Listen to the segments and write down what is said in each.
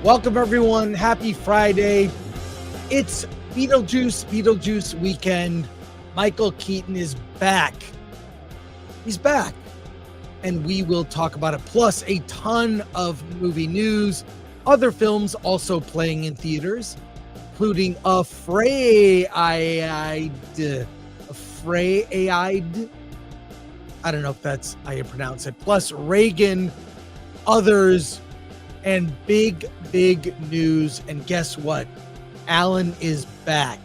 Welcome, everyone. Happy Friday. It's Beetlejuice weekend. Michael Keaton is back. He's back. And we will talk about it. Plus a ton of movie news. Other films also playing in theaters, including Afraid. I don't know if that's how you pronounce it. Plus Reagan, others, and big news. And guess what? Alan is back,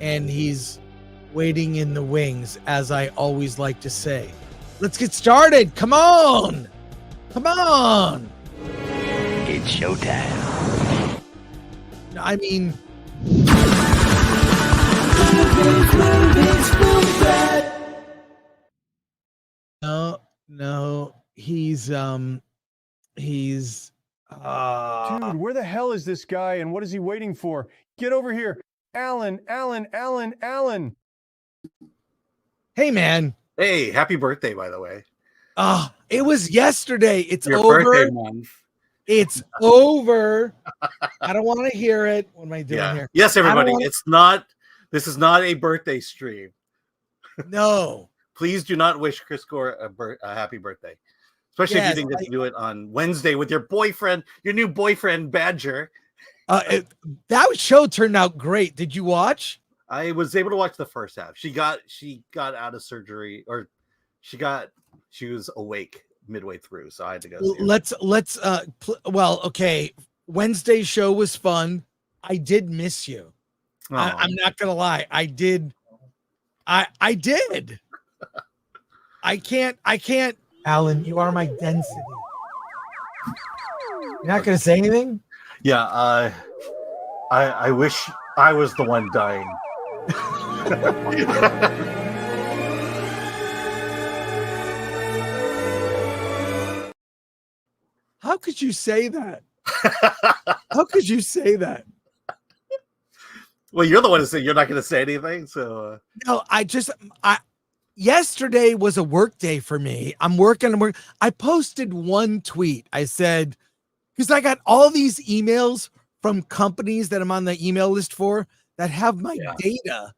and he's waiting in the wings, as I always like to say. Let's get started. Come on. It's showtime. I mean, no, he's Dude, where the hell is this guy and what is he waiting for? Get over here. Alan. hey, man. Hey, happy birthday, by the way. It was yesterday. It's Your over. birthday month. It's over. I don't want to hear it. What am I doing here? Yes, everybody. This is not a birthday stream. No. Please do not wish Chris Gore a happy birthday. Especially if you didn't get to do it on Wednesday with your boyfriend, your new boyfriend, Badger. That show turned out great. Did you watch? I was able to watch the first half. She got out of surgery, or she was awake midway through, so I had to go see her. Okay. Wednesday's show was fun. I did miss you. Oh. I'm not gonna lie. I did. I did. I can't. Alan, you are my density. You're not gonna say anything? Yeah, I wish I was the one dying. How could you say that? How could you say that? Well, you're the one who said you're not going to say anything. So no, yesterday was a work day for me. I'm working. I posted one tweet. I said, because I got all these emails from companies that I'm on the email list for that have my data,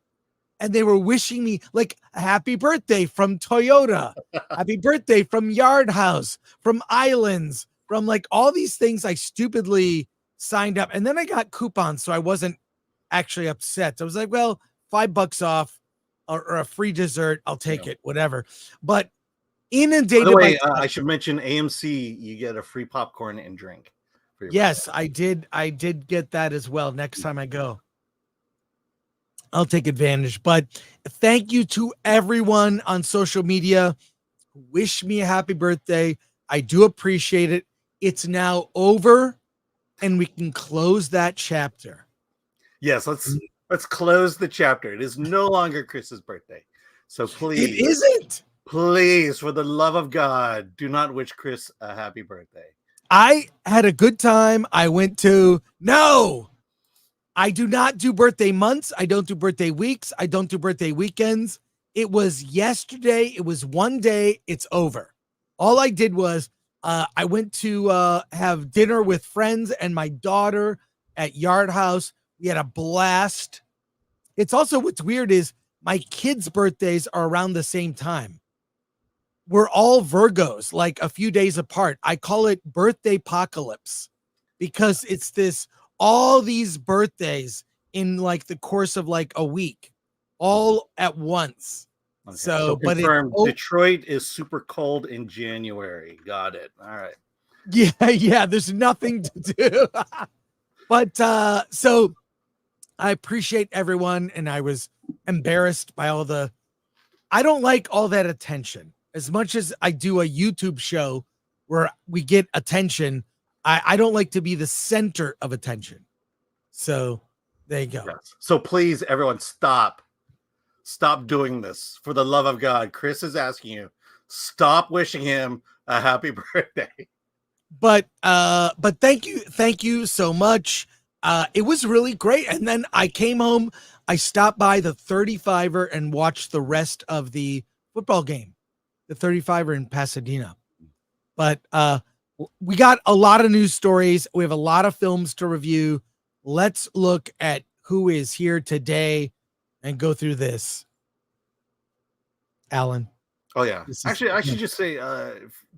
and they were wishing me like a happy birthday from Toyota, happy birthday from Yard House, from Islands, from like all these things I stupidly signed up. And then I got coupons, so I wasn't actually upset. I was like, well, $5 off or a free dessert, I'll take it, whatever. But inundated. By the way, I should mention AMC, you get a free popcorn and drink. Yes, birthday. I did get that as well. Next time I go, I'll take advantage. But thank you to everyone on social media who wished me a happy birthday. I do appreciate it. It's now over, and we can close that chapter. Yes, let's close the chapter. It is no longer Chris's birthday. So please. It isn't. Please, for the love of God, do not wish Chris a happy birthday. I had a good time. I went to, no, I do not do birthday months. I don't do birthday weeks. I don't do birthday weekends. It was yesterday. It was one day. It's over. All I did was I went to have dinner with friends and my daughter at Yard House. We had a blast. It's also, what's weird is my kids' birthdays are around the same time. We're all Virgos, like a few days apart. I call it birthday apocalypse because it's all these birthdays in like the course of like a week, all at once. Okay. So but Detroit is super cold in January. Got it. All right. Yeah. There's nothing to do. But so I appreciate everyone, and I was embarrassed by I don't like all that attention. As much as I do a YouTube show where we get attention, I don't like to be the center of attention. So there you go. Yes. So please, everyone, stop doing this. For the love of God, Chris is asking you, stop wishing him a happy birthday. But thank you so much. It was really great. And then I came home, I stopped by the 35er and watched the rest of the football game, the 35er in Pasadena. But We got a lot of news stories. We have a lot of films to review. Let's look at who is here today and go through this. Alan. Oh yeah. Actually, I should just say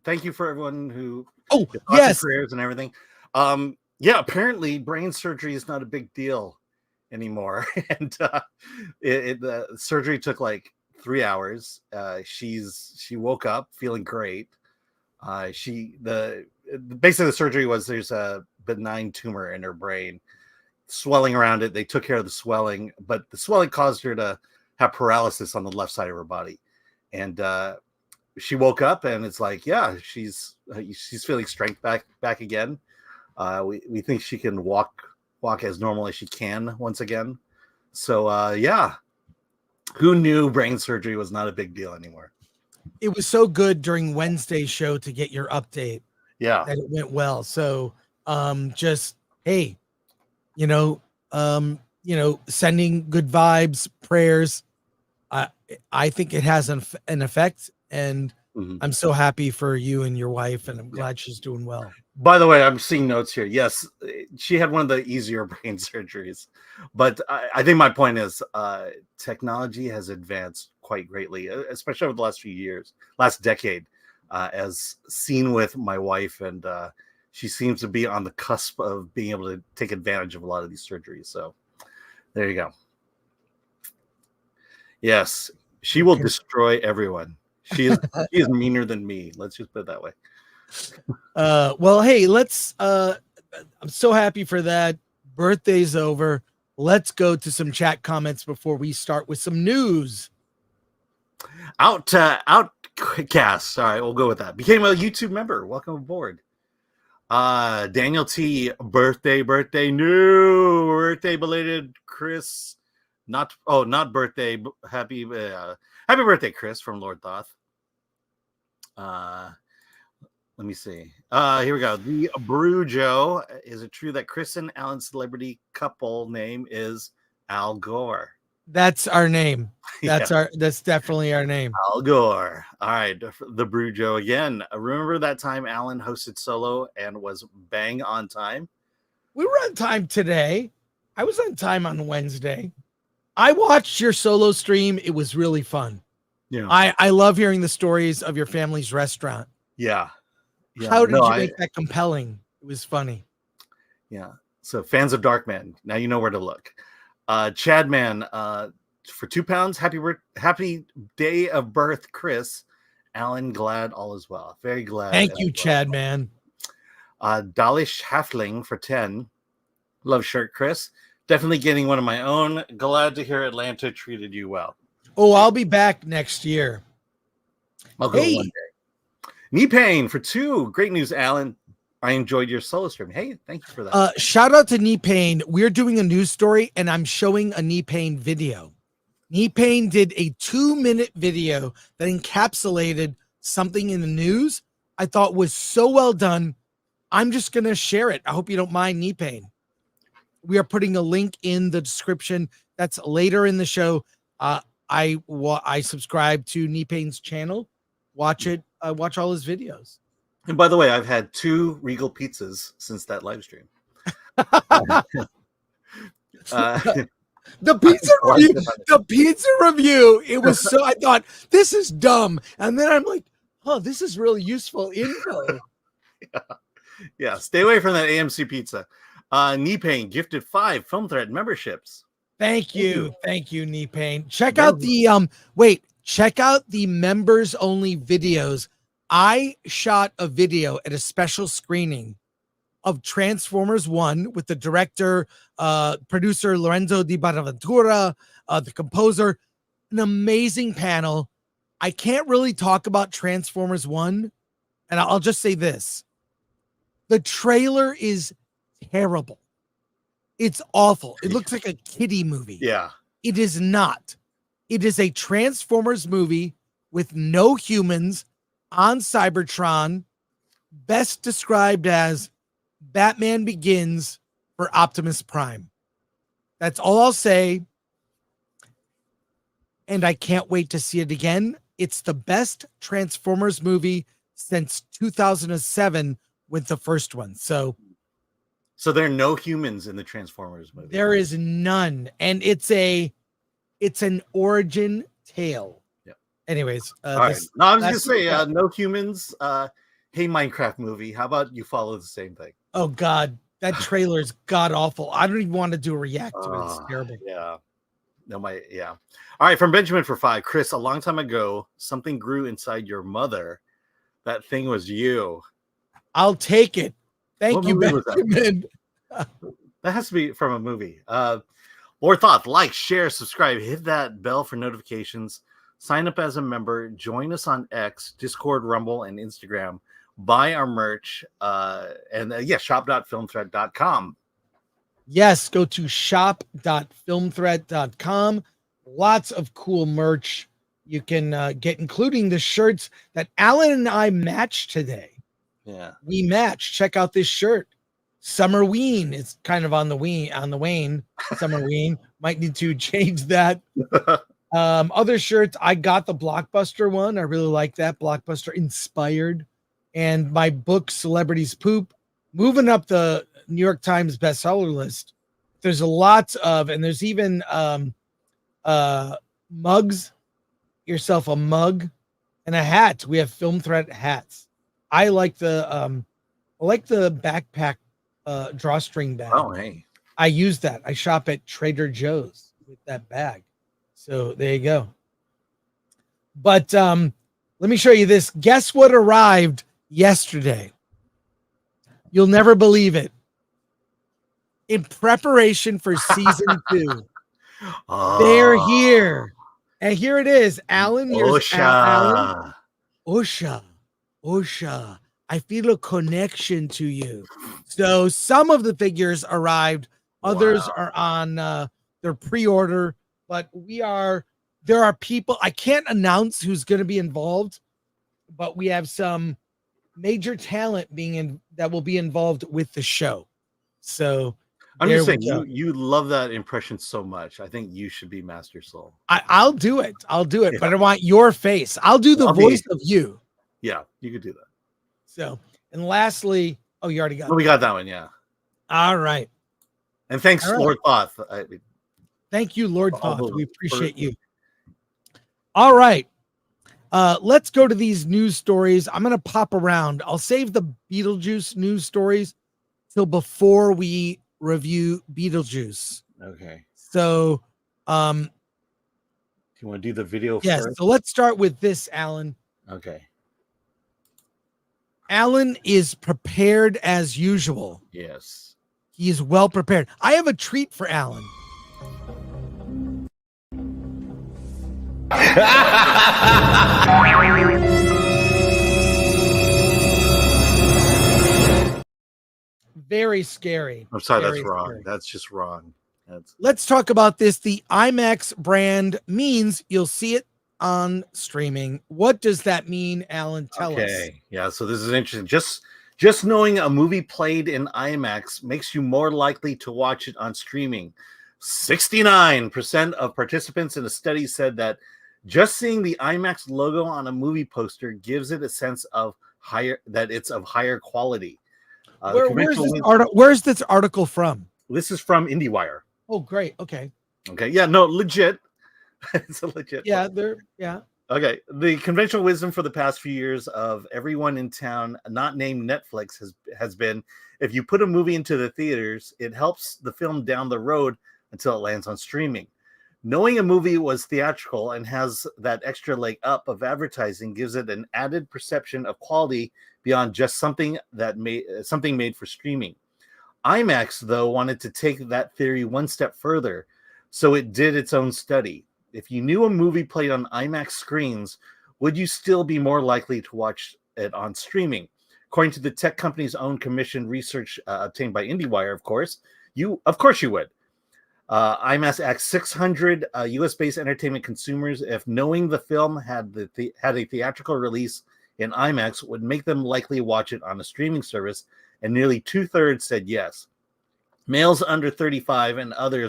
thank you for everyone who yes, prayers and everything. Yeah, apparently brain surgery is not a big deal anymore. And the surgery took like 3 hours. She woke up feeling great. Basically the surgery was there's a benign tumor in her brain, swelling around it. They took care of the swelling, but the swelling caused her to have paralysis on the left side of her body. And she woke up and it's like, yeah, she's feeling strength back again. We think she can walk as normal as she can once again. So yeah, who knew brain surgery was not a big deal anymore? It was so good during Wednesday's show to get your update. Yeah, that it went well. So just hey, sending good vibes, prayers. I think it has an effect, and I'm so happy for you and your wife, and I'm glad she's doing well. By the way, I'm seeing notes here. Yes, she had one of the easier brain surgeries, but I think my point is technology has advanced quite greatly, especially over the last decade, as seen with my wife, and she seems to be on the cusp of being able to take advantage of a lot of these surgeries. So there you go. Yes, she will destroy everyone. She is meaner than me. Let's just put it that way. Well, hey, let's I'm so happy for that. Birthday's over. Let's go to some chat comments before we start with some news. Outcast. All right, we'll go with that. Became a YouTube member. Welcome aboard. Daniel T, birthday, birthday belated Chris. Not birthday. Happy birthday, Chris, from Lord Thoth. Let me see. Here we go. The Brew Joe. Is it true that Chris and Alan's celebrity couple name is Al Gore? That's our name. That's definitely our name. Al Gore. All right. The Brew Joe again. Remember that time Alan hosted solo and was bang on time? We were on time today. I was on time on Wednesday. I watched your solo stream. It was really fun. Yeah. I love hearing the stories of your family's restaurant. Yeah. How did you make that compelling? It was funny. Yeah. So fans of Darkman, now you know where to look. Chadman, for £2, happy day of birth, Chris. Alan, glad all is well. Very glad. Thank you, Chadman. Dalish Halfling for 10. Love shirt, Chris. Definitely getting one of my own. Glad to hear Atlanta treated you well. Oh, I'll be back next year. I'll go one day. Knee pain for 2. Great news, Alan. I enjoyed your solo stream. Hey, thank you for that. Shout out to Knee Pain. We're doing a news story, and I'm showing a Knee Pain video. Knee Pain did a 2-minute video that encapsulated something in the news I thought was so well done. I'm just going to share it. I hope you don't mind, Knee Pain. We are putting a link in the description. That's later in the show. I subscribe to Knee Pain's channel. Watch it. Watch all his videos. And by the way, I've had 2 Regal pizzas since that live stream. The pizza review. It was so. I thought this is dumb, and then I'm like, oh, this is really useful info. Yeah. Stay away from that AMC pizza. Knee Pain gifted 5 Film Thread memberships. Thank you, Knee Pain. Check out the check out the members only videos. I shot a video at a special screening of Transformers 1 with the director, producer Lorenzo Di Bonaventura, the composer. An amazing panel. I can't really talk about Transformers 1, and I'll just say this. The trailer is terrible. It's awful. It looks like a kiddie movie. Yeah. It is not. It is a Transformers movie with no humans on Cybertron, best described as Batman Begins for Optimus Prime. That's all I'll say. And I can't wait to see it again. It's the best Transformers movie since 2007 with the first one. So there are no humans in the Transformers movie. there is none, and it's an origin tale. Yeah. Anyways, all right. No, I was gonna say no humans. Hey, Minecraft movie. How about you follow the same thing? Oh God, that trailer's god awful. I don't even want to do a react to it. It's terrible. Yeah. No, yeah. All right, from Benjamin for 5. Chris, a long time ago, something grew inside your mother. That thing was you. I'll take it. Thank What you, movie was Benjamin. That has to be from a movie. Lord Thoth, like, share, subscribe, hit that bell for notifications, sign up as a member, join us on X, Discord, Rumble, and Instagram. Buy our merch, and shop.filmthread.com. Yes, go to shop.filmthread.com. Lots of cool merch you can get, including the shirts that Alan and I matched today. Yeah, we matched. Check out this shirt. Summer Ween. It's kind of on the wane. Summer Ween. Might need to change that. Other shirts. I got the Blockbuster one. I really like that. Blockbuster inspired. And my book, Celebrities Poop, moving up the New York Times bestseller list. There's a lot of, and there's even mugs. Yourself a mug and a hat. We have Film Thread hats. I like the backpack drawstring bag. Oh, hey. I use that. I shop at Trader Joe's with that bag. So there you go. But let me show you this. Guess what arrived yesterday? You'll never believe it. In preparation for season 2. They're here. And here it is. Alan, here's Alan. Osha. I feel a connection to you. So some of the figures arrived. Others are on their pre-order. But there are people. I can't announce who's going to be involved. But we have some major talent that will be involved with the show. So I'm just saying, you love that impression so much. I think you should be Master Soul. I'll do it. Yeah. But I want your face. I'll do the voice of you. Yeah, you could do that. So, and lastly, you already got we got that one, yeah. All right. And thanks, Lord Thoth. Thank you, Lord Thoth. We appreciate you. All right. Let's go to these news stories. I'm going to pop around. I'll save the Beetlejuice news stories till before we review Beetlejuice. Okay. So, do you want to do the video first? So let's start with this, Alan. Okay. Alan is prepared as usual. Yes. He is well prepared. I have a treat for Alan. Very scary. I'm sorry, Very that's wrong. scary. That's just wrong. Let's talk about this. The IMAX brand means you'll see it on streaming. What does that mean, Alan? Tell us. Okay. Yeah, so this is interesting. Just knowing a movie played in IMAX makes you more likely to watch it on streaming. 69% of participants in a study said that just seeing the IMAX logo on a movie poster gives it a sense of it's of higher quality. Where's this article from? This is from IndieWire. Oh, great. Okay. Yeah, no, legit. It's a legit. Yeah, Okay. The conventional wisdom for the past few years of everyone in town not named Netflix has been, if you put a movie into the theaters, it helps the film down the road until it lands on streaming. Knowing a movie was theatrical and has that extra leg up of advertising gives it an added perception of quality beyond just something made for streaming. IMAX, though, wanted to take that theory one step further, so it did its own study. If you knew a movie played on IMAX screens, would you still be more likely to watch it on streaming? According to the tech company's own commissioned research obtained by IndieWire, of course you would. IMAX asked 600 US-based entertainment consumers if knowing the film had a theatrical release in IMAX would make them likely watch it on a streaming service, and nearly 2/3 said yes. Males under 35 and other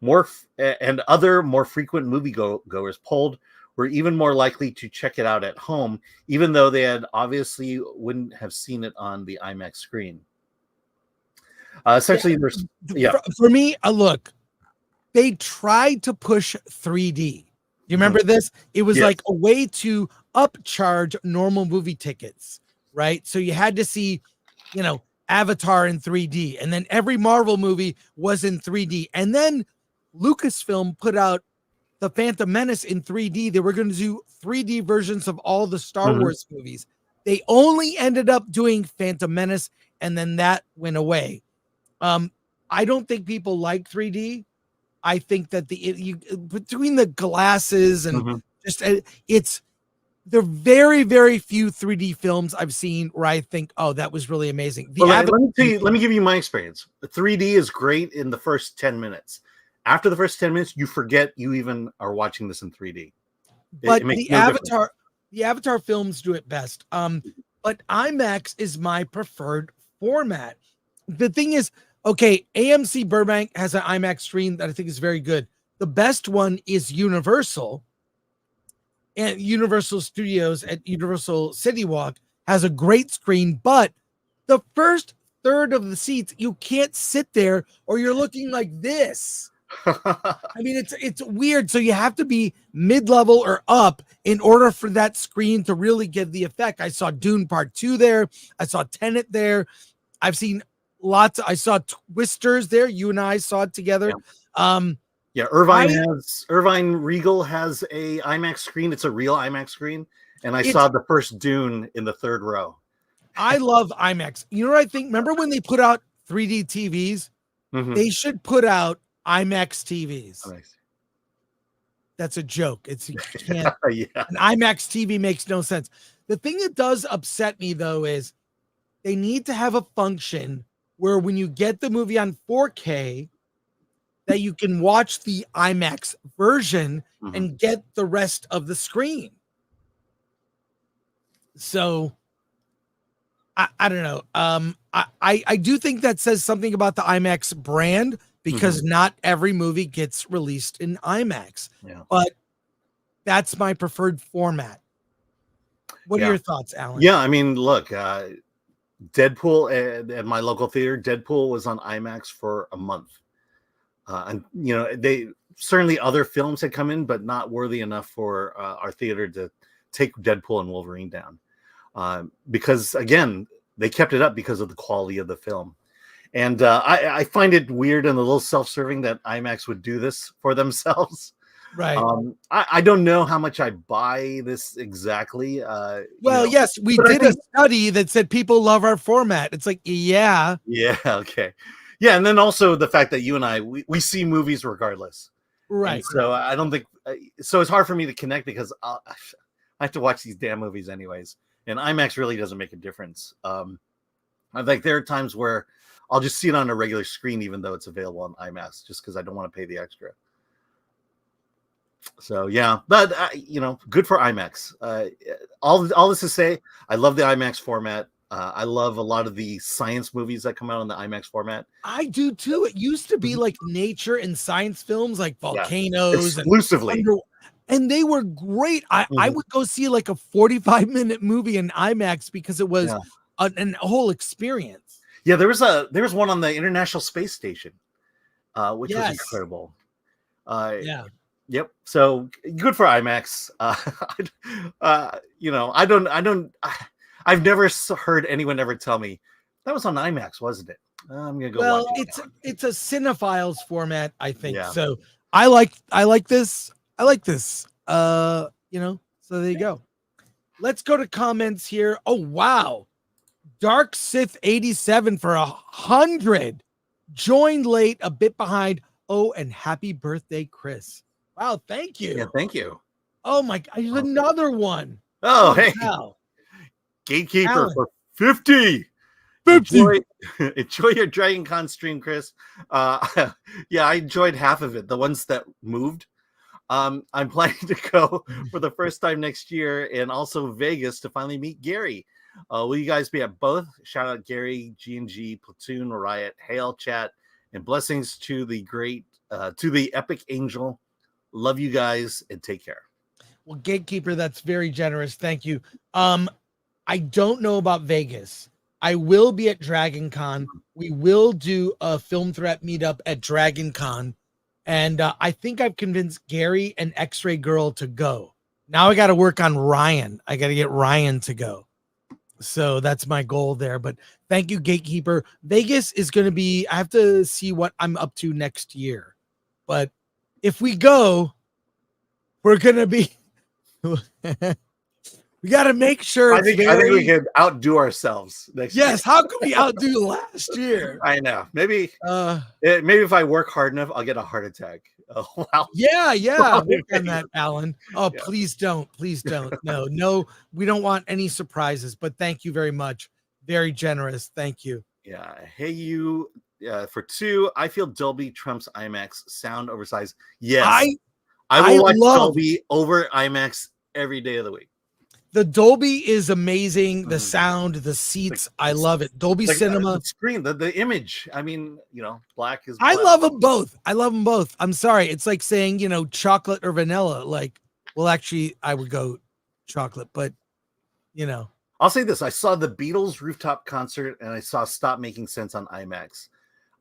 more frequent moviegoers polled were even more likely to check it out at home, even though they had obviously wouldn't have seen it on the IMAX screen. Essentially, For me, look, they tried to push 3D. You remember this? It was like a way to upcharge normal movie tickets, right? So you had to see, Avatar in 3D, and then every Marvel movie was in 3D. And then Lucasfilm put out The Phantom Menace in 3D. They were going to do 3D versions of all the Star Wars movies. They only ended up doing Phantom Menace, and then that went away. I don't think people like 3D. I think that between the glasses and it's there are very, very few 3D films I've seen where I think, oh, that was really amazing. Let me tell you, let me give you my experience. The 3D is great in the first 10 minutes. After the first 10 minutes, you forget you even are watching this in 3D. But the Avatar films do it best. But IMAX is my preferred format. The thing is, okay, AMC Burbank has an IMAX screen that I think is very good. The best one is Universal. And Universal Studios at Universal City Walk has a great screen, but the first third of the seats, you can't sit there or you're looking like this. I mean, it's weird. So you have to be mid-level or up in order for that screen to really give the effect. I saw Dune Part 2 there. I saw Tenet there. I've seen I saw Twisters there. You and I saw it together. Yeah. Irvine Regal has a IMAX screen. It's a real IMAX screen. And I saw the first Dune in the third row. I love IMAX. You know what I think? Remember when they put out 3D TVs? They should put out IMAX TVs. That's a joke. You can't. An IMAX TV makes no sense. The thing that does upset me, though, is they need to have a function where when you get the movie on 4K, that you can watch the IMAX version and get the rest of the screen. So I don't know. I do think that says something about the IMAX brand because not every movie gets released in IMAX. But that's my preferred format. What are your thoughts, Alan? Yeah, I mean, look, Deadpool at my local theater, Deadpool was on IMAX for a month. And they certainly other films had come in, but not worthy enough for our theater to take Deadpool and Wolverine down. Because again, they kept it up because of the quality of the film. And I find it weird and a little self-serving that IMAX would do this for themselves. Right. I don't know how much I buy this exactly. Yes, we did a study that said people love our format. It's like, yeah. Yeah. Okay. Yeah. And then also the fact that you and I, we see movies regardless. Right. And so I don't think, so it's hard for me to connect because I have to watch these damn movies anyways. And IMAX really doesn't make a difference. I think there are times where I'll just see it on a regular screen, even though it's available on IMAX, just because I don't want to pay the extra. So yeah, but good for IMAX. All this to say, I love the IMAX format. I love a lot of the science movies that come out on the IMAX format. I do too. It used to be like nature and science films, like volcanoes, exclusively, and they were great. I would go see like a 45-minute movie in IMAX because it was a whole experience. Yeah, there was one on the International Space Station, which was incredible. Yep. So good for IMAX. I've never heard anyone ever tell me that was on IMAX, wasn't it? I'm gonna go. Well, it's a cinephiles format, I think. Yeah. So I like this. So there you go. Let's go to comments here. Oh wow, Dark Sith 87 for 100. Joined late, a bit behind. Oh, and happy birthday, Chris. Wow, thank you. Yeah, thank you. Oh my God, there's another one. Oh, hey. Wow. Gatekeeper Alan. For 50. Enjoy your Dragon Con stream, Chris. Yeah, I enjoyed half of it, the ones that moved. I'm planning to go for the first time next year and also Vegas to finally meet Gary. Will you guys be at both? Shout out Gary, G&G, Platoon, Riot, Hail, Chat, and blessings to the great, to the Epic Angel. Love you guys and take care. Well, Gatekeeper, that's very generous. Thank you. I don't know about Vegas. I will be at Dragon Con. We will do a film threat meetup at Dragon Con. And I think I've convinced Gary and X-Ray Girl to go. Now I got to work on Ryan. I got to get Ryan to go. So that's my goal there. But thank you, Gatekeeper. Vegas is going to be, I have to see what I'm up to next year. But if we go, we're going to be, we got to make sure. I think we can outdo ourselves next year. Yes. How can we outdo last year? I know. Maybe if I work hard enough, I'll get a heart attack. Oh, wow. Yeah. Work on that, Alan. Oh, Yeah. Please don't. No, we don't want any surprises, but thank you very much. Very generous. Thank you. Yeah. Hey, you for 2. I feel Dolby trumps IMAX sound oversized. Yes. I will watch Dolby over IMAX every day of the week. The Dolby is amazing. The sound, the seats, I love it. Dolby Cinema. The screen, the image. I mean, black is black. black. I love them both. I'm sorry. It's like saying, chocolate or vanilla. Like, well, actually, I would go chocolate, but, I'll say this. I saw the Beatles rooftop concert and I saw Stop Making Sense on IMAX.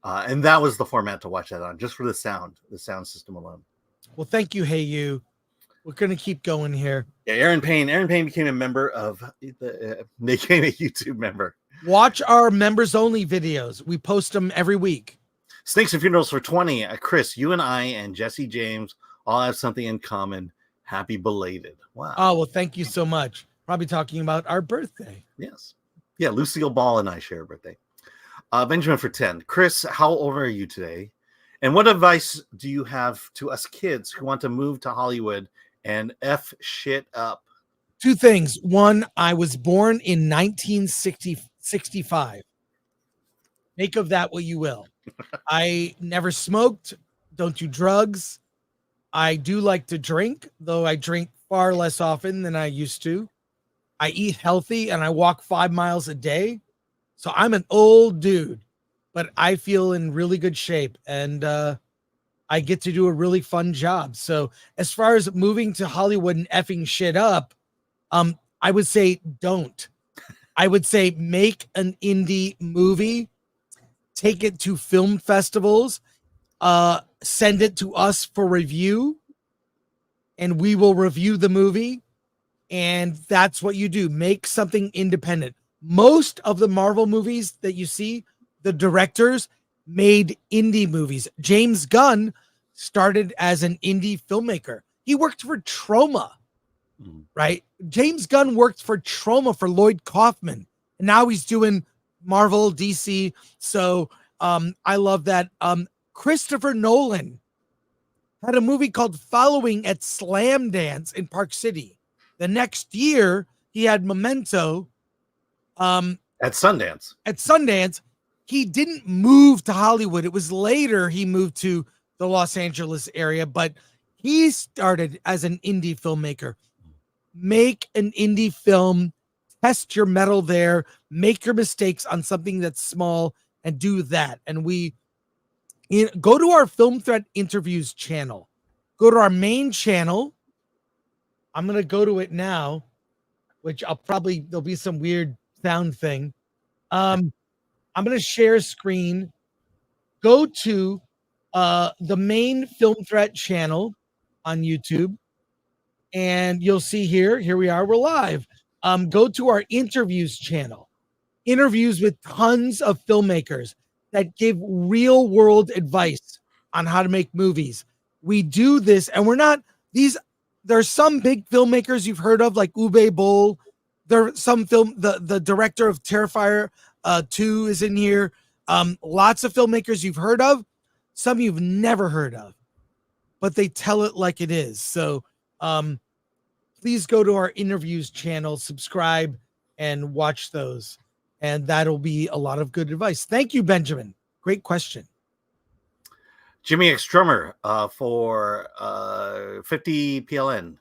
And that was the format to watch that on, just for the sound system alone. Well, thank you. Hey, you. We're going to keep going here. Yeah, Aaron Payne became a member of became a YouTube member. Watch our members only videos. We post them every week. Snakes and Funerals for 20. Chris, you and I and Jesse James all have something in common. Happy belated. Wow. Oh, well, thank you so much. Probably talking about our birthday. Yes. Yeah, Lucille Ball and I share a birthday. Benjamin for 10. Chris, how old are you today? And what advice do you have to us kids who want to move to Hollywood and F shit up? 2 things. One, I was born in 1965. Make of that what you will. I never smoked, don't do drugs. I do like to drink, though I drink far less often than I used to. I eat healthy and I walk 5 miles a day. So I'm an old dude, but I feel in really good shape. And I get to do a really fun job. So as far as moving to Hollywood and effing shit up, I would say don't. I would say make an indie movie, take it to film festivals, send it to us for review, and we will review the movie. And that's what you do. Make something independent. Most of the Marvel movies that you see, the directors made indie movies. James Gunn started as an indie filmmaker. He worked for Troma, right? James Gunn worked for Troma for Lloyd Kaufman, and now he's doing Marvel, DC. So I love that. Christopher Nolan had a movie called Following at Slam Dance in Park City. The next year, he had Memento. At Sundance. He didn't move to Hollywood. It was later he moved to the Los Angeles area, but he started as an indie filmmaker. Make an indie film, test your metal there, make your mistakes on something that's small, and do that. And go to our Film Threat Interviews channel. Go to our main channel. I'm going to go to it now, which there'll be some weird sound thing. I'm going to share screen. Go to the main Film Threat channel on YouTube, and you'll see here we are. We're live. Go to our interviews channel. Interviews with tons of filmmakers that give real world advice on how to make movies. We do this, and there's some big filmmakers you've heard of, like Uwe Boll. There's some the director of Terrifier 2 is in here. Lots of filmmakers you've heard of, some you've never heard of, but they tell it like it is. So please go to our interviews channel, subscribe, and watch those. And that'll be a lot of good advice. Thank you, Benjamin. Great question. Jimmy X Drummer for 50 PLN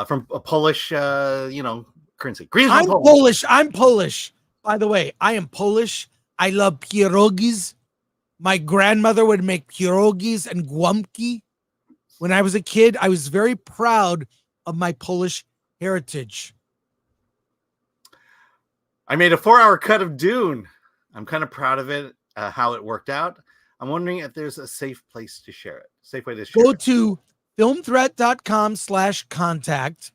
from a Polish, currency. I'm Polish. By the way, I am Polish. I love pierogies. My grandmother would make pierogies and guamki. When I was a kid, I was very proud of my Polish heritage. I made a 4-hour cut of Dune. I'm kind of proud of it, how it worked out. I'm wondering if there's a safe place to share it. Safe way to share Go it. to filmthreat.com/contact.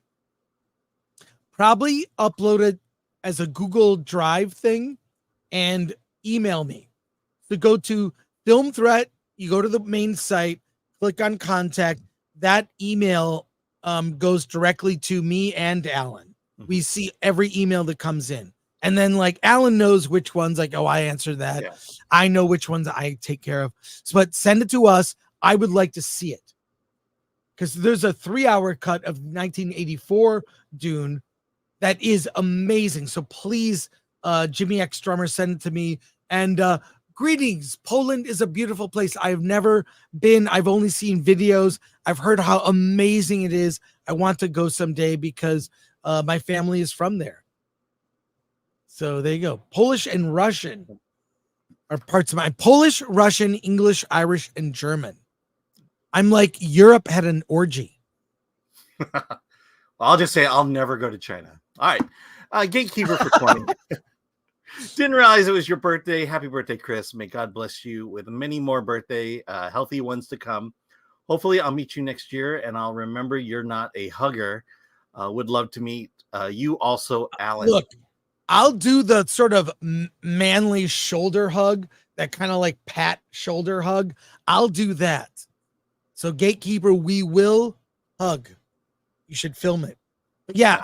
Probably upload it as a Google Drive thing and email me. So go to Film Threat, you go to the main site, click on contact. That email goes directly to me and Alan. We see every email that comes in. And then like Alan knows which ones, like, oh, I answered that. Yeah. I know which ones I take care of. So, but send it to us. I would like to see it. Because there's a 3-hour cut of 1984 Dune that is amazing. So please, Jimmy X Drummer, send it to me. And greetings. Poland is a beautiful place. I've never been. I've only seen videos. I've heard how amazing it is. I want to go someday because my family is from there. So there you go. Polish and Russian are parts of my Polish, Russian, English, Irish, and German. I'm like Europe had an orgy. Well, I'll just say I'll never go to China. All right. Gatekeeper for 20. Didn't realize it was your birthday. Happy birthday, Chris. May God bless you with many more birthday, healthy ones to come. Hopefully, I'll meet you next year, and I'll remember you're not a hugger. Would love to meet you also, Alan. Look, I'll do the sort of manly shoulder hug, that kind of like pat shoulder hug. I'll do that. So Gatekeeper, we will hug. You should film it. But yeah,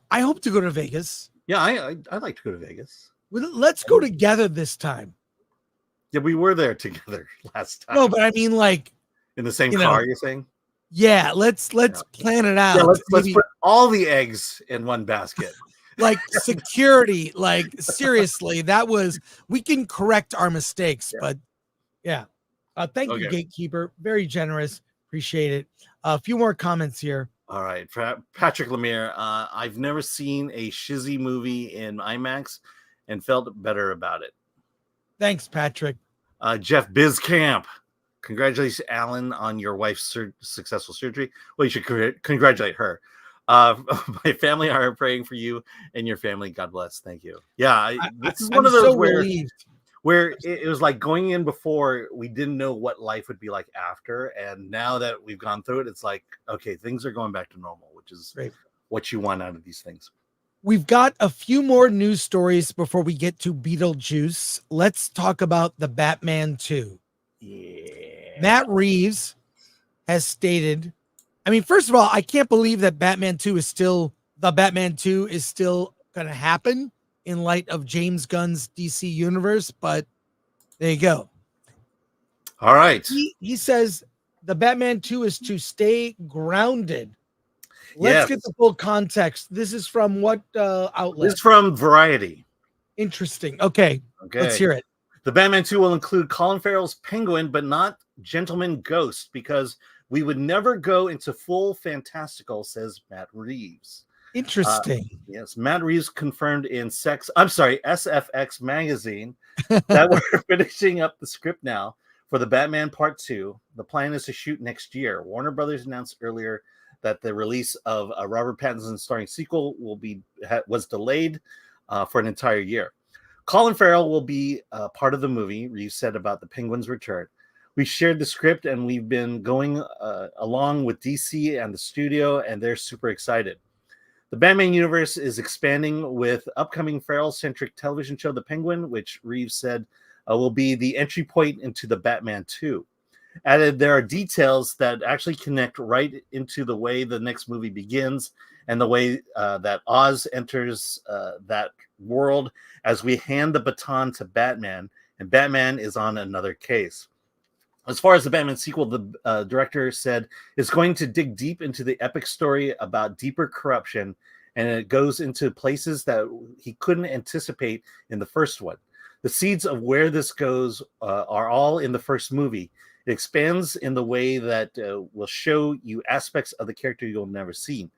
I hope to go to Vegas. Yeah, I'd like to go to Vegas. Let's go together this time. Yeah, we were there together last time. No, but I mean like in the same car, you're saying? Yeah, let's plan it out. Yeah, let's put all the eggs in one basket. Like security, like seriously, we can correct our mistakes, but yeah. Thank you, Gatekeeper. Very generous. Appreciate it. A few more comments here. All right. Patrick Lemire, I've never seen a shizzy movie in IMAX and felt better about it. Thanks, Patrick. Jeff Bizcamp, congratulations, Alan, on your wife's successful surgery. Well, you should congratulate her. My family are praying for you and your family. God bless. Thank you. Yeah, this is one of those where it was like going in before, we didn't know what life would be like after, and now that we've gone through it, it's like, okay, things are going back to normal, which is great. What you want out of these things. We've got a few more news stories before we get to Beetlejuice. Let's talk about the Batman 2. Yeah. Matt Reeves has stated, I mean, first of all, I can't believe that Batman 2 is still going to happen in light of James Gunn's DC universe, but there you go. All right. He says the Batman 2 is to stay grounded. Let's get the full context. This is from what outlet? This is from Variety. Interesting. Okay. Let's hear it. The Batman 2 will include Colin Farrell's Penguin, but not Gentleman Ghost, because we would never go into full fantastical, says Matt Reeves. Interesting. Yes, Matt Reeves confirmed in SFX magazine that we're finishing up the script now for the Batman Part 2. The plan is to shoot next year. Warner Brothers announced earlier that the release of a Robert Pattinson starring sequel was delayed for an entire year. Colin Farrell will be part of the movie, Reeves said about the Penguin's return. We shared the script and we've been going along with DC and the studio, and they're super excited. The Batman universe is expanding with upcoming Farrell-centric television show, The Penguin, which Reeves said will be the entry point into the Batman 2. Added, there are details that actually connect right into the way the next movie begins and the way that Oz enters that world as we hand the baton to Batman, and Batman is on another case. As far as the Batman sequel, the director said it's going to dig deep into the epic story about deeper corruption, and it goes into places that he couldn't anticipate in the first one. The seeds of where this goes are all in the first movie. It expands in the way that will show you aspects of the character you'll never see.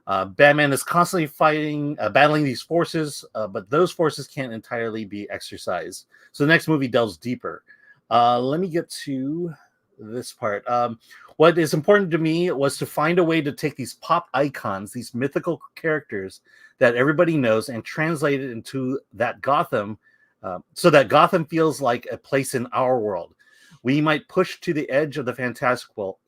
Batman is constantly battling these forces, but those forces can't entirely be exercised. So the next movie delves deeper. Let me get to this part. What is important to me was to find a way to take these pop icons, these mythical characters that everybody knows, and translate it into that Gotham, so that Gotham feels like a place in our world. We might push to the edge of the fantastical,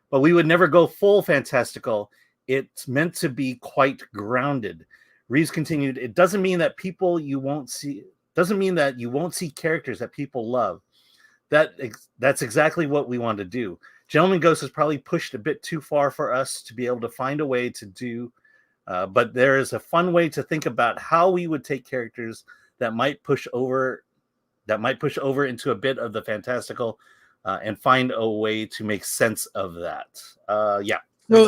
but we would never go full fantastical. It's meant to be quite grounded. Reeves continued, it doesn't mean that you won't see characters that people love. That's exactly what we want to do. Gentleman Ghost has probably pushed a bit too far for us to be able to find a way to do, but there is a fun way to think about how we would take characters that might push over into a bit of the fantastical, and find a way to make sense of that. Yeah.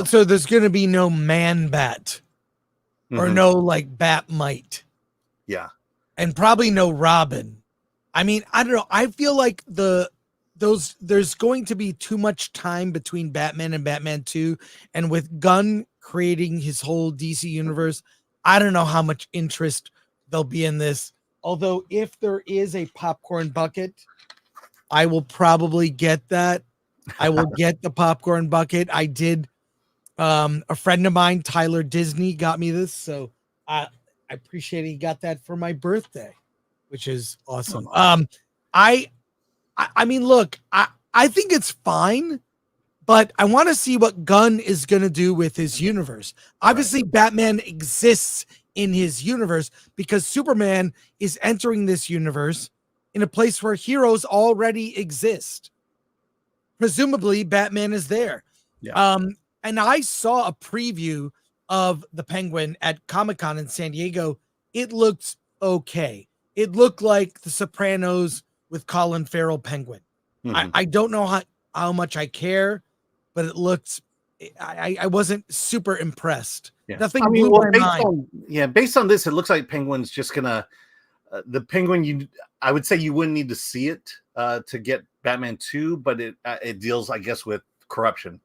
So there's going to be no Man Bat or no like Batmite. Yeah. And probably no Robin. I mean, I don't know. I feel like there's going to be too much time between Batman and Batman 2, and with Gunn creating his whole DC universe, I don't know how much interest there'll be in this. Although if there is a popcorn bucket, I will probably get that. I will get the popcorn bucket. I did. A friend of mine, Tyler Disney, got me this, so I appreciate he got that for my birthday, which is awesome. I mean, look, I think it's fine, but I want to see what Gunn is going to do with his universe. Obviously, Batman exists in his universe because Superman is entering this universe in a place where heroes already exist. Presumably, Batman is there. Yeah. And I saw a preview of the Penguin at Comic-Con in San Diego. It looked okay. It looked like The Sopranos with Colin Farrell Penguin. I don't know how much I care, but it looked, I wasn't super impressed. Yeah. Nothing blew my mind. Based on this, it looks like Penguin's just gonna the Penguin. I would say you wouldn't need to see it to get Batman 2, but it deals, I guess, with corruption.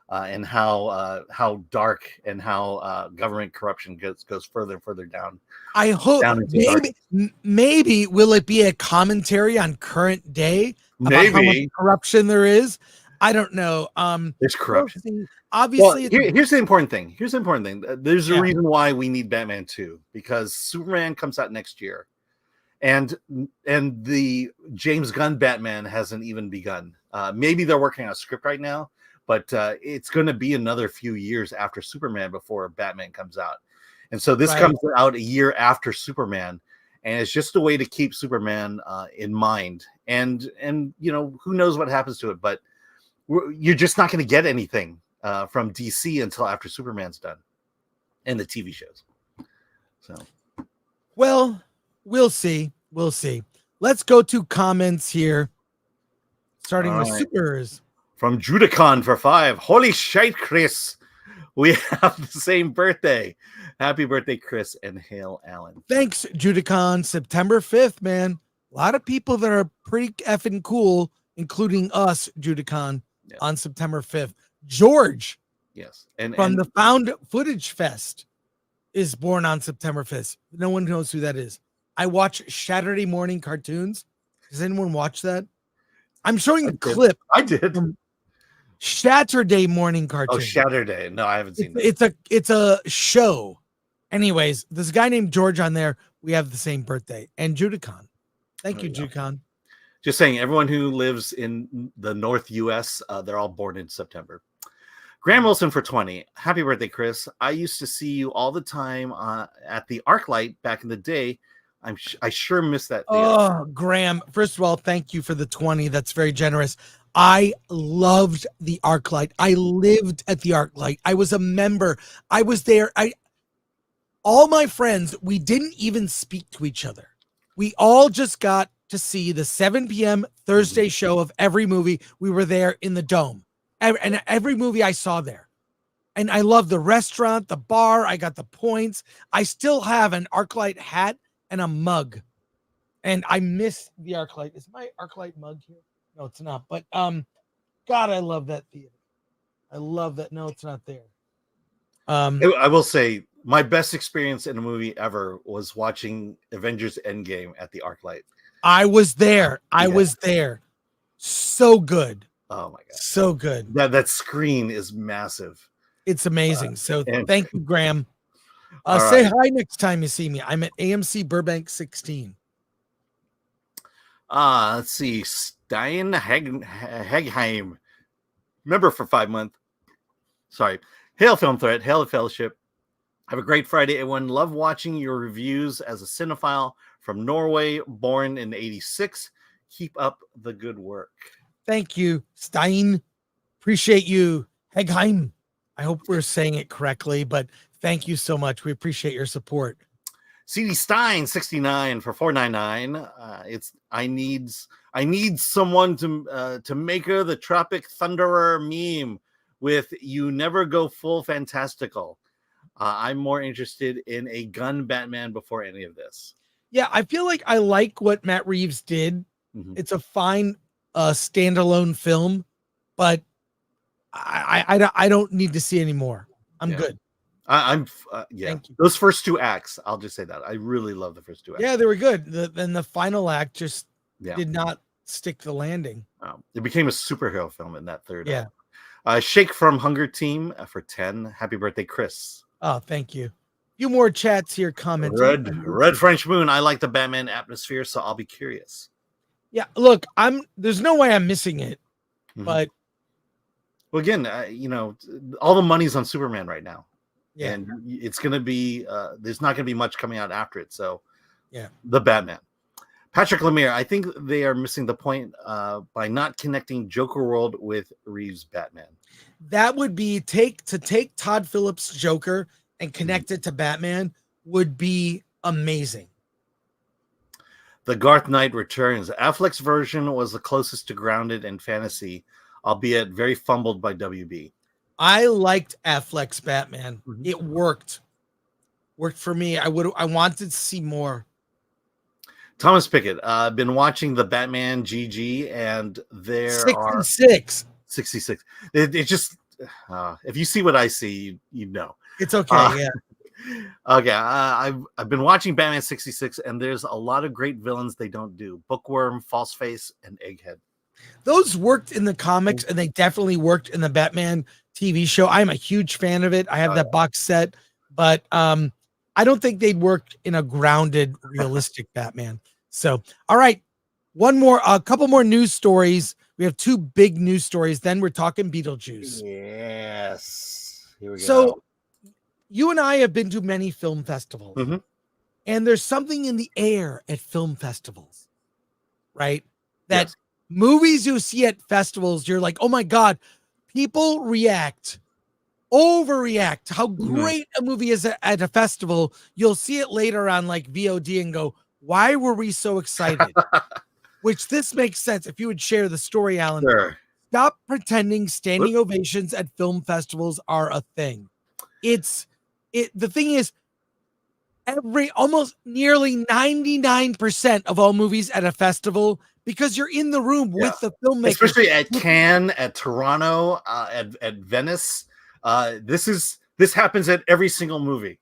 And how dark and how government corruption goes further and further down. I hope maybe will it be a commentary on current day about how much corruption there is? I don't know. There's corruption. Obviously, here's the important thing. There's a reason why we need Batman 2, because Superman comes out next year, and the James Gunn Batman hasn't even begun. Maybe they're working on a script right now. But it's going to be another few years after Superman before Batman comes out. And so this comes out a year after Superman. And it's just a way to keep Superman in mind. And who knows what happens to it. But you're just not going to get anything from DC until after Superman's done. And the TV shows. So, well, we'll see. Let's go to comments here. Starting with Supers. From Judicon for 5. Holy shite, Chris. We have the same birthday. Happy birthday, Chris, and hail Alan. Thanks, Judicon. September 5th, man. A lot of people that are pretty effing cool, including us, Judicon, on September 5th. George. Yes. From the Found Footage Fest is born on September 5th. No one knows who that is. I watch Saturday morning cartoons. Does anyone watch that? I'm showing the clip. I did. Saturday morning cartoon. Oh, Saturday. No, I haven't seen that. It's a show. Anyways, there's a guy named George on there. We have the same birthday. And Judicon. Thank you, Judicon. Just saying, everyone who lives in the North U.S., they're all born in September. Graham Wilson for 20. Happy birthday, Chris. I used to see you all the time at the ArcLight back in the day. I sure miss that. Oh, Graham. First of all, thank you for the 20. That's very generous. I loved the ArcLight. I lived at the ArcLight. I was a member. I was there. All my friends, we didn't even speak to each other. We all just got to see the 7 p.m. Thursday show of every movie. We were there in the Dome. And every movie I saw there. And I love the restaurant, the bar. I got the points. I still have an ArcLight hat and a mug. And I miss the ArcLight. Is my ArcLight mug here? No, it's not. But God, I love that theater. I love that. No, it's not there. I will say my best experience in a movie ever was watching Avengers Endgame at the ArcLight. I was there. I was there. So good. Oh my god, So good. that screen is massive. It's amazing. So And thank you, Graham. all Say right. hi next time you see me. I'm at AMC Burbank 16. Let's see. Stein Hegheim, member for 5 months. Sorry. Hail Film Threat. Hail the Fellowship. Have a great Friday, everyone. Love watching your reviews as a cinephile from Norway, born in '86. Keep up the good work. Thank you, Stein. Appreciate you, Hegheim. I hope we're saying it correctly, but thank you so much. We appreciate your support. CD Stein 69 for 499. It's I need someone to make her the Tropic Thunderer meme with "You never go full fantastical." I'm more interested in a gun Batman before any of this. Yeah, I feel like I like what Matt Reeves did. Mhm. It's a fine standalone film, but I don't need to see any more. I'm Yeah. good. I'm yeah. Thank you. Those first two acts, I'll just say that I really love the first two acts. Yeah, they were good. Then the final act just Yeah. did not stick the landing. It became a superhero film in that third Yeah. act. Shake from Hunger Team for 10. Happy birthday, Chris. Oh, thank you. Few more chats here commenting. Red French Moon. I like the Batman atmosphere, so I'll be curious. Yeah, look, there's no way I'm missing it, Mhm. but well, again, all the money's on Superman right now. yeah, And it's going to be there's not going to be much coming out after it. So yeah, the Batman. Patrick Lemire, I think they are missing the point by not connecting Joker World with Reeves Batman. that would be take Todd Phillips' Joker and connect it to Batman would be amazing. The Garth Knight returns. Affleck's version was the closest to grounded and fantasy, albeit very fumbled by WB. I liked Affleck's Batman. It worked for me. I wanted to see more. Thomas Pickett, I've been watching the Batman GG, and there 66. 66. It just if you see what I see, you know. It's okay. Yeah. Okay, I've been watching Batman 66, and there's a lot of great villains they don't do. Bookworm, Falseface, and Egghead. Those worked in the comics, and they definitely worked in the Batman TV show. I'm a huge fan of it. I have that box set, but I don't think they'd work in a grounded, realistic Batman. So, all right, a couple more news stories. We have two big news stories. Then we're talking Beetlejuice. Yes, here we go. So, you and I have been to many film festivals, and there's something in the air at film festivals, right? That yes. Movies you see at festivals, you're like, oh my God, people overreact. How great a movie is at a festival. You'll see it later on like VOD and go, why were we so excited? Which this makes sense. If you would share the story, Alan, Sure. Stop pretending standing ovations at film festivals are a thing. The thing is, almost nearly 99% of all movies at a festival, because you're in the room with the filmmaker, especially at Cannes, at Toronto, at Venice. This happens at every single movie.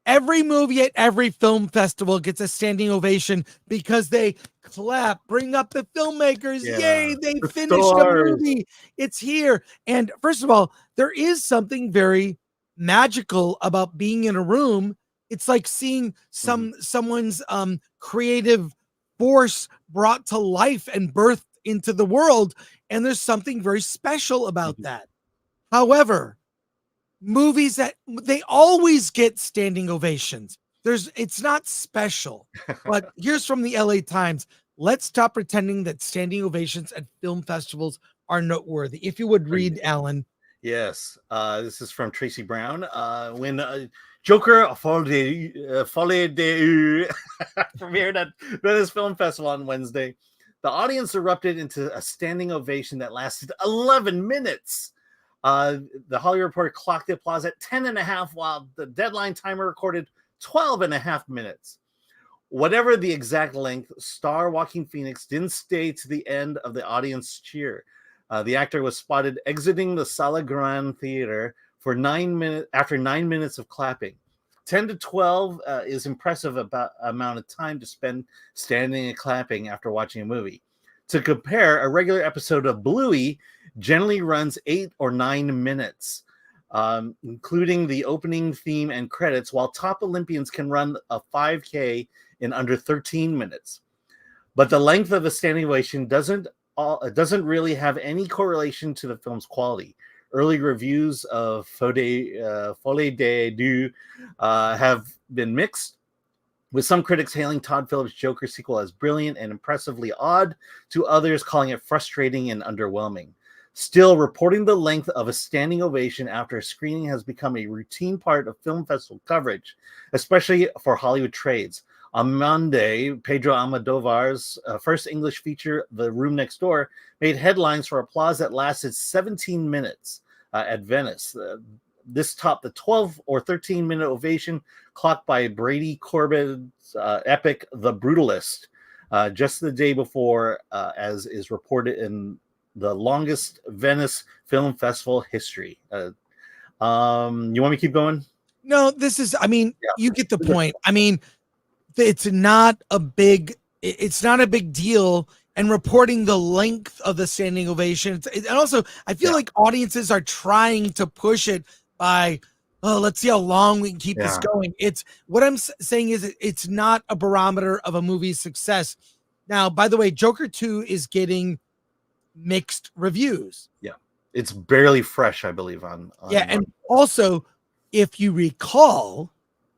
Every movie at every film festival gets a standing ovation because they clap, bring up the filmmakers. Yay, they finished a movie. It's here. And first of all, there is something very magical about being in a room. It's like seeing someone's creative force brought to life and birthed into the world. And there's something very special about that. However, movies that they always get standing ovations. It's not special. But here's from the LA Times. Let's stop pretending that standing ovations at film festivals are noteworthy. If you would read, Alan. Yes. This is from Tracy Brown. When Joker Folie de premiered at Venice Film Festival on Wednesday, the audience erupted into a standing ovation that lasted 11 minutes. The Hollywood Reporter clocked the applause at 10 and a half, while the deadline timer recorded 12 and a half minutes. Whatever the exact length, star Joaquin Phoenix didn't stay to the end of the audience cheer. The actor was spotted exiting the Sala Gran Theater for 9 minutes after 9 minutes of clapping. 10 to 12 is impressive amount of time to spend standing and clapping after watching a movie. To compare, a regular episode of Bluey generally runs 8 or 9 minutes, including the opening theme and credits, while top Olympians can run a 5K in under 13 minutes. But the length of a standing ovation doesn't really have any correlation to the film's quality. Early reviews of Folie des Deux have been mixed, with some critics hailing Todd Phillips' Joker sequel as brilliant and impressively odd, to others calling it frustrating and underwhelming. Still, reporting the length of a standing ovation after a screening has become a routine part of film festival coverage, especially for Hollywood trades. On Monday, Pedro Almodovar's first English feature, The Room Next Door, made headlines for applause that lasted 17 minutes at Venice. This topped the 12 or 13-minute ovation clocked by Brady Corbett's epic The Brutalist just the day before, as is reported in the longest Venice Film Festival history. You want me to keep going? No, you get the point. I mean, it's not a big deal. And reporting the length of the standing ovation, and also I feel like audiences are trying to push it by, let's see how long we can keep this going. It's what I'm saying is it's not a barometer of a movie's success. Now, by the way, Joker 2 is getting mixed reviews. Yeah, it's barely fresh, I believe. On and also, if you recall,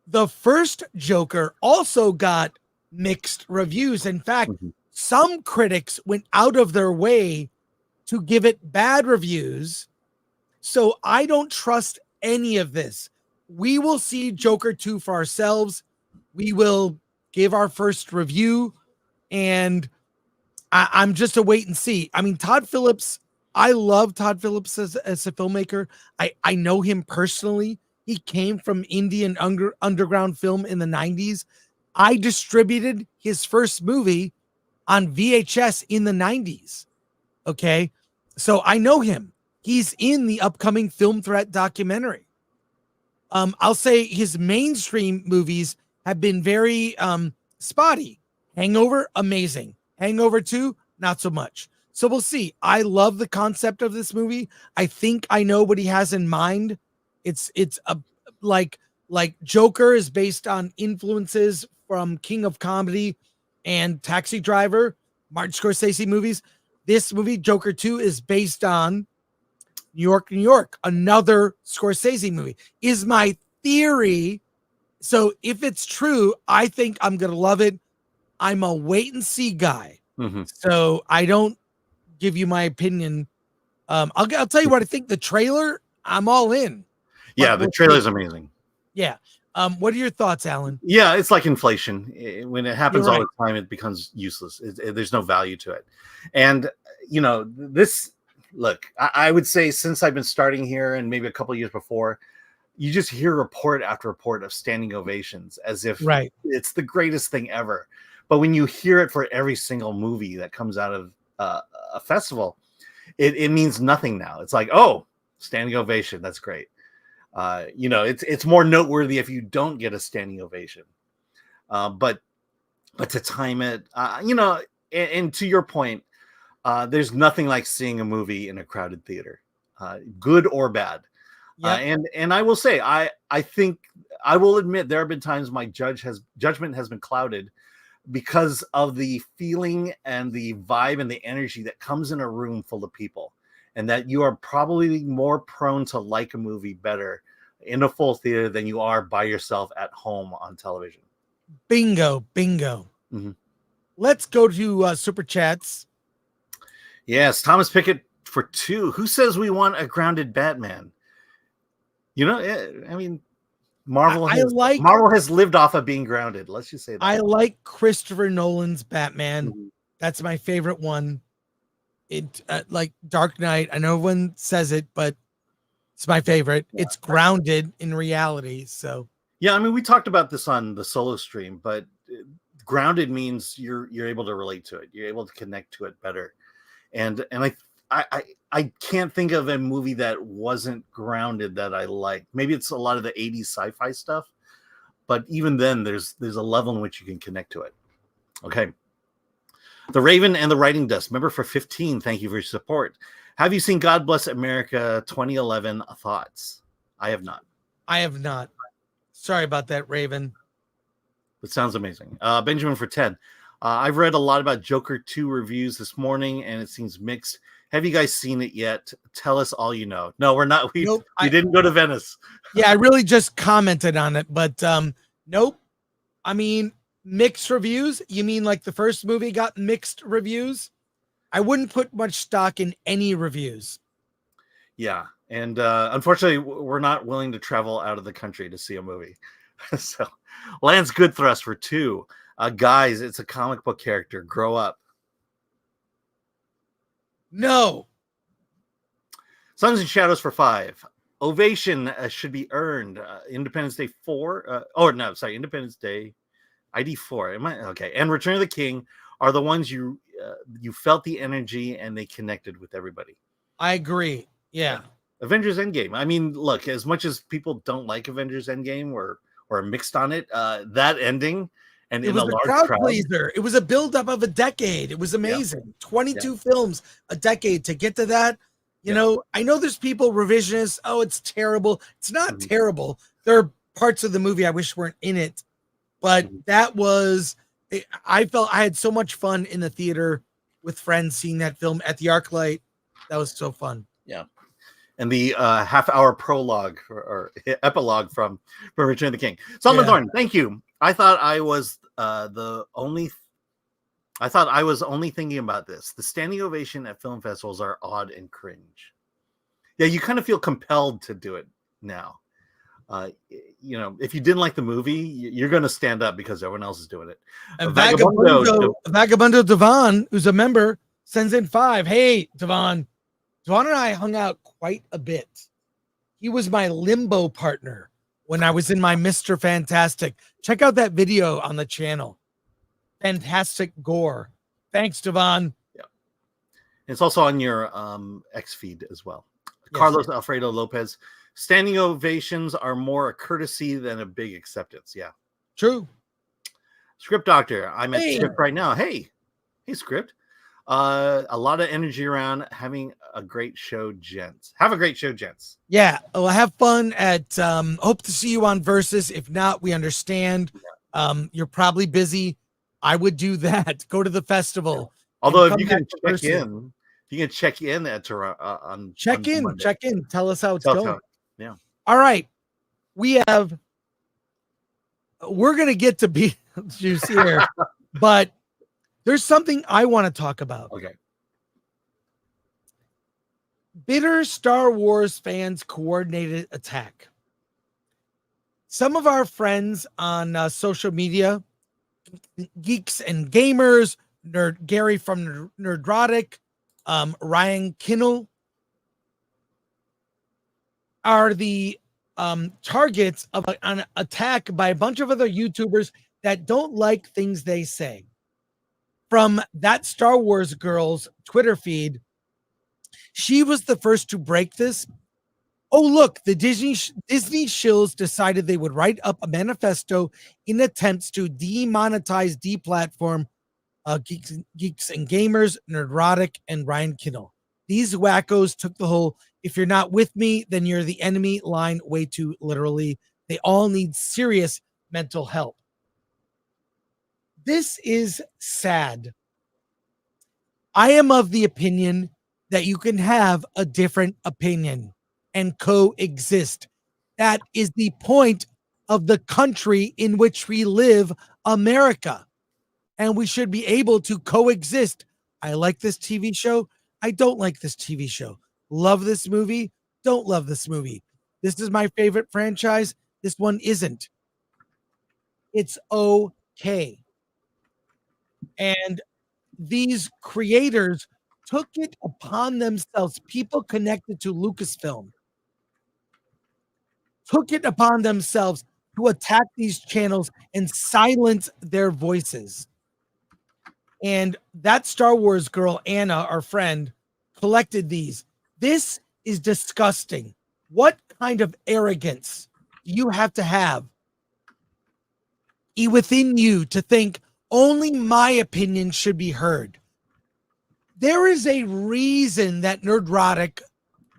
the first Joker also got mixed reviews. In fact, some critics went out of their way to give it bad reviews. So I don't trust any of this. We will see Joker 2 for ourselves. We will give our first review, and I'm just a wait and see. I mean, Todd Phillips, I love Todd Phillips as a filmmaker. I know him personally. He came from Indian underground film in the 90s. I distributed his first movie on VHS in the 90s. Okay. So I know him. He's in the upcoming Film Threat documentary. I'll say his mainstream movies have been very spotty. Hangover, amazing. Hangover 2, not so much. So we'll see. I love the concept of this movie. I think I know what he has in mind. It's a like Joker is based on influences from King of Comedy and Taxi Driver, Martin Scorsese movies. This movie, Joker 2, is based on New York, New York, another Scorsese movie, is my theory. So if it's true, I think I'm going to love it. I'm a wait and see guy. So I don't give you my opinion. I'll tell you what I think. The trailer, I'm all in. Yeah, the trailer's amazing. Yeah. What are your thoughts, Alan? Yeah, it's like inflation. When it happens all the time, it becomes useless. There's no value to it. And, look, I would say since I've been starting here and maybe a couple of years before, you just hear report after report of standing ovations as if it's the greatest thing ever. But when you hear it for every single movie that comes out of a festival, it means nothing now. It's like, oh, standing ovation. That's great. It's more noteworthy if you don't get a standing ovation. But to time it, and to your point, there's nothing like seeing a movie in a crowded theater, good or bad. And I will say, I think I will admit there have been times my judgment has been clouded because of the feeling and the vibe and the energy that comes in a room full of people, and that you are probably more prone to like a movie better in a full theater than you are by yourself at home on television. Bingo. Let's go to super chats. Yes, Thomas Pickett for 2. Who says we want a grounded Batman? I mean, Marvel has lived off of being grounded. Let's just say that. I like Christopher Nolan's Batman. That's my favorite one. It like Dark Knight. I know everyone says it, but it's my favorite. It's grounded in reality. So yeah, I mean, we talked about this on the solo stream, but grounded means you're able to relate to it. You're able to connect to it better. And I can't think of a movie that wasn't grounded that I like. Maybe it's a lot of the 80s sci-fi stuff, but even then there's a level in which you can connect to it. Okay. The Raven and the Writing Desk, member for 15. Thank you for your support. Have you seen God Bless America 2011? Thoughts? I have not. I have not. Sorry about that, Raven. It sounds amazing. Benjamin for 10. I've read a lot about Joker 2 reviews this morning, and it seems mixed. Have you guys seen it yet? Tell us all you know. No, we're not. We didn't go to Venice. Yeah, I really just commented on it, but nope. I mean, mixed reviews? You mean like the first movie got mixed reviews? I wouldn't put much stock in any reviews. Yeah, and unfortunately, we're not willing to travel out of the country to see a movie. So, Lance Goodthrust for 2. Guys, it's a comic book character. Grow up. No. Suns and Shadows for 5. Ovation should be earned. Independence Day 4. Independence Day ID 4. Okay? And Return of the King are the ones you felt the energy and they connected with everybody. I agree. Yeah. Avengers Endgame. I mean, look, as much as people don't like Avengers Endgame or mixed on it, that ending and it was a crowd pleaser. It was a buildup of a decade. It was amazing. 22 films a decade to get to that. You know, I know there's people revisionists. Oh, it's terrible. It's not terrible. There are parts of the movie I wish weren't in it, but that was. I felt I had so much fun in the theater with friends seeing that film at the ArcLight. That was so fun. Yeah. And the half-hour prologue or epilogue from Return of the King. Solomon Thorne, thank you. I thought I was only thinking about this. The standing ovation at film festivals are odd and cringe. Yeah, you kind of feel compelled to do it now. If you didn't like the movie, you're going to stand up because everyone else is doing it. And Vagabundo Devon, who's a member, sends in 5. Hey, Devon and I hung out quite a bit. He was my limbo partner when I was in my Mr. Fantastic. Check out that video on the channel. Fantastic Gore. Thanks, Devon. Yeah. It's also on your X feed as well. Yes. Carlos Alfredo Lopez. Standing ovations are more a courtesy than a big acceptance. Yeah. True. Script Doctor. I'm at Chip right now. Hey, Script. A lot of energy around. Having a great show, gents. Have a great show, gents. Yeah. Well, have fun at hope to see you on Versus. If not, we understand. You're probably busy. I would do that. Go to the festival. Although if you can check in at on check in. Tell us how it's going. Yeah. All right. We're gonna get to Beetlejuice here, but there's something I want to talk about. Okay. Bitter Star Wars fans coordinated attack. Some of our friends on social media, Geeks and Gamers, Gary from Nerdrotic, Ryan Kinnell, are the targets of an attack by a bunch of other YouTubers that don't like things they say. From that Star Wars girl's Twitter feed, she was the first to break this. Oh, look, the Disney shills decided they would write up a manifesto in attempts to demonetize, deplatform Geeks and Gamers, Nerdrotic, and Ryan Kinnell. These wackos took the whole, if you're not with me, then you're the enemy line way too literally. They all need serious mental help. This is sad. I am of the opinion that you can have a different opinion and coexist. That is the point of the country in which we live, America. And we should be able to coexist. I like this TV show. I don't like this TV show. Love this movie. Don't love this movie. This is my favorite franchise. This one isn't. It's okay. And these creators took it upon themselves, people connected to Lucasfilm, took it upon themselves to attack these channels and silence their voices. And that Star Wars girl, Anna, our friend, collected these. This is disgusting. What kind of arrogance do you have to have within you to think, only my opinion should be heard. There is a reason that Nerdrotic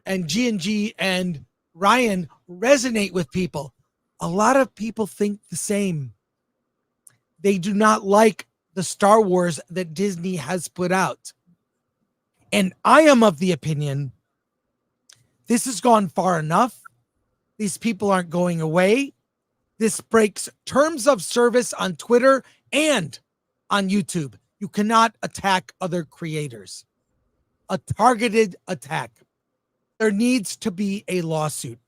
and G&G and Ryan resonate with people. A lot of people think the same. They do not like the Star Wars that Disney has put out. And I am of the opinion this has gone far enough. These people aren't going away. This breaks terms of service on Twitter and on YouTube. You cannot attack other creators. A targeted attack. There needs to be a lawsuit.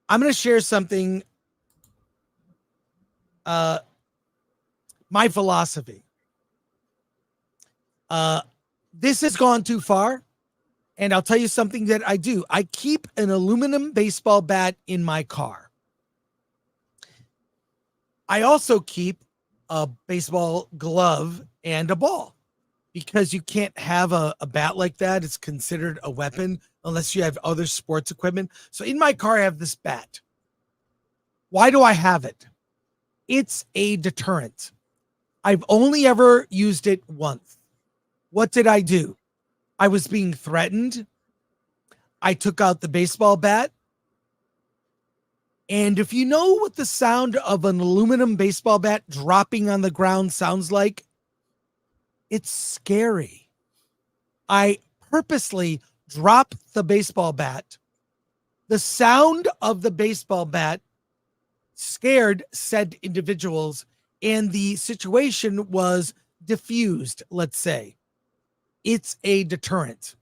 I'm going to share something. My philosophy. This has gone too far. And I'll tell you something that I do. I keep an aluminum baseball bat in my car. I also keep a baseball glove and a ball because you can't have a bat like that. It's considered a weapon unless you have other sports equipment. So in my car, I have this bat. Why do I have it? It's a deterrent. I've only ever used it once. What did I do? I was being threatened. I took out the baseball bat. And if you know what the sound of an aluminum baseball bat dropping on the ground sounds like, it's scary. I purposely dropped the baseball bat. The sound of the baseball bat scared said individuals, and the situation was diffused, let's say. It's a deterrent.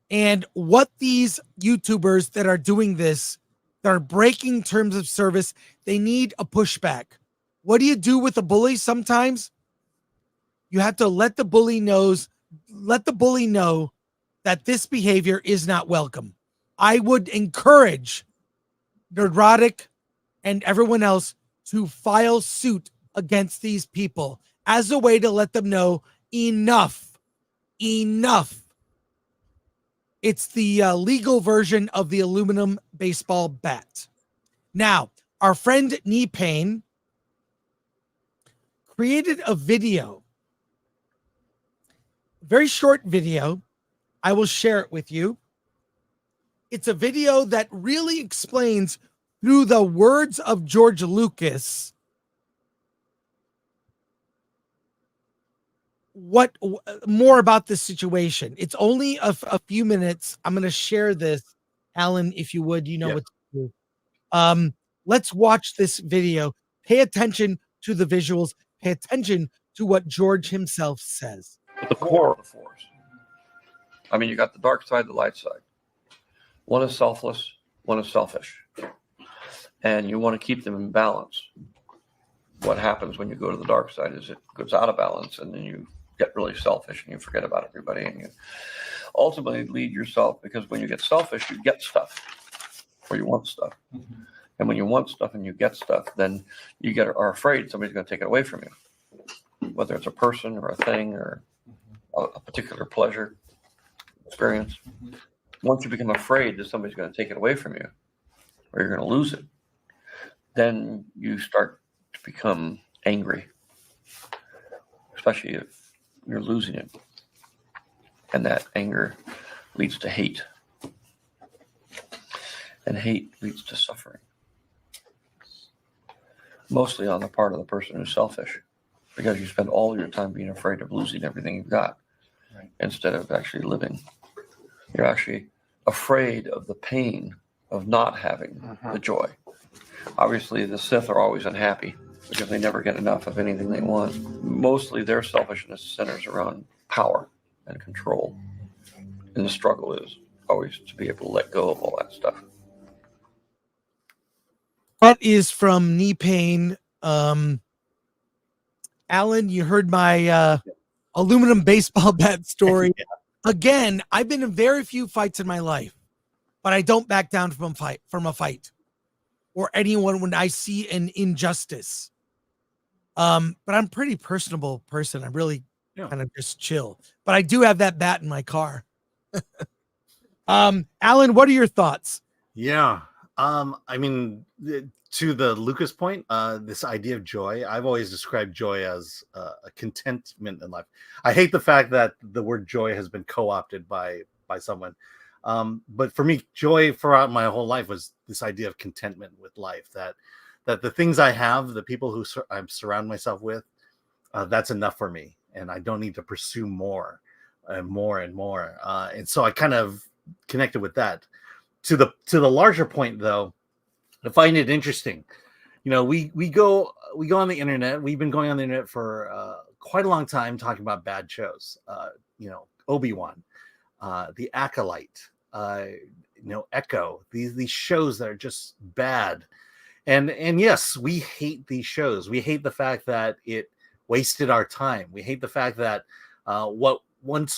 And what these YouTubers that are doing this, that are breaking terms of service, they need a pushback. What do you do with a bully sometimes? You have to let the bully know that this behavior is not welcome. I would encourage Nerdrotic and everyone else to file suit against these people as a way to let them know enough. It's the legal version of the aluminum baseball bat. Now, our friend Knee Pain created a video, very short video. I will share it with you. It's a video that really explains through the words of George Lucas what more about this situation. It's only a few minutes. I'm going to share this, Alan, if you would. You know what to do. Let's watch this video. Pay attention to the visuals. Pay attention to what George himself says. But the core of the force. I mean, you got the dark side, the light side. One is selfless, one is selfish. And you want to keep them in balance. What happens when you go to the dark side is it goes out of balance, and then you get really selfish and you forget about everybody, and you ultimately lead yourself, because when you get selfish, you get stuff, or you want stuff. Mm-hmm. And when you want stuff and you get stuff, then you are afraid somebody's going to take it away from you, whether it's a person or a thing or a particular pleasure experience. Mm-hmm. Once you become afraid that somebody's going to take it away from you, or you're going to lose it, then you start to become angry, especially if you're losing it. And that anger leads to hate. And hate leads to suffering. Mostly on the part of the person who's selfish, because you spend all your time being afraid of losing everything you've got, right, instead of actually living. You're actually afraid of the pain of not having the joy. Obviously, the Sith are always unhappy because they never get enough of anything they want. Mostly their selfishness centers around power and control. And the struggle is always to be able to let go of all that stuff. That is from Knee Pain. Alan, you heard my aluminum baseball bat story. Yeah. Again, I've been in very few fights in my life, but I don't back down from a fight or anyone when I see an injustice. But I'm a pretty personable person. I'm really kind of just chill. But I do have that bat in my car. Alan, what are your thoughts? Yeah. I mean, to the Lucas point, this idea of joy, I've always described joy as a contentment in life. I hate the fact that the word joy has been co-opted by someone. But for me, joy throughout my whole life was this idea of contentment with life, that the things I have, the people who I surround myself with, that's enough for me. And I don't need to pursue more and more and more. And so I kind of connected with that. To the larger point, though, I find it interesting. You know, we go on the internet. We've been going on the internet for quite a long time talking about bad shows. You know, Obi-Wan, The Acolyte, you know, Echo. These shows that are just bad. And yes, we hate these shows. We hate the fact that it wasted our time. We hate the fact that what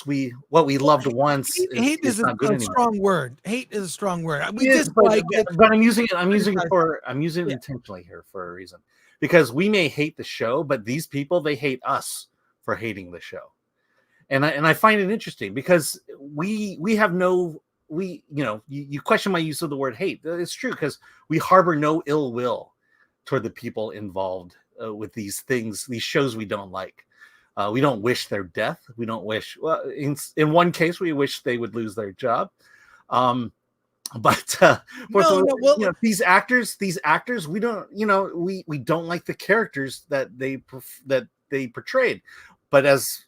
we loved once hate is is not good a anymore. strong word. Hate is a strong word. We It is, dislike it. but I'm using it Yeah. intentionally here for a reason, because we may hate the show, but these people, they hate us for hating the show. And I find it interesting because we have no, you know, you question my use of the word hate. It's true, because we harbor no ill will toward the people involved with these things, these shows we don't like. We don't wish their death. We don't wish, well, in one case, we wish they would lose their job. But Well, you know, these actors, we don't, you know, we don't like the characters that they portrayed. But as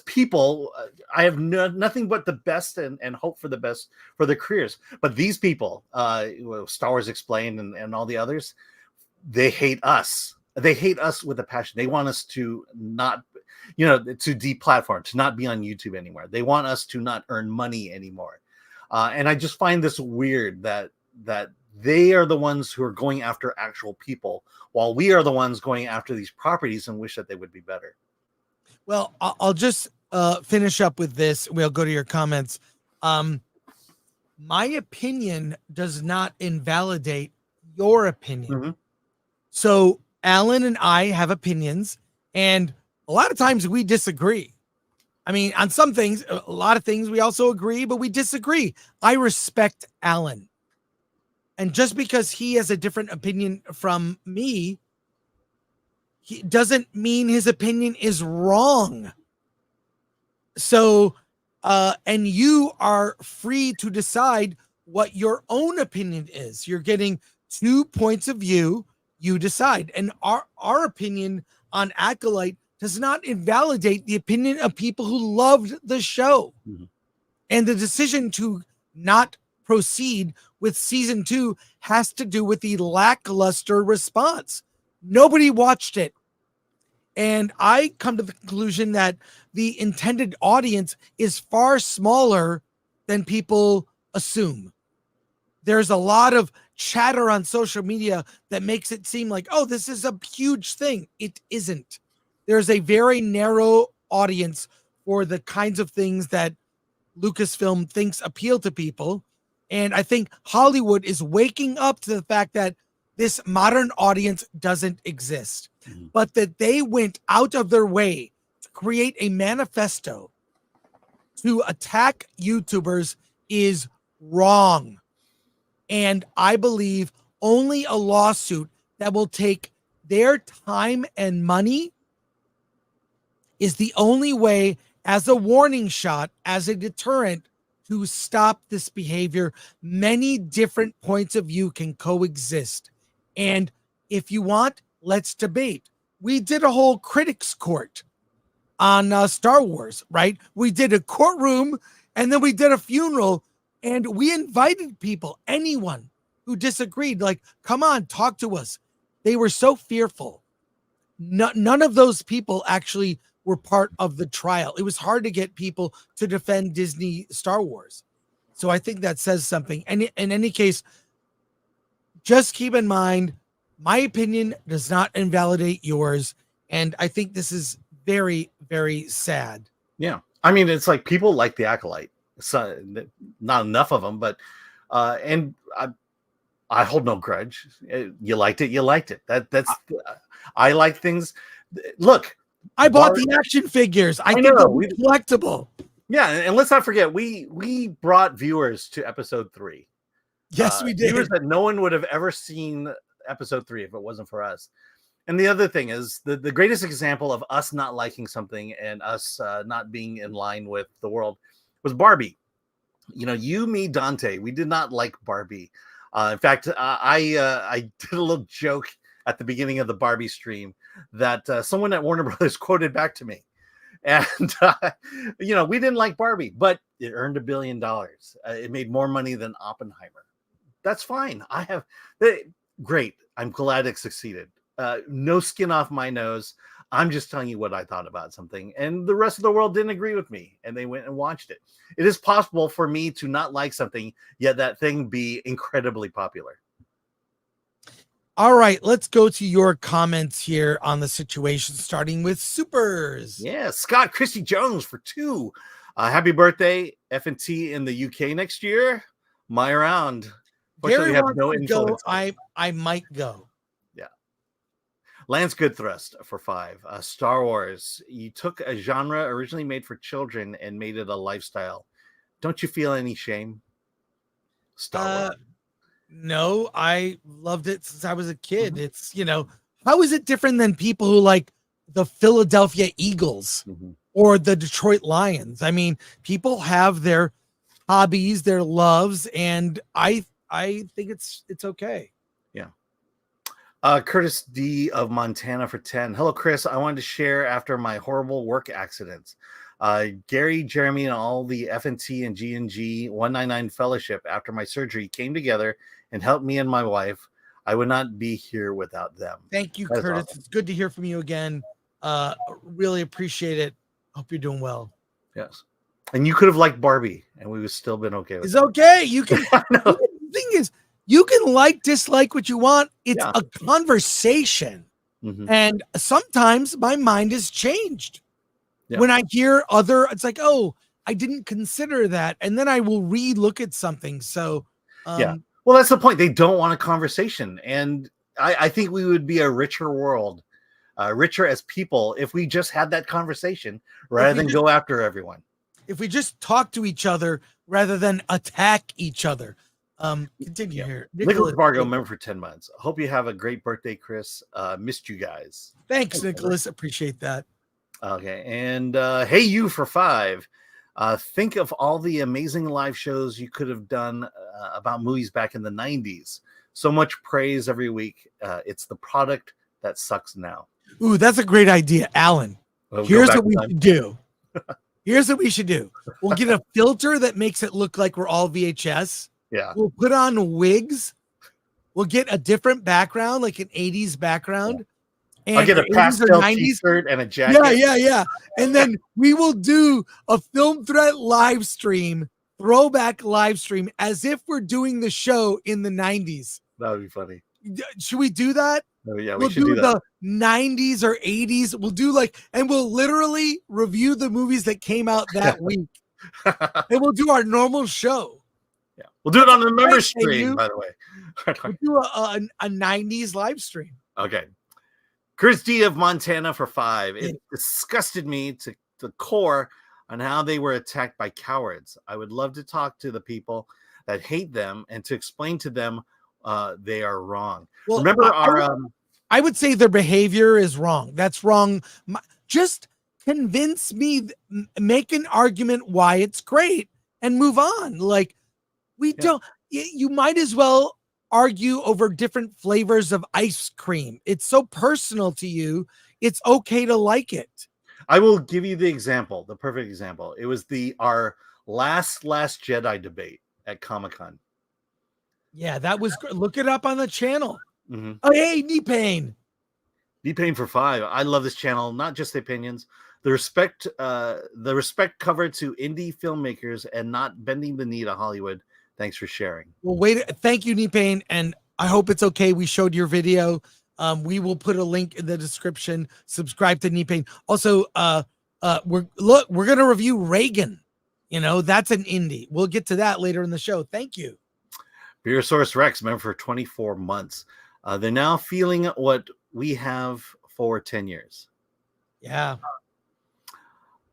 people, I have nothing but the best and hope for the best for their careers. But these people, Star Wars Explained and all the others, they hate us. They hate us with a passion. They want us to not, you know, to deplatform, to not be on YouTube anymore. They want us to not earn money anymore. And I just find this weird that they are the ones who are going after actual people, while we are the ones going after these properties and wish that they would be better. Well, I'll just finish up with this. We'll go to your comments. My opinion does not invalidate your opinion. Mm-hmm. So Alan and I have opinions, and a lot of times we disagree. I mean, on some things, a lot of things we also agree, but we disagree. I respect Alan. And just because he has a different opinion from me, he doesn't mean his opinion is wrong. So, and you are free to decide what your own opinion is. You're getting 2 points of view. You decide. And our opinion on Acolyte does not invalidate the opinion of people who loved the show. Mm-hmm. And the decision to not proceed with season 2 has to do with the lackluster response. Nobody watched it. And I come to the conclusion that the intended audience is far smaller than people assume. There's a lot of chatter on social media that makes it seem like, oh, this is a huge thing. It isn't. There's a very narrow audience for the kinds of things that Lucasfilm thinks appeal to people. And I think Hollywood is waking up to the fact that this modern audience doesn't exist, but that they went out of their way to create a manifesto to attack YouTubers is wrong. And I believe only a lawsuit that will take their time and money is the only way, as a warning shot, as a deterrent, to stop this behavior. Many different points of view can coexist. And if you want, let's debate. We did a whole critics court on Star Wars, right? We did a courtroom, and then we did a funeral, and we invited people, anyone who disagreed, like, come on, talk to us. They were so fearful. None of those people actually were part of the trial. It was hard to get people to defend Disney Star Wars. So I think that says something. And in any case, just keep in mind, my opinion does not invalidate yours. And I think this is very, very sad. Yeah. I mean, it's like people like The Acolyte. So, not enough of them, but and I hold no grudge. You liked it. You liked it. That's I like things. Look, I bought the action figures. I think they're collectible. Yeah, and let's not forget, we brought viewers to episode 3. Yes, we did. Viewers that no one would have ever seen episode 3 if it wasn't for us. And the other thing is the greatest example of us not liking something and us not being in line with the world was Barbie. You know, you, me, Dante, we did not like Barbie. In fact, I did a little joke at the beginning of the Barbie stream that someone at Warner Brothers quoted back to me. And, you know, we didn't like Barbie, but it earned $1 billion. It made more money than Oppenheimer. That's fine. Great. I'm glad it succeeded. No skin off my nose. I'm just telling you what I thought about something. And the rest of the world didn't agree with me. And they went and watched it. It is possible for me to not like something, yet that thing be incredibly popular. All right, let's go to your comments here on the situation, starting with Supers. Yeah, Scott Christy Jones for 2. Happy birthday, F&T in the UK next year. My round. Gary Have wants no to go. influence. I might go. Yeah. Lance Goodthrust for 5. Star Wars. You took a genre originally made for children and made it a lifestyle. Don't you feel any shame? Star Wars. No, I loved it since I was a kid. It's, you know, how is it different than people who like the Philadelphia Eagles or the Detroit Lions? I mean, people have their hobbies, their loves, and I think it's okay. Yeah. Curtis D of Montana for 10. Hello, Chris. I wanted to share after my horrible work accidents. Gary, Jeremy, and all the F&T and G&G 199 fellowship after my surgery came together and helped me and my wife. I would not be here without them. Thank you, That's Curtis. awesome. It's good to hear from you again. Really appreciate it. Hope you're doing well. Yes. And you could have liked Barbie and we would still been okay with It's it. okay. You can. The thing is, you can dislike what you want. It's a conversation. And sometimes my mind has changed. Yeah. When I hear it's like, oh, I didn't consider that. And then I will re-look at something. So, yeah. Well, that's the point. They don't want a conversation. And I think we would be a richer world, richer as people, if we just had that conversation rather than go after everyone. If we just talk to each other rather than attack each other. Continue here. Nicholas Vargo, member for 10 months. Hope you have a great birthday, Chris. Missed you guys. Thanks, Nicholas. Appreciate that. Okay. And hey, you for 5. Think of all the amazing live shows you could have done about movies back in the 90s. So much praise every week. It's the product that sucks now. Ooh, that's a great idea, Alan. Here's what we should do. Here's what we should do. We'll get a filter that makes it look like we're all VHS. Yeah. We'll put on wigs. We'll get a different background, like an 80s background. Yeah. And I'll get a pastel t-shirt and a jacket. Yeah. And then we will do a Film Threat live stream, throwback live stream, as if we're doing the show in the 90s. That would be funny. Should we do that? Oh, yeah, we'll should do that. The 90s or 80s. We'll do and we'll literally review the movies that came out that week. And we'll do our normal show. Yeah, we'll do it on the member stream, by the way. We'll do a 90s live stream. Okay. Chris D of Montana for 5. It disgusted me to the core on how they were attacked by cowards. I would love to talk to the people that hate them and to explain to them they are wrong. Well, remember I would say their behavior is wrong. That's wrong. Just convince me, make an argument why it's great and move on. Like you might as well argue over different flavors of ice cream. It's so personal to you. It's okay to like it. I will give you the perfect example. It was our last Jedi debate at Comic-Con. Yeah, that was good. Look it up on the channel. Oh, hey, Knee Pain for 5. I love this channel, not just the opinions. The respect covered to indie filmmakers and not bending the knee to Hollywood. Thanks for sharing. Well, thank you, Knee Pain, and I hope it's okay. We showed your video. We will put a link in the description. Subscribe to Knee Pain. Also, we're gonna review Reagan. You know, that's an indie. We'll get to that later in the show. Thank you. Beersaurus Rex, member for 24 months. They're now feeling what we have for 10 years. Yeah.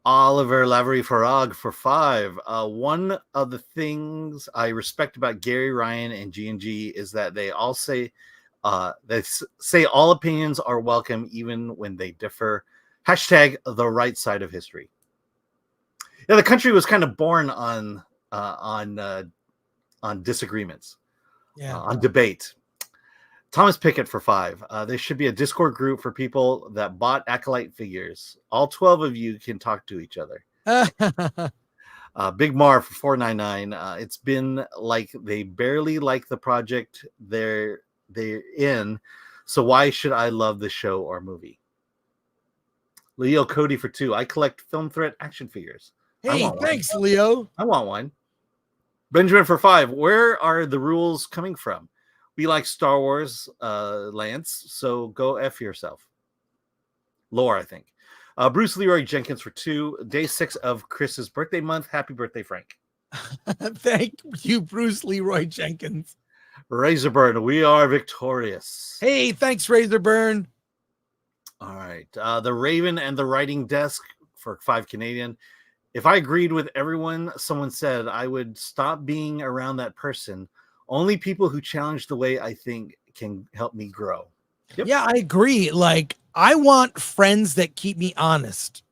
Oliver Lavery Farag for 5. One of the things I respect about Gary, Ryan, and G&G is that they all say They say all opinions are welcome, even when they differ. Hashtag the right side of history. Yeah, the country was kind of born on disagreements, on debate. Thomas Pickett for 5. There should be a Discord group for people that bought Acolyte figures. All 12 of you can talk to each other. Big Mar for 499. It's been like they barely like the project they're in, so why should I love the show or movie? Leo Cody for 2. I collect film threat action figures. Hey, thanks, Leo. I want one. Benjamin for 5. Where are the rules coming from? We like Star Wars, Lance, so go F yourself. Lore, I think. Bruce Leroy Jenkins for 2. Day 6 of Chris's birthday month. Happy birthday, Frank. Thank you, Bruce Leroy Jenkins. Razorburn, we are victorious. Hey, thanks, Razorburn. All right. The Raven and the Writing Desk for 5 Canadian. If I agreed with everyone someone said, I would stop being around that person. Only people who challenge the way I think can help me grow. Yep. Yeah, I agree. Like, I want friends that keep me honest.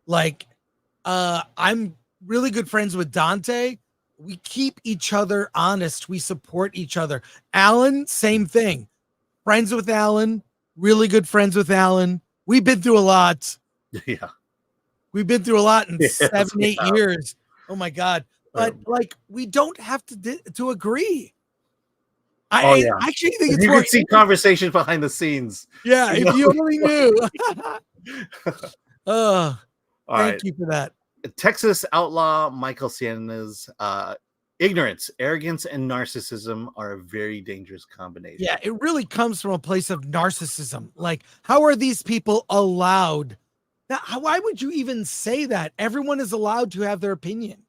Like, I'm really good friends with Dante. We keep each other honest. We support each other. Alan, same thing. Friends with Alan. Really good friends with Alan. We've been through a lot. Yeah. We've been through a lot in Yes, 7-8 years. Oh my God. But like, we don't have to agree. I actually think it's you more can see conversations behind the scenes. Yeah, if you only knew. All Thank you for that. Texas outlaw Michael Siena's ignorance, arrogance, and narcissism are a very dangerous combination. Yeah, it really comes from a place of narcissism. Like, how are these people allowed? Now, why would you even say that? Everyone is allowed to have their opinion.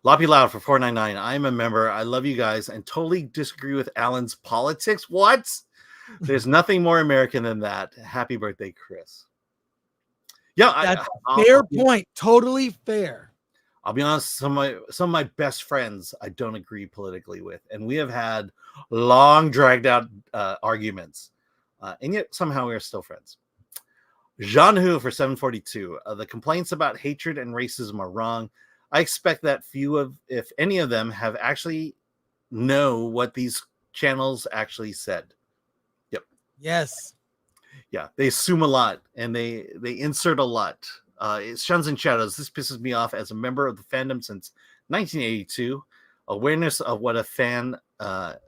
Loppy Loud for 499. I'm a member. I love you guys and totally disagree with Alan's politics. What? There's nothing more American than that. Happy birthday, Chris. Yeah, that's a fair point. Totally fair. I'll be honest, some of my best friends I don't agree politically with, and we have had long, dragged out arguments, and yet somehow we are still friends. Jean Hu for 742. The complaints about hatred and racism are wrong. I expect that few if any of them, have actually know what these channels actually said. Yep. Yes. Yeah, they assume a lot and they insert a lot. It's Shuns and Shadows. This pisses me off as a member of the fandom since 1982. Awareness of what a fan of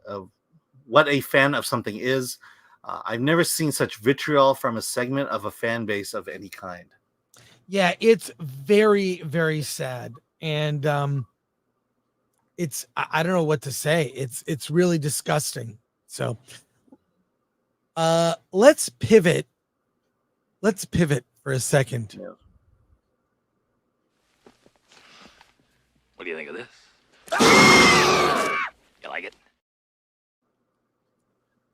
something is. I've never seen such vitriol from a segment of a fan base of any kind. Yeah, it's very, very sad. And I don't know what to say. It's really disgusting. So let's pivot. Let's pivot for a second. Yeah. What do you think of this? You like it?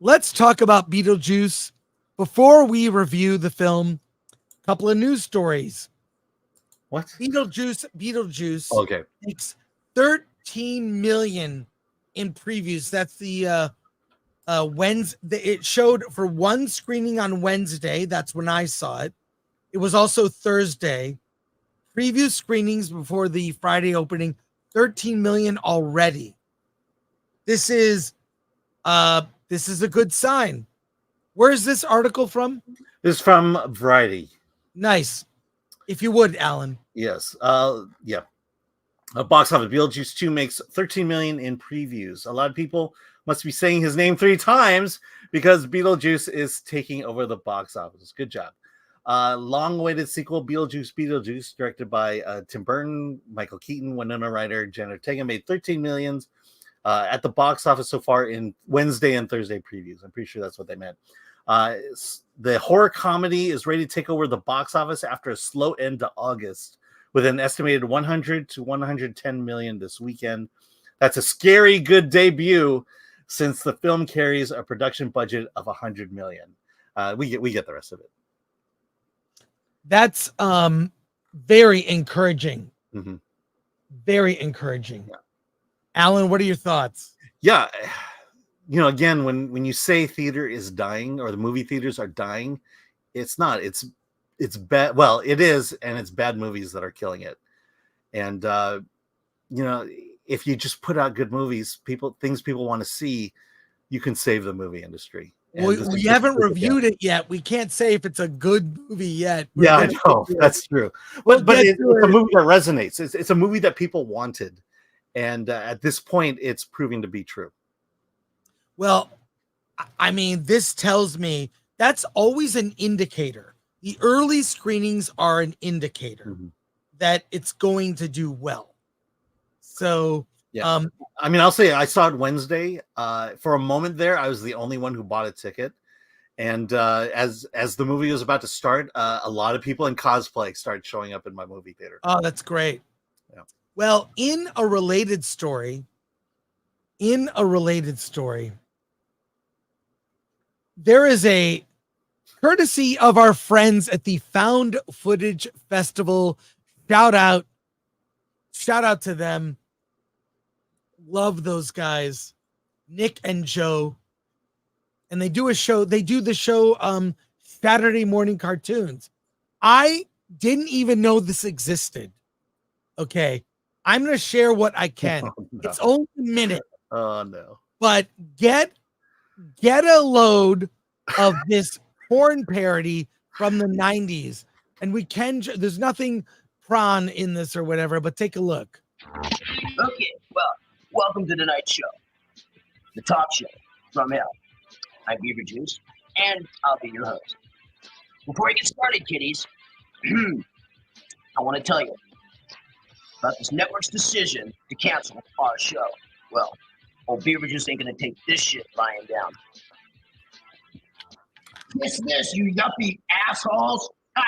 Let's talk about Beetlejuice. Before we review the film, a couple of news stories. What? Beetlejuice Okay. makes 13 million in previews. That's the Wednesday. It showed for one screening on Wednesday. That's when I saw it. It was also Thursday. Preview screenings before the Friday opening, 13 million already. This is a good sign. Where is this article from? This is from Variety. Nice. If you would, Alan. Yes. Yeah. Box office. Beetlejuice 2 makes 13 million in previews. A lot of people must be saying his name 3 times because Beetlejuice is taking over the box office. Good job. Long-awaited sequel, Beetlejuice Beetlejuice, directed by Tim Burton, Michael Keaton, Winona Ryder, Jenna Ortega, made 13 million at the box office so far in Wednesday and Thursday previews. I'm pretty sure that's what they meant. The horror comedy is ready to take over the box office after a slow end to August, with an estimated 100 to 110 million this weekend. That's a scary good debut, since the film carries a production budget of 100 million. We get the rest of it. That's very encouraging. Mm-hmm. Very encouraging. Yeah. Alan, what are your thoughts? Yeah, again, when you say theater is dying or the movie theaters are dying, it's not. It's bad. Well, it is, and it's bad movies that are killing it. And if you just put out good movies, things people want to see, you can save the movie industry. We haven't reviewed it yet. We can't say if it's a good movie yet. Yeah, I know. That's true. But it's a movie that resonates. It's a movie that people wanted. And at this point, it's proving to be true. Well, I mean, this tells me that's always an indicator. The early screenings are an indicator that it's going to do well. So, yeah. I mean, I'll say I saw it Wednesday. For a moment there, I was the only one who bought a ticket. And as the movie was about to start, a lot of people in cosplay started showing up in my movie theater. Oh, that's great. Yeah. Well, in a related story, there is a courtesy of our friends at the Found Footage Festival. Shout out to them. Love those guys, Nick and Joe. And they do the show Saturday morning cartoons. I didn't even know this existed. Okay. I'm going to share what I can. Oh, no. It's only a minute. Oh no. But get a load of this porn parody from the 90s. And there's nothing prawn in this or whatever, but take a look. Okay, well, welcome to tonight's show. The talk show from hell. I'm Beetlejuice, and I'll be your host. Before we get started, kiddies, I want to tell you about this network's decision to cancel our show. Well, old Beetlejuice ain't gonna take this shit lying down. This, you yuppie assholes! Ah!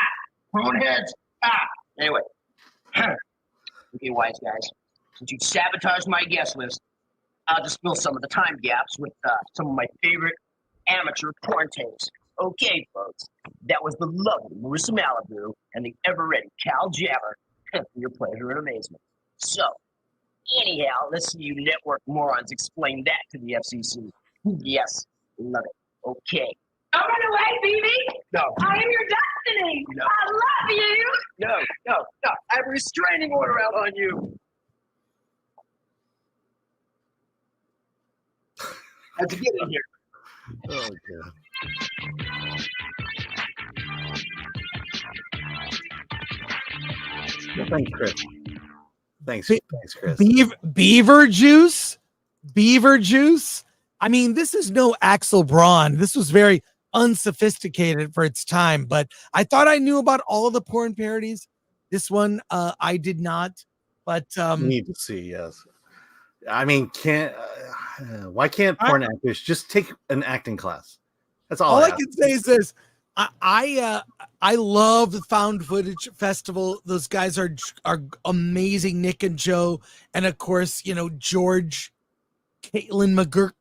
Boneheads! Ah! Anyway, okay, wise guys, since you've sabotaged my guest list, I'll just fill some of the time gaps with some of my favorite amateur porn tapes. Okay, folks, that was the lovely Marissa Malibu and the ever-ready Cal Jammer for your pleasure and amazement. So, anyhow, let's see you network morons explain that to the FCC. Yes, love it. Okay. Don't run away, Phoebe! No. I am your destiny! No. I love you! No. I have a restraining order out on you. How'd you get in here? Oh god. Well, thanks, Chris. Thanks, Chris. Beaver juice. I mean, this is no Axel Braun. This was very unsophisticated for its time, but I thought I knew about all the porn parodies. This one, I did not. But you need to see, yes. I mean, why can't porn actors just take an acting class? That's all I can say is this. I love the Found Footage Festival. Those guys are amazing, Nick and Joe, and of course, George, Caitlin McGurk.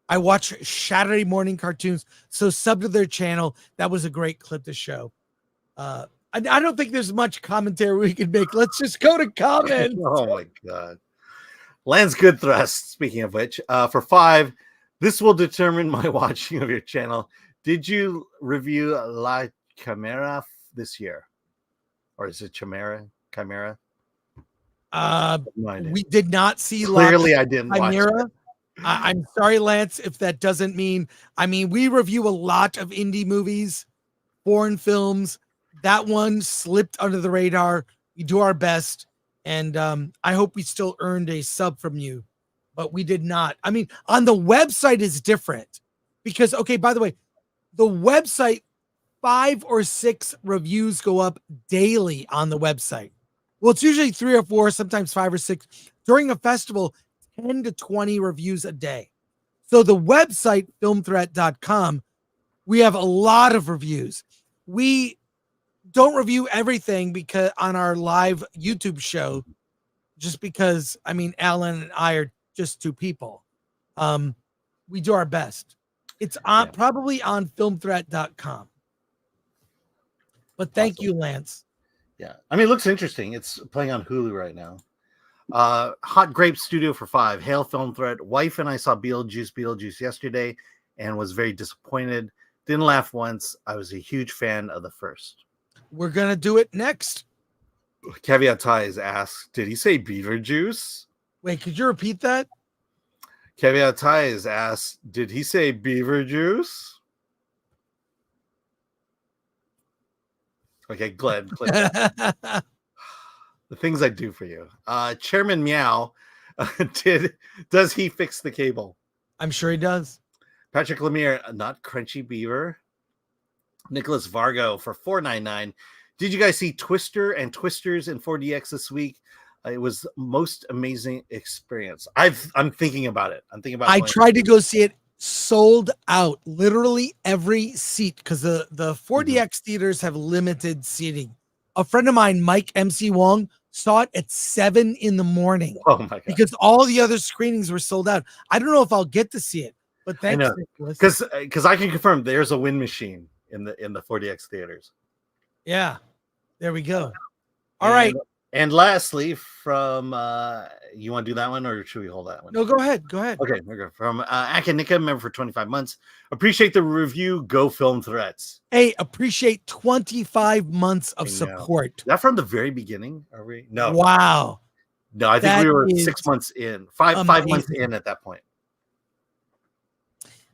I watch Saturday morning cartoons, so sub to their channel. That was a great clip to show. I don't think there's much commentary we can make. Let's just go to comments. Oh my god. Lance Good Thrust, speaking of which, for 5, this will determine my watching of your channel. Did you review La Chimera this year? Or is it Chimera? No We did not see Clearly I didn't Chimera. watch it. I'm sorry, Lance, if that doesn't mean, we review a lot of indie movies, foreign films. That one slipped under the radar. We do our best. And I hope we still earned a sub from you, but we did not. I mean, on the website is different because, okay, by the way, the website, 5 or 6 reviews go up daily on the website. Well, it's usually 3 or 4, sometimes 5 or 6. During a festival, 10 to 20 reviews a day. So the website, filmthreat.com, we have a lot of reviews. We don't review everything because on our live YouTube show, just because, Alan and I are just 2 people. We do our best. It's on probably on filmthreat.com. But thank you, Lance. Yeah. It looks interesting. It's playing on Hulu right now. Hot Grape Studio for 5. Hail Film Threat. Wife and I saw Beetlejuice yesterday and was very disappointed. Didn't laugh once. I was a huge fan of the first. We're going to do it next. Caveat Ties asks, did he say Beetlejuice? Wait, could you repeat that? Caveat Ties asks, did he say Beetlejuice? Okay, Glenn. The things I do for you. Chairman Meow, does he fix the cable? I'm sure he does. Patrick Lemire, not Crunchy Beaver. Nicholas Vargo for $4.99. Did you guys see Twister and Twisters in 4DX this week? It was most amazing experience. I'm thinking about it. I tried to go see it, sold out, literally every seat, because the 4DX theaters have limited seating. A friend of mine, Mike MC Wong, saw it at 7 a.m. Oh my god! Because all the other screenings were sold out. I don't know if I'll get to see it, but thanks, because I can confirm there's a wind machine in the 4DX theaters. Yeah, there we go. All right. And lastly, from you want to do that one, or should we hold that one? No, go ahead. Okay, we're good. From Akanika, member for 25 months. Appreciate the review. Go Film Threats. Hey, appreciate 25 months of support. Is that from the very beginning? Are we? No. Wow. No, I think we were 6 months in. Five months in at that point.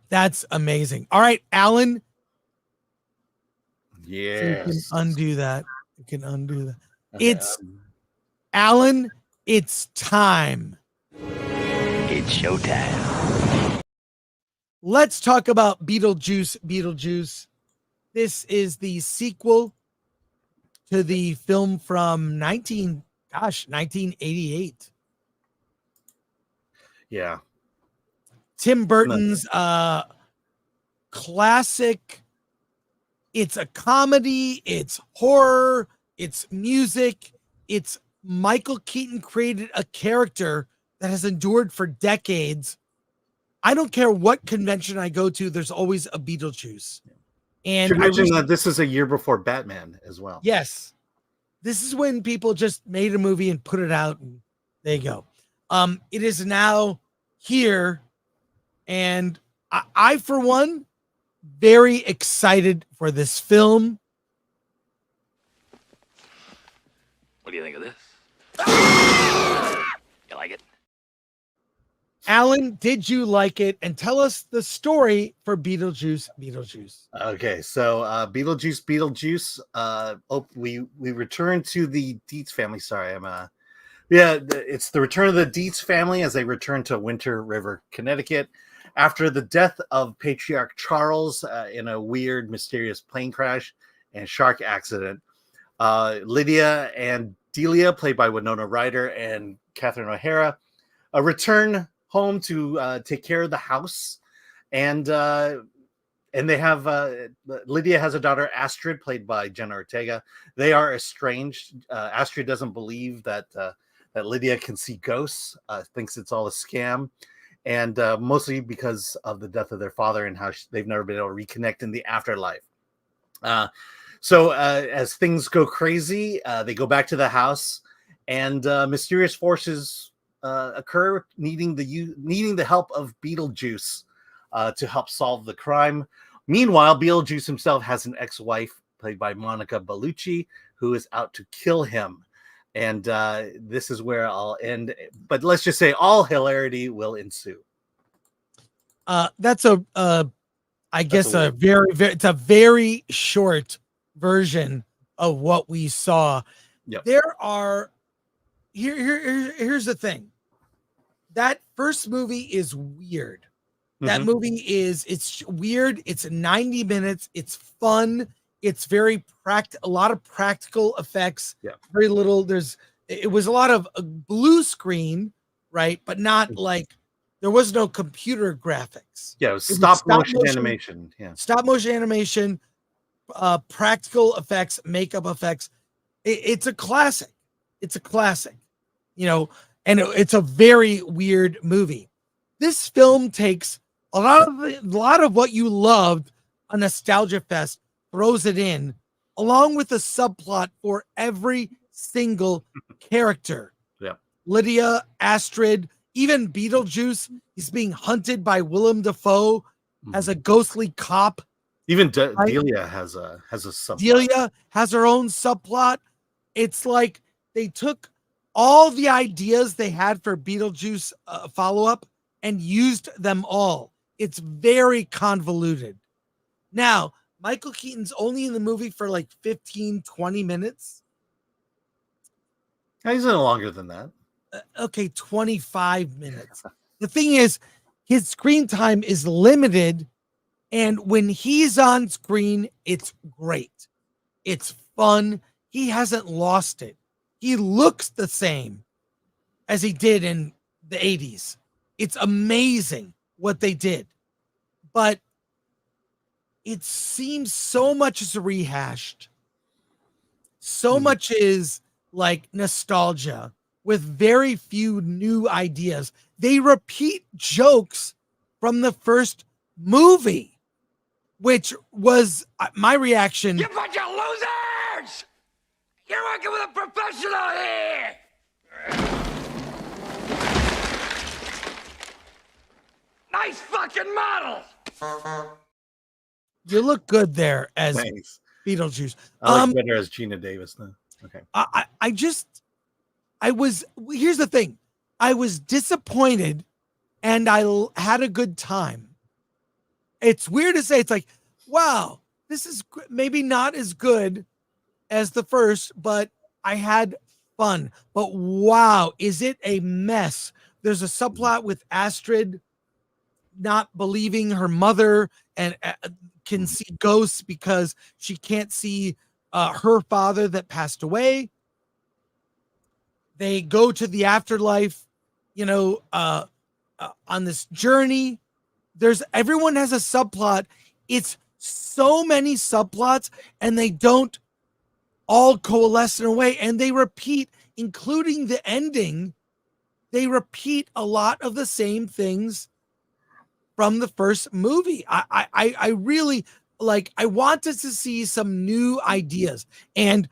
That's amazing. All right, Alan. Yes. You can undo that. Okay, it's Alan. It's time. It's showtime. Let's talk about Beetlejuice. This is the sequel to the film from 1988. Yeah. Tim Burton's classic. It's a comedy, it's horror, it's music, it's Michael Keaton created a character that has endured for decades. I don't care what convention I go to, there's always a Beetlejuice. And should mention that this is a year before Batman as well. Yes. This is when people just made a movie and put it out, and there you go. It is now here, and I for one, very excited for this film. What do you think of this? You like it? Alan, did you like it? And tell us the story for Beetlejuice. Okay, so Beetlejuice. We return to the Dietz family. Sorry, it's the return of the Dietz family as they return to Winter River, Connecticut, after the death of Patriarch Charles in a weird, mysterious plane crash and shark accident. Lydia and Delia, played by Winona Ryder and Catherine O'Hara, return home to take care of the house, and they have Lydia has a daughter, Astrid, played by Jenna Ortega. They are estranged. Astrid doesn't believe that Lydia can see ghosts, thinks it's all a scam, and mostly because of the death of their father and how they've never been able to reconnect in the afterlife. So as things go crazy, they go back to the house, and mysterious forces occur, needing the help of Beetlejuice to help solve the crime. Meanwhile, Beetlejuice himself has an ex-wife, played by Monica Bellucci, who is out to kill him. And this is where I'll end. But let's just say all hilarity will ensue. That's a very short version of what we saw. Yep. There are here's the thing. That first movie is weird. That movie it's weird. It's 90 minutes. It's fun. It's very a lot of practical effects. Yeah. Very little. It was a lot of blue screen, right? But not like there was no computer graphics. Yeah, it was stop motion animation. Yeah. Stop motion animation, practical effects, makeup effects. It's a classic. It's a classic, and it's a very weird movie. This film takes a lot of what you loved, a nostalgia fest, throws it in, along with a subplot for every single character. Yeah. Lydia, Astrid, even Beetlejuice. He's being hunted by Willem Dafoe as a ghostly cop. Even Right? Delia has a subplot. Delia has her own subplot. It's like they took all the ideas they had for Beetlejuice follow-up and used them all. It's very convoluted. Now, Michael Keaton's only in the movie for like 15, 20 minutes. He's in longer than that. Okay, 25 minutes. The thing is, his screen time is limited, and when he's on screen, it's great. It's fun. He hasn't lost it. He looks the same as he did in the 80s. It's amazing what they did. But it seems so much is rehashed. So much is like nostalgia with very few new ideas. They repeat jokes from the first movie, which was my reaction. You bunch of losers! You're working with a professional here! Nice fucking model! You look good there as Thanks. Beetlejuice. I like better as Gina Davis though. Okay. Here's the thing. I was disappointed and I had a good time. It's weird to say. It's like, wow, this is maybe not as good as the first, but I had fun. But wow, is it a mess? There's a subplot with Astrid not believing her mother and can see ghosts because she can't see her father that passed away. They go to the afterlife, on this journey. Everyone has a subplot. It's so many subplots, and they don't all coalesce in a way, and they repeat, including the ending. They repeat a lot of the same things from the first movie. I really I wanted to see some new ideas. And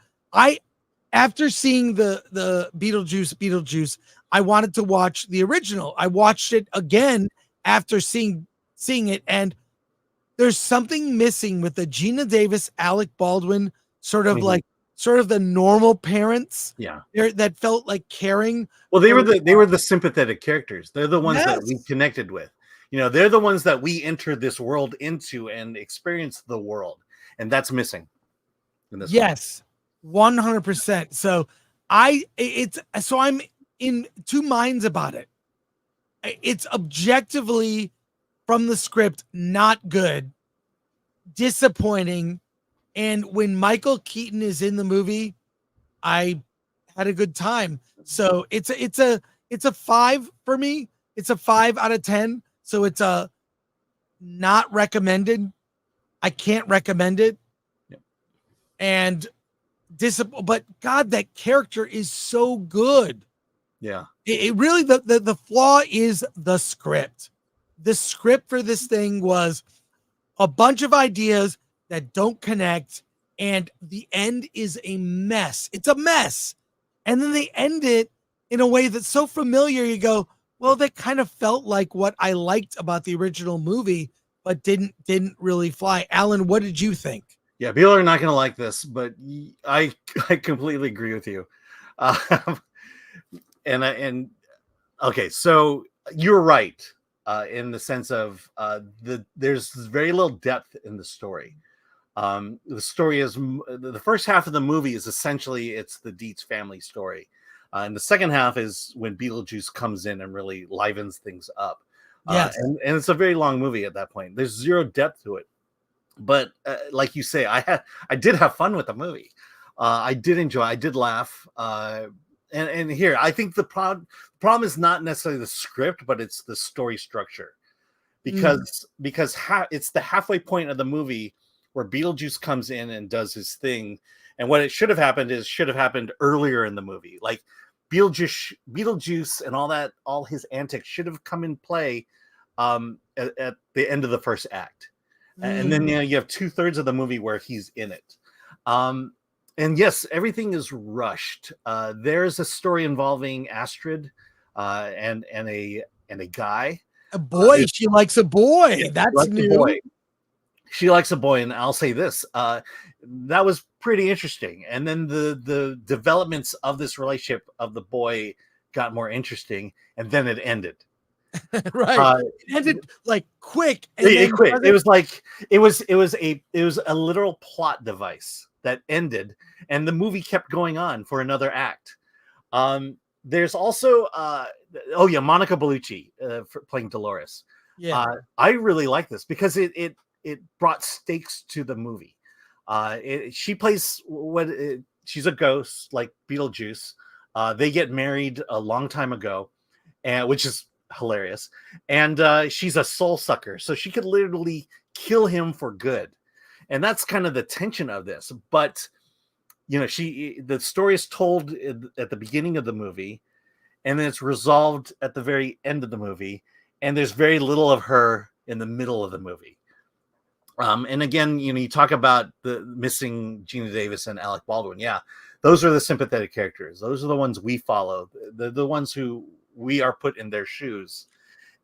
after seeing the Beetlejuice, I wanted to watch the original. I watched it again after seeing it, and there's something missing with the Gina Davis, Alec Baldwin, sort of the normal parents. Yeah. That felt like caring. Well, they were the sympathetic characters. They're the ones that we connected with. They're the ones that we entered this world into and experienced the world, and that's missing in this. Yes, 100%. So I'm in two minds about it. It's objectively from the script not good, disappointing, and when Michael Keaton is in the movie, I had a good time. So it's a 5 for me. It's a 5 out of 10. So it's a not recommended. I can't recommend it. Yep. And but God, that character is so good. Yeah. It really, the flaw is the script. The script for this thing was a bunch of ideas that don't connect, and the end is a mess. It's a mess. And then they end it in a way that's so familiar. You go, well, that kind of felt like what I liked about the original movie, but didn't really fly. Alan, what did you think? Yeah, people are not going to like this, but I completely agree with you. And okay, so you're right in the sense of there's very little depth in the story. The story is the first half of the movie is essentially it's the Dietz family story. And the second half is when Beetlejuice comes in and really livens things up. Yes. And it's a very long movie at that point. There's zero depth to it. But like you say, I did have fun with the movie. I did enjoy. I did laugh. And here, I think the problem is not necessarily the script, but it's the story structure. Because it's the halfway point of the movie where Beetlejuice comes in and does his thing. And what it should have happened earlier in the movie. Like Beetlejuice and all his antics should have come in play at the end of the first act. And then you have 2/3 of the movie where he's in it. And yes, everything is rushed. There's a story involving Astrid and a guy. A boy, she likes a boy. Yeah, That's likes a new. boy. She likes a boy, and I'll say this: that was pretty interesting. And then the developments of this relationship of the boy got more interesting, and then it ended. Right. It ended like quick. And It then quit. It was like it was a literal plot device that ended, and the movie kept going on for another act. There's also Monica Bellucci for playing Dolores. yeah. I really like this because it brought stakes to the movie. She plays she's a ghost like Beetlejuice. They get married a long time ago, and which is hilarious. And she's a soul sucker, so she could literally kill him for good. And that's kind of the tension of this. But the story is told at the beginning of the movie, and then it's resolved at the very end of the movie, and there's very little of her in the middle of the movie. And again, you talk about the missing Gina Davis and Alec Baldwin. Yeah, those are the sympathetic characters. Those are the ones we follow. The ones who we are put in their shoes,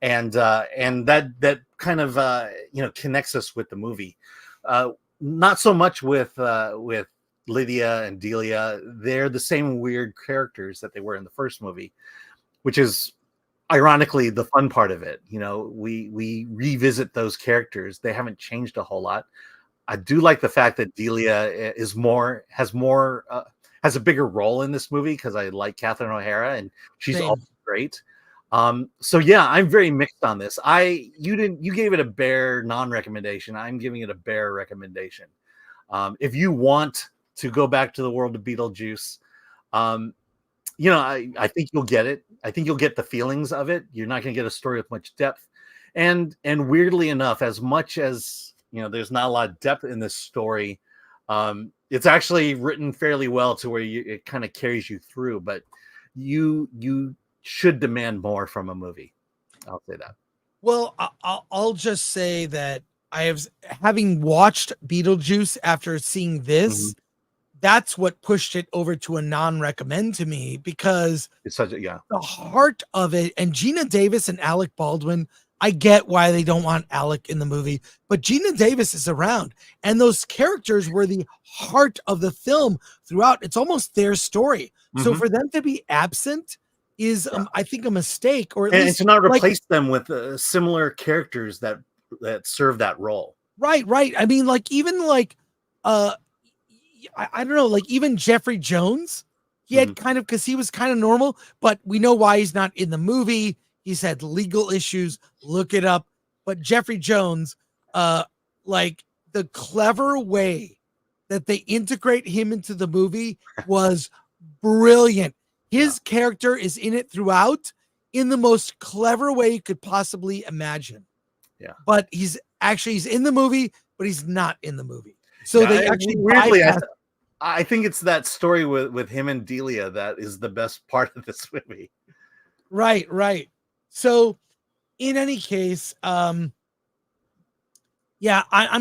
and that kind of connects us with the movie. Not so much with Lydia and Delia. They're the same weird characters that they were in the first movie, which is ironically the fun part of it. We revisit those characters. They haven't changed a whole lot. I do like the fact that Delia has a bigger role in this movie because I like Catherine O'Hara and she's all great. So yeah, I'm very mixed on this. You gave it a bare non-recommendation. I'm giving it a bare recommendation. If you want to go back to the world of Beetlejuice, I think you'll get it. I think you'll get the feelings of it. You're not going to get a story with much depth. And weirdly enough, as much as there's not a lot of depth in this story, it's actually written fairly well to where it kind of carries you through. But you should demand more from a movie. I'll say that. Well, I'll just say that having watched Beetlejuice after seeing this, that's what pushed it over to a non-recommend to me, because it's such the heart of it, and Gina Davis and Alec Baldwin, I get why they don't want Alec in the movie, but Gina Davis is around, and those characters were the heart of the film throughout. It's almost their story. So for them to be absent is, I think, a mistake, or at least to not replace them with similar characters that serve that role. Right. I mean, I don't know, even Jeffrey Jones, he had because he was kind of normal, but we know why he's not in the movie. He's had legal issues. Look it up. But Jeffrey Jones, the clever way that they integrate him into the movie was brilliant. His character is in it throughout in the most clever way you could possibly imagine. Yeah. But he's in the movie, but he's not in the movie. So they actually weirdly, I think it's that story with him and Delia that is the best part of this movie. Right. So in any case, I'm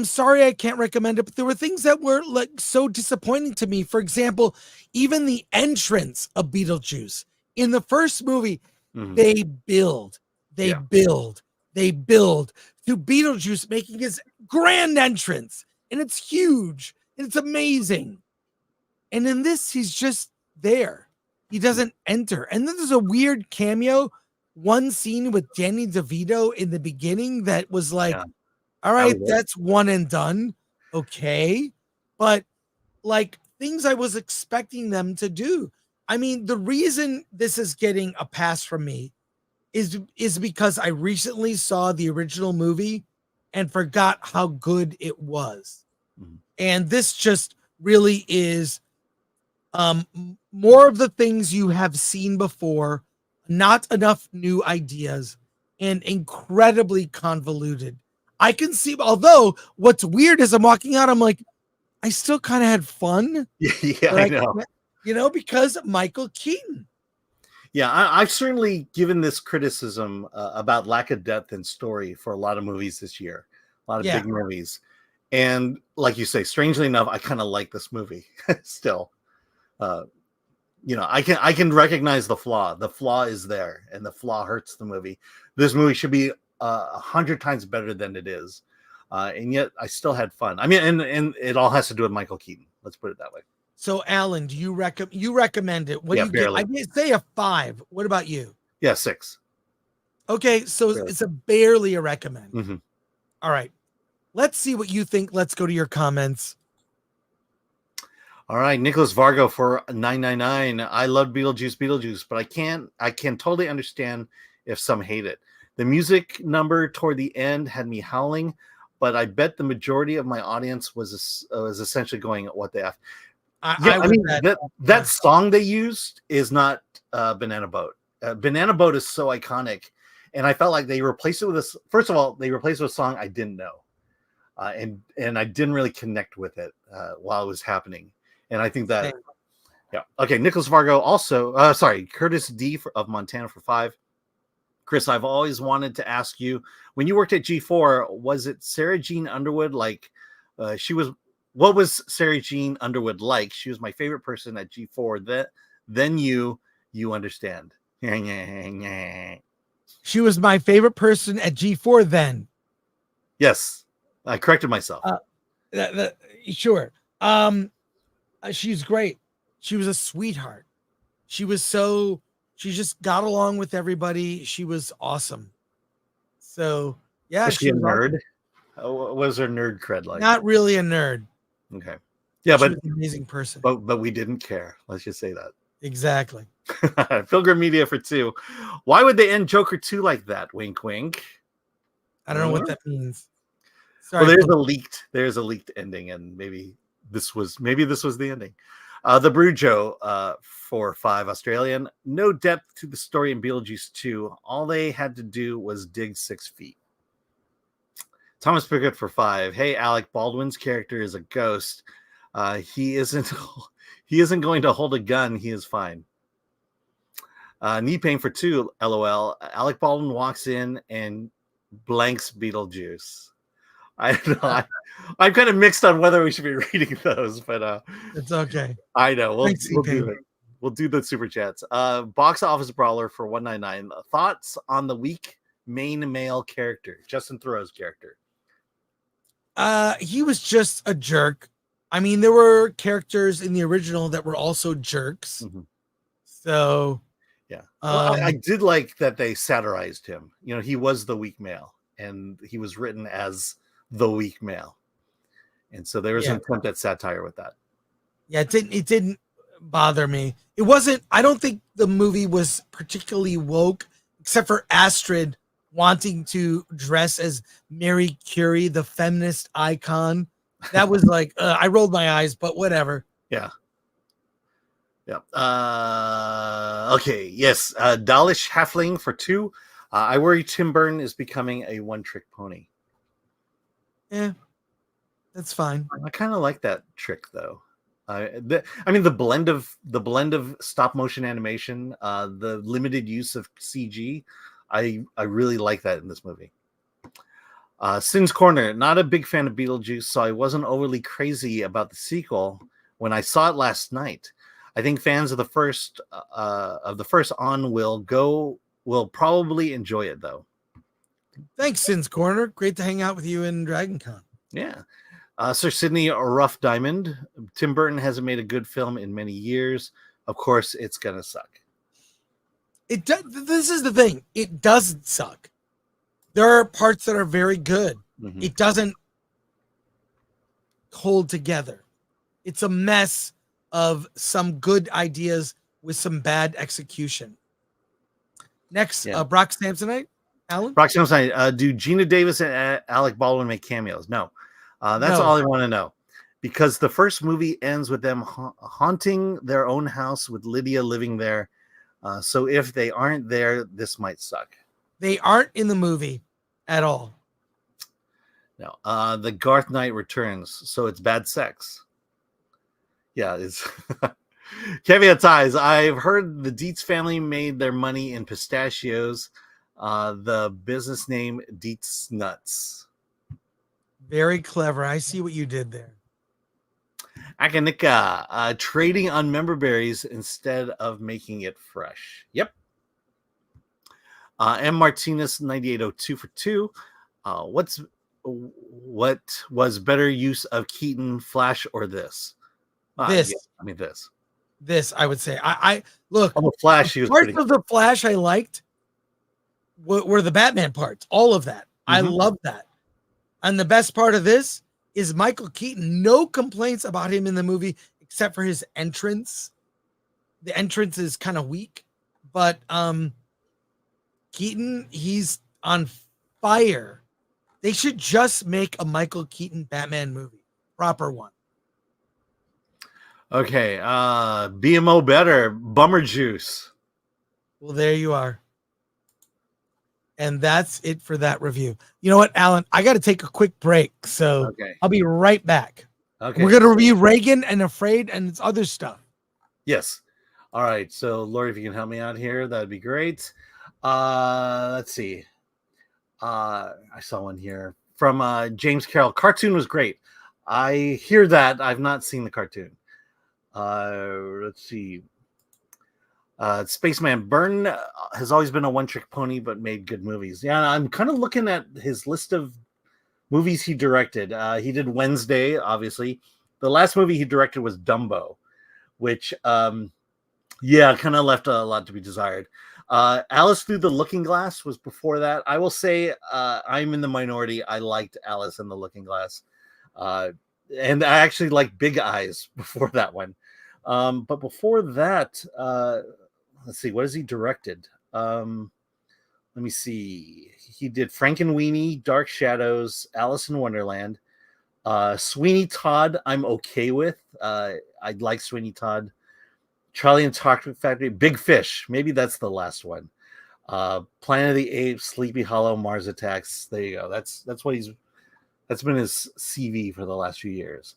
sorry I can't recommend it, but there were things that were so disappointing to me. For example, even the entrance of Beetlejuice in the first movie, they build to Beetlejuice making his grand entrance, and it's huge and it's amazing. And in this, he's just there. He doesn't enter. And then there's a weird cameo, one scene with Danny DeVito in the beginning that was all right, that's one and done. Okay. But things I was expecting them to do. I mean, the reason this is getting a pass from me is because I recently saw the original movie and forgot how good it was. And this just really is more of the things you have seen before, not enough new ideas, and incredibly convoluted. I can see, although what's weird is I'm walking out, I'm like, I still kind of had fun. Yeah, I know. Because Michael Keaton. Yeah, I've certainly given this criticism about lack of depth and story for a lot of movies this year, a lot of big movies. And like you say, strangely enough, I kind of like this movie still. I can recognize the flaw. The flaw is there, and the flaw hurts the movie. This movie should be 100 times better than it is, and yet I still had fun. I mean, and it all has to do with Michael Keaton. Let's put it that way. So, Alan, do you recommend it? What Yeah, do you give? barely. I did say a 5. What about you? Yeah, 6. Okay, so Barely. it's a barely a recommend. Mm-hmm. All right, let's see what you think. Let's go to your comments. All right, Nicholas Vargo for 999. I love Beetlejuice, but I can totally understand if some hate it. The music number toward the end had me howling, but I bet the majority of my audience was essentially going, "What the f?" I mean that song they used is not Banana Boat. Banana Boat is so iconic, and I felt like they replaced it with this. First of all, they replaced it with a song I didn't know, and I didn't really connect with it while it was happening. And I think that, yeah. Okay, Nicholas Vargo also, Curtis D of Montana for 5. Chris, I've always wanted to ask you, when you worked at G4, was it Sarah Jean Underwood? What was Sarah Jean Underwood like? She was my favorite person at G4. Then you understand. She was my favorite person at G4 then. Yes, I corrected myself. Sure. She's great. She was a sweetheart. She just got along with everybody. She was awesome. So yeah. Was she a nerd? What was her nerd cred like? Not really a nerd. Okay. Yeah, she was an amazing person. But we didn't care. Let's just say that. Exactly. Pilgrim Media for 2. Why would they end Joker 2 like that? Wink, wink. I don't know what that means. Sorry. Well, there's a leaked ending, and maybe this was the ending. The Brujo for 5 Australian. No depth to the story in Beetlejuice 2. All they had to do was dig 6 feet. Thomas Pickett for 5. Hey, Alec Baldwin's character is a ghost. He isn't going to hold a gun. He is fine. Knee pain for 2. LOL. Alec Baldwin walks in and blanks Beetlejuice. I don't know. I'm kind of mixed on whether we should be reading those, but it's okay. I know we'll do it. We'll do the super chats. Box Office Brawler for 199. Thoughts on the weak main male character, Justin Theroux's character? He was just a jerk. I mean, there were characters in the original that were also jerks. Mm-hmm. So yeah, I did like that they satirized him. He was the weak male, and he was written as the weak male, and so there was an attempt at satire with that. Yeah, it didn't bother me. It wasn't. I don't think the movie was particularly woke, except for Astrid wanting to dress as Mary Curie, the feminist icon. That was like I rolled my eyes, but whatever. Yeah. Okay. Yes. Dalish Halfling for 2. I worry Tim Burton is becoming a one-trick pony. Yeah, that's fine. I kind of like that trick, though. The blend of stop motion animation, the limited use of CG, I really like that in this movie. Sin's Corner, not a big fan of Beetlejuice, so I wasn't overly crazy about the sequel when I saw it last night. I think fans of the first on will probably enjoy it, though. Thanks, Sin's Corner. Great to hang out with you in DragonCon. Yeah. Sir Sidney Rough Diamond. Tim Burton hasn't made a good film in many years. Of course, it's gonna suck. This is the thing. It doesn't suck. There are parts that are very good. Mm-hmm. It doesn't hold together. It's a mess of some good ideas with some bad execution. Next, Brock Samsonite. Alan? Brock Samsonite. Do Gina Davis and Alec Baldwin make cameos? No. That's all I want to know. Because the first movie ends with them haunting their own house with Lydia living there. So if they aren't there, this might suck. They aren't in the movie at all. No. The Garth Knight returns, so it's bad sex. Yeah, it's caveat ties. I've heard the Dietz family made their money in pistachios. The business name Dietz Nuts. Very clever. I see what you did there. Akanika, trading on member berries instead of making it fresh. Yep. M. Martinez 9802 for 2. What was better use of Keaton, Flash, or this? This. Yeah, I mean this. This, I would say. I look. Oh, the Flash, he was Parts pretty of the Flash I liked were the Batman parts. All of that. I Mhm. love that. And the best part of this is Michael Keaton. No complaints about him in the movie except for his entrance. The entrance is kind of weak, but Keaton, he's on fire. They should just make a Michael Keaton Batman movie, proper one. Okay, BMO better, Bummer Juice. Well, there you are. And that's it for that review. You know what, Alan? I got to take a quick break, so Okay. I'll be right back. Okay. We're going to review Reagan and Afraid and its other stuff. Yes. All right. So, Lori, if you can help me out here, that'd be great. Let's see. I saw one here from James Carroll. Cartoon was great. I hear that. I've not seen the cartoon. Let's see. Spaceman Byrne has always been a one-trick pony, but made good movies. Yeah, I'm kind of looking at his list of movies he directed. He did Wednesday, obviously. The last movie he directed was Dumbo, which, kind of left a lot to be desired. Alice Through the Looking Glass was before that. I will say I'm in the minority. I liked Alice in the Looking Glass. And I actually liked Big Eyes before that one. But before that, let's see, what has he directed? Let me see. He did Frankenweenie, Dark Shadows, Alice in Wonderland, Sweeney Todd. I'm okay with. I like Sweeney Todd. Charlie and Chocolate Factory, Big Fish. Maybe that's the last one. Planet of the Apes, Sleepy Hollow, Mars Attacks. There you go. That's been his CV for the last few years.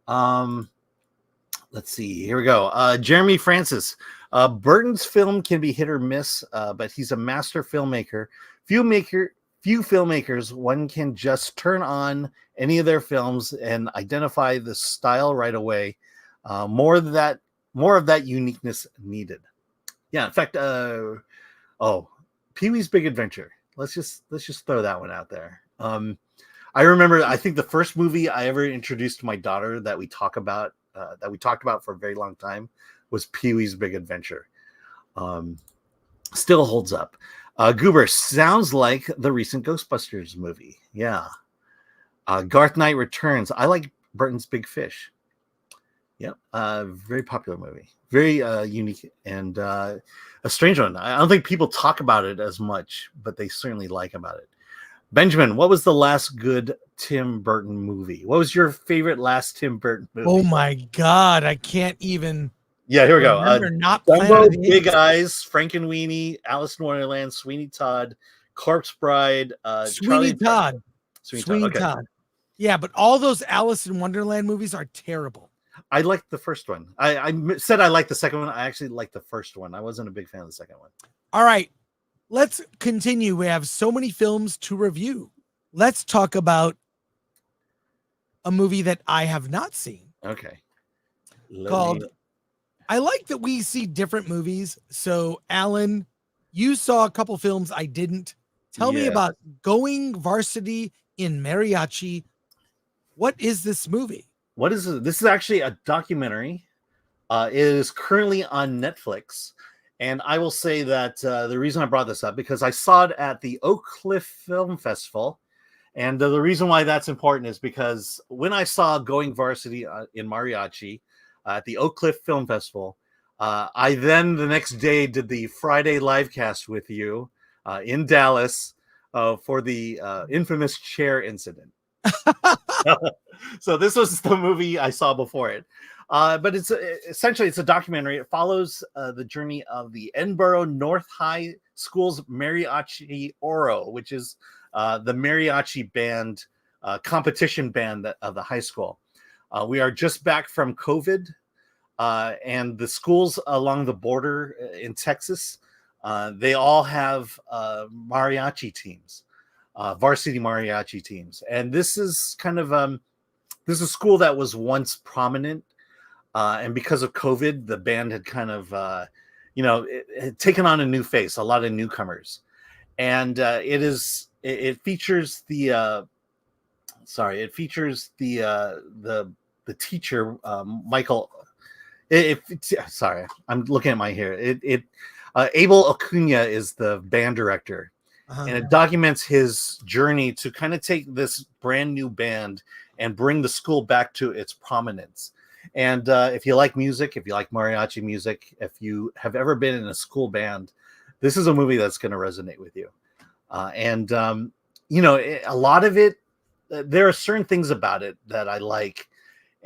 Let's see. Here we go. Jeremy Francis. Burton's film can be hit or miss, but he's a master filmmaker. Few filmmakers one can just turn on any of their films and identify the style right away. More of that uniqueness needed. Yeah. In fact, Pee-wee's Big Adventure. Let's just throw that one out there. I remember. I think the first movie I ever introduced to my daughter that we talked about for a very long time was Pee-wee's Big Adventure. Still holds up. Goober sounds like the recent Ghostbusters movie. Yeah. Garth Knight Returns. I like Burton's Big Fish. Yep. Very popular movie. Very unique and a strange one. I don't think people talk about it as much, but they certainly like about it. Benjamin, what was the last good Tim Burton movie? What was your favorite last Tim Burton movie? Oh my God. I can't even. Yeah, here we go. Not Dumbo, Big Eyes, Frankenweenie, Alice in Wonderland, Sweeney Todd, Corpse Bride, Sweeney Todd. Sweeney Todd. Yeah, but all those Alice in Wonderland movies are terrible. I liked the first one. I said I liked the second one. I actually liked the first one. I wasn't a big fan of the second one. All right. Let's continue. We have so many films to review. Let's talk about a movie that I have not seen. Okay. I like that we see different movies. So, Alan, you saw a couple films I didn't. Tell me about Going Varsity in Mariachi. What is this movie? What is it? This is actually a documentary. It is currently on Netflix. And I will say that the reason I brought this up, because I saw it at the Oak Cliff Film Festival. And the reason why that's important is because when I saw Going Varsity in Mariachi at the Oak Cliff Film Festival, I then the next day did the Friday Livecast with you in Dallas for the infamous chair incident. So this was the movie I saw before it. But it's essentially a documentary. It follows the journey of the Edinburgh North High School's Mariachi Oro, which is the mariachi band, competition band of the high school. We are just back from COVID, and the schools along the border in Texas, they all have mariachi teams. varsity mariachi teams. And this is kind of this is a school that was once prominent, and because of COVID, the band had kind of it had taken on a new face, a lot of newcomers, and it features the the teacher, Michael. Sorry, I'm looking at my hair. Abel Acuna is the band director, and it documents his journey to kind of take this brand new band and bring the school back to its prominence. And if you like music, if you like mariachi music, if you have ever been in a school band, this is a movie that's going to resonate with you. A lot of it, there are certain things about it that I like.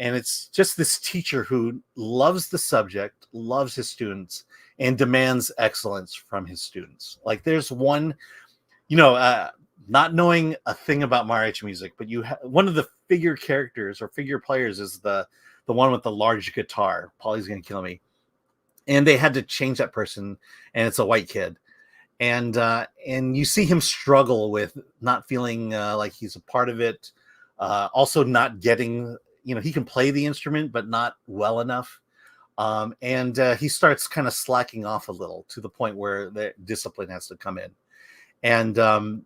And it's just this teacher who loves the subject, loves his students, and demands excellence from his students. Like there's one, not knowing a thing about mariachi music, but one of the figure characters or figure players is the one with the large guitar. Polly's going to kill me. And they had to change that person, and it's a white kid. And you see him struggle with not feeling like he's a part of it. Also not getting, he can play the instrument, but not well enough. And he starts kind of slacking off a little to the point where the discipline has to come in. And,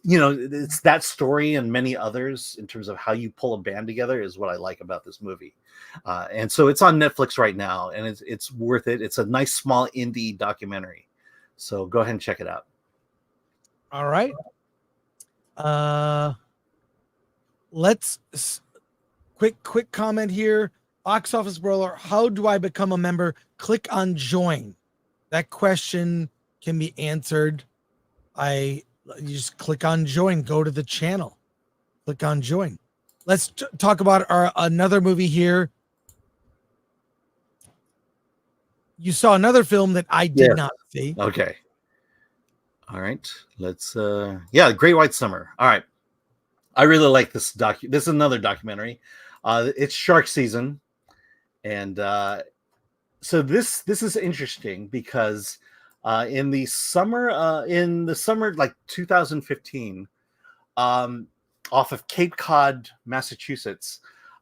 it's that story and many others in terms of how you pull a band together is what I like about this movie. And so it's on Netflix right now, and it's worth it. It's a nice, small indie documentary. So go ahead and check it out. All right. Let's quick comment here. Box Office Brawler, how do I become a member? Click on join. That question can be answered. You just click on join, go to the channel, click on join. Let's talk about another movie here. You saw another film that I did not see. Okay. All right. Let's Great White Summer. All right. I really like this this is another documentary. It's shark season. And so this is interesting because in the summer like 2015, off of Cape Cod, Massachusetts,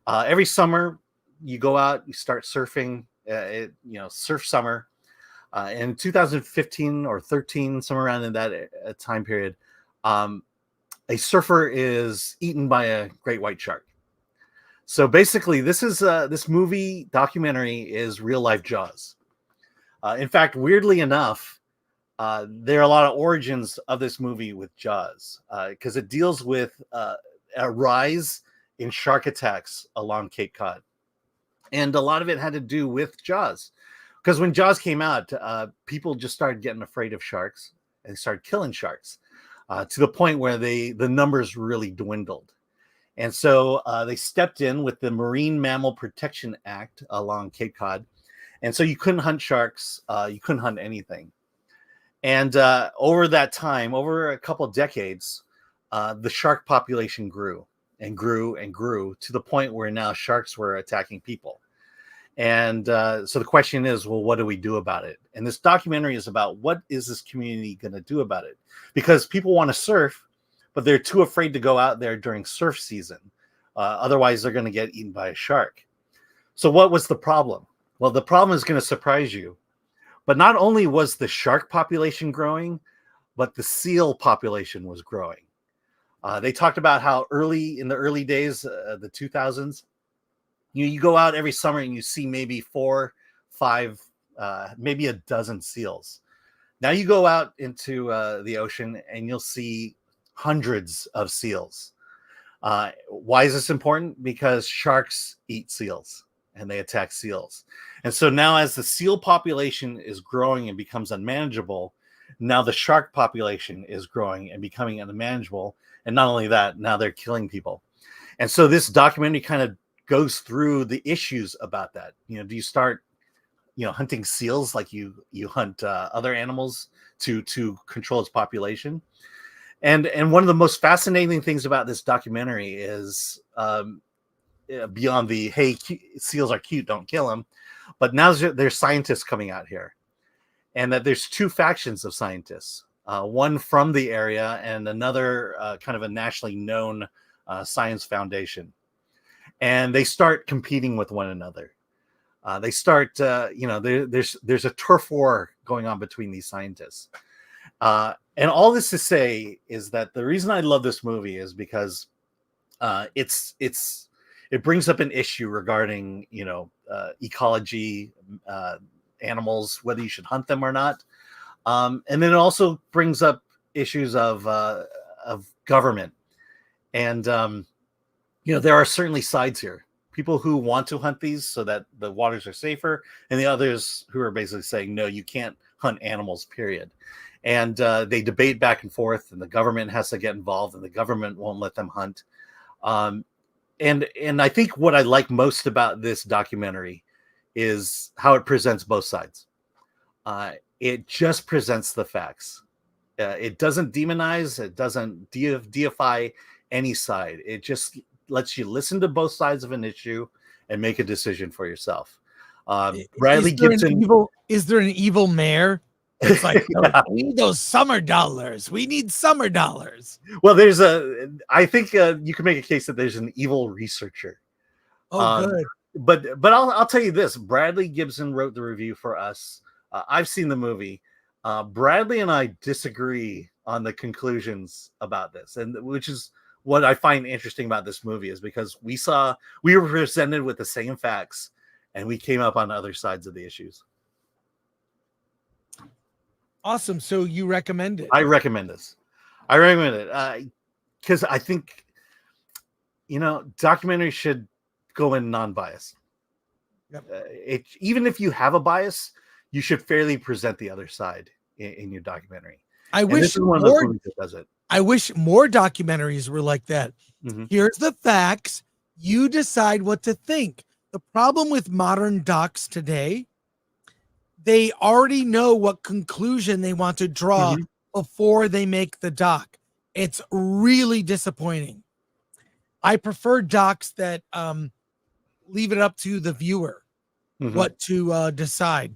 every summer you go out, you start surfing. Surf summer. In 2015 or 13, somewhere around in that time period, a surfer is eaten by a great white shark. So basically, this movie documentary is real life Jaws. In fact, weirdly enough, there are a lot of origins of this movie with Jaws because it deals with a rise in shark attacks along Cape Cod. And a lot of it had to do with Jaws. Because when Jaws came out, people just started getting afraid of sharks and started killing sharks to the point where the numbers really dwindled. And so they stepped in with the Marine Mammal Protection Act along Cape Cod. And so you couldn't hunt sharks. You couldn't hunt anything. And over that time, over a couple of decades, the shark population grew and grew and grew to the point where now sharks were attacking people. And so the question is, well, what do we do about it? And this documentary is about what is this community going to do about it? Because people want to surf, but they're too afraid to go out there during surf season. Otherwise, they're going to get eaten by a shark. So what was the problem? Well, the problem is going to surprise you. But not only was the shark population growing, but the seal population was growing. They talked about how in the early days, the 2000s, you go out every summer and you see maybe 4, 5, maybe a dozen seals. Now you go out into the ocean and you'll see hundreds of seals. Why is this important? Because sharks eat seals and they attack seals. And so now as the seal population is growing and becomes unmanageable, now the shark population is growing and becoming unmanageable. And not only that, now they're killing people. And so this documentary kind of goes through the issues about that. Do you start, hunting seals like you hunt other animals to control its population? And one of the most fascinating things about this documentary is beyond the, hey, seals are cute, don't kill them. But now there's scientists coming out here. And that there's two factions of scientists. one from the area and another kind of a nationally known science foundation. And they start competing with one another. They start, there's a turf war going on between these scientists. And all this to say is that the reason I love this movie is because it brings up an issue regarding, ecology, animals, whether you should hunt them or not. And then it also brings up issues of government. And, there are certainly sides here. People who want to hunt these so that the waters are safer, and the others who are basically saying, no, you can't hunt animals, period. And they debate back and forth, and the government has to get involved, and the government won't let them hunt. And I think what I like most about this documentary is how it presents both sides. It just presents the facts. It doesn't demonize. It doesn't deify any side. It just lets you listen to both sides of an issue and make a decision for yourself. Bradley Gibson. Is there an evil mayor? It's like, we need those summer dollars. We need summer dollars. Well, I think you can make a case that there's an evil researcher. Oh, good. But I'll tell you this. Bradley Gibson wrote the review for us. I've seen the movie. Bradley and I disagree on the conclusions about this, and which is what I find interesting about this movie, is because we were presented with the same facts, and we came up on other sides of the issues. Awesome. So you recommend it? I recommend this. I recommend it because I think, documentaries should go in non-biased. Yep. Even if you have a bias, you should fairly present the other side in your documentary. I wish more documentaries were like that. Mm-hmm. Here's the facts. You decide what to think. The problem with modern docs today, they already know what conclusion they want to draw before they make the doc. It's really disappointing. I prefer docs that leave it up to the viewer what to decide.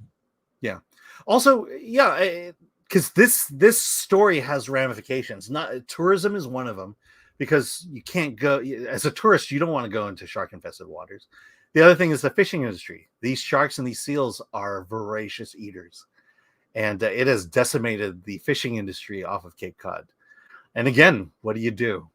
Yeah. Also, because this story has ramifications. Tourism is one of them, because you can't go as a tourist. You don't want to go into shark-infested waters. The other thing is the fishing industry. These sharks and these seals are voracious eaters, and it has decimated the fishing industry off of Cape Cod. And again, what do you do?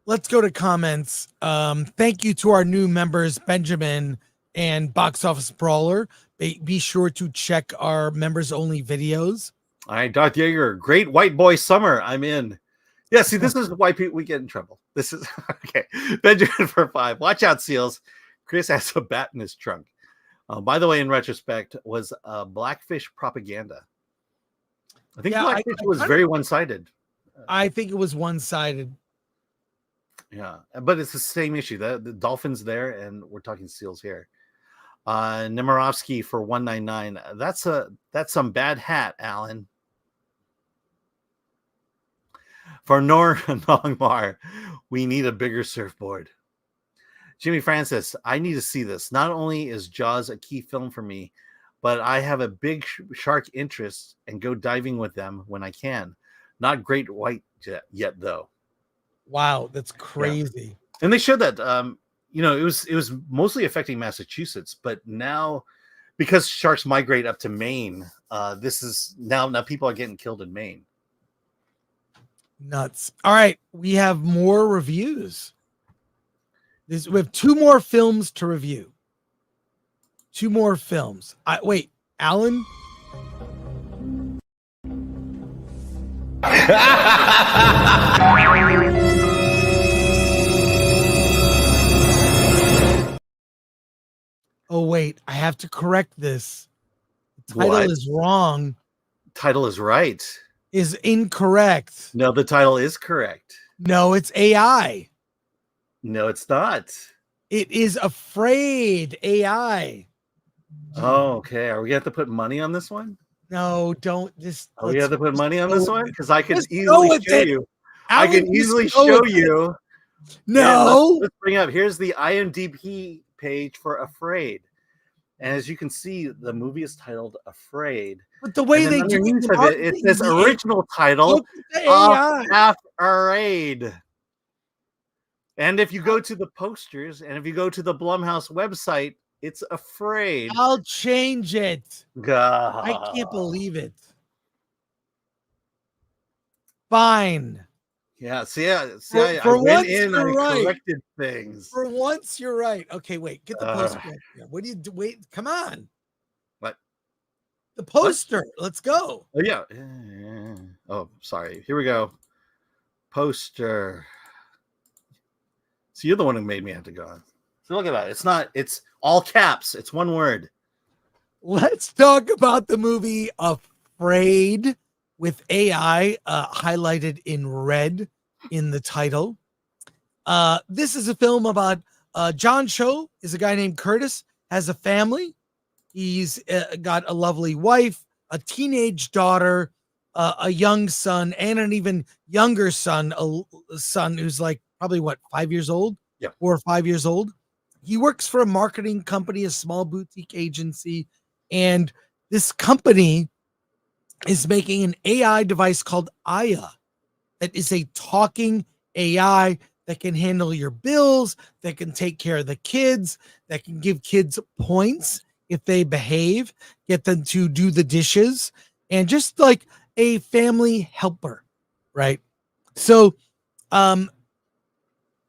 Let's go to comments. Thank you to our new members, Benjamin and Box Office Brawler. Be sure to check our members only videos. All right, Darth Yeager, great white boy summer. I'm in. Yeah, see, this is why we get in trouble. This is okay. Benjamin for 5. Watch out, seals. Chris has a bat in his trunk. By the way, in retrospect, was Blackfish propaganda. I think Blackfish was very one-sided. I think it was one-sided. Yeah, but it's the same issue. The dolphins there, and we're talking seals here. Nemirovsky for 199. That's some bad hat, Alan. For Nor Nongmar, we need a bigger surfboard. Jimmy Francis, I need to see this. Not only is Jaws a key film for me, but I have a big shark interest and go diving with them when I can. Not great white yet though. Wow, that's crazy. Yeah. And they showed that it was mostly affecting Massachusetts, but now because sharks migrate up to Maine, this is now people are getting killed in Maine. Nuts. All right, we have more reviews. We have 2 more films to review. 2 more films. Wait, Alan? Oh, wait, I have to correct this. The title is wrong. Title is right. Is incorrect. No, the title is correct. No, it's AI. No, it's not. It is Afraid, AI. Oh, okay. Are we going to have to put money on this one? No, don't just. We have to put money on this one? Because I can easily show you. I can easily show you. No. Let's bring up. Here's the IMDb page for Afraid. And as you can see, the movie is titled Afraid. But the way And they then do underneath the of it, it marketing, says the original title look at the AI. Afraid. And if you go to the posters and if you go to the Blumhouse website, it's Afraid. I'll change it. God. I can't believe it. Fine. Yeah, I For went once, in, you're I right. corrected things. For once, you're right. Okay, wait. Get the poster. Up here. What do you do? Wait, come on. What? The poster. Let's go. Oh yeah. Oh, sorry. Here we go. Poster. So you're the one who made me have to go on. So look at that. It's all caps. It's one word. Let's talk about the movie Afraid with AI highlighted in red in the title. This is a film about John Cho is a guy named Curtis, has a family. He's got a lovely wife, a teenage daughter, a young son, and an even younger son, a son who's like probably 5 years old? Yeah. 4 or 5 years old. He works for a marketing company, a small boutique agency, and this company is making an AI device called Aya that is a talking AI that can handle your bills, that can take care of the kids, that can give kids points if they behave, get them to do the dishes, and just like a family helper, right? So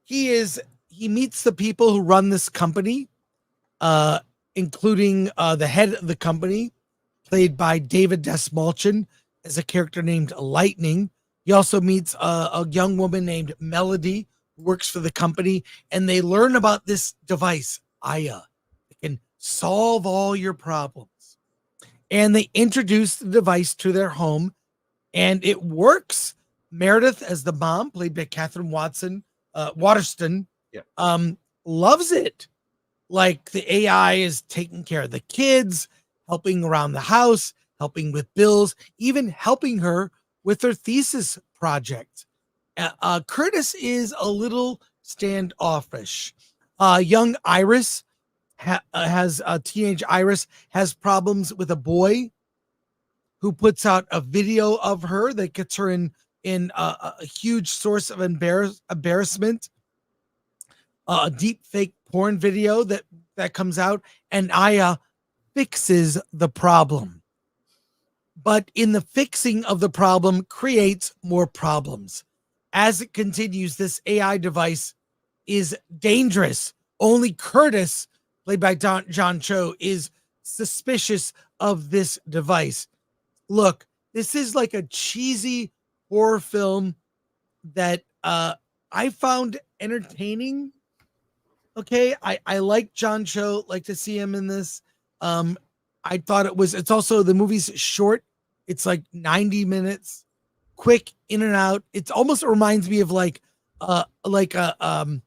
he meets the people who run this company, including the head of the company, played by David Desmalchin, as a character named Lightning. He also meets a young woman named Melody, who works for the company, and they learn about this device, Aya. It can solve all your problems. And they introduce the device to their home, and it works. Meredith, as the mom, played by Catherine Waterston, loves it. Like the AI is taking care of the kids, helping around the house, helping with bills, even helping her with her thesis project. Curtis is a little standoffish. Young Iris teenage Iris has problems with a boy who puts out a video of her that gets her in a huge source of embarrassment. A deep fake porn video that comes out, and Aya fixes the problem. But in the fixing of the problem creates more problems. As it continues, this AI device is dangerous. Only Curtis, played by John Cho, is suspicious of this device. Look, this is like a cheesy horror film that I found entertaining. Okay, I like John Cho, like to see him in this. I thought it's also, the movie's short. It's like 90 minutes, quick in and out. It almost reminds me of like a I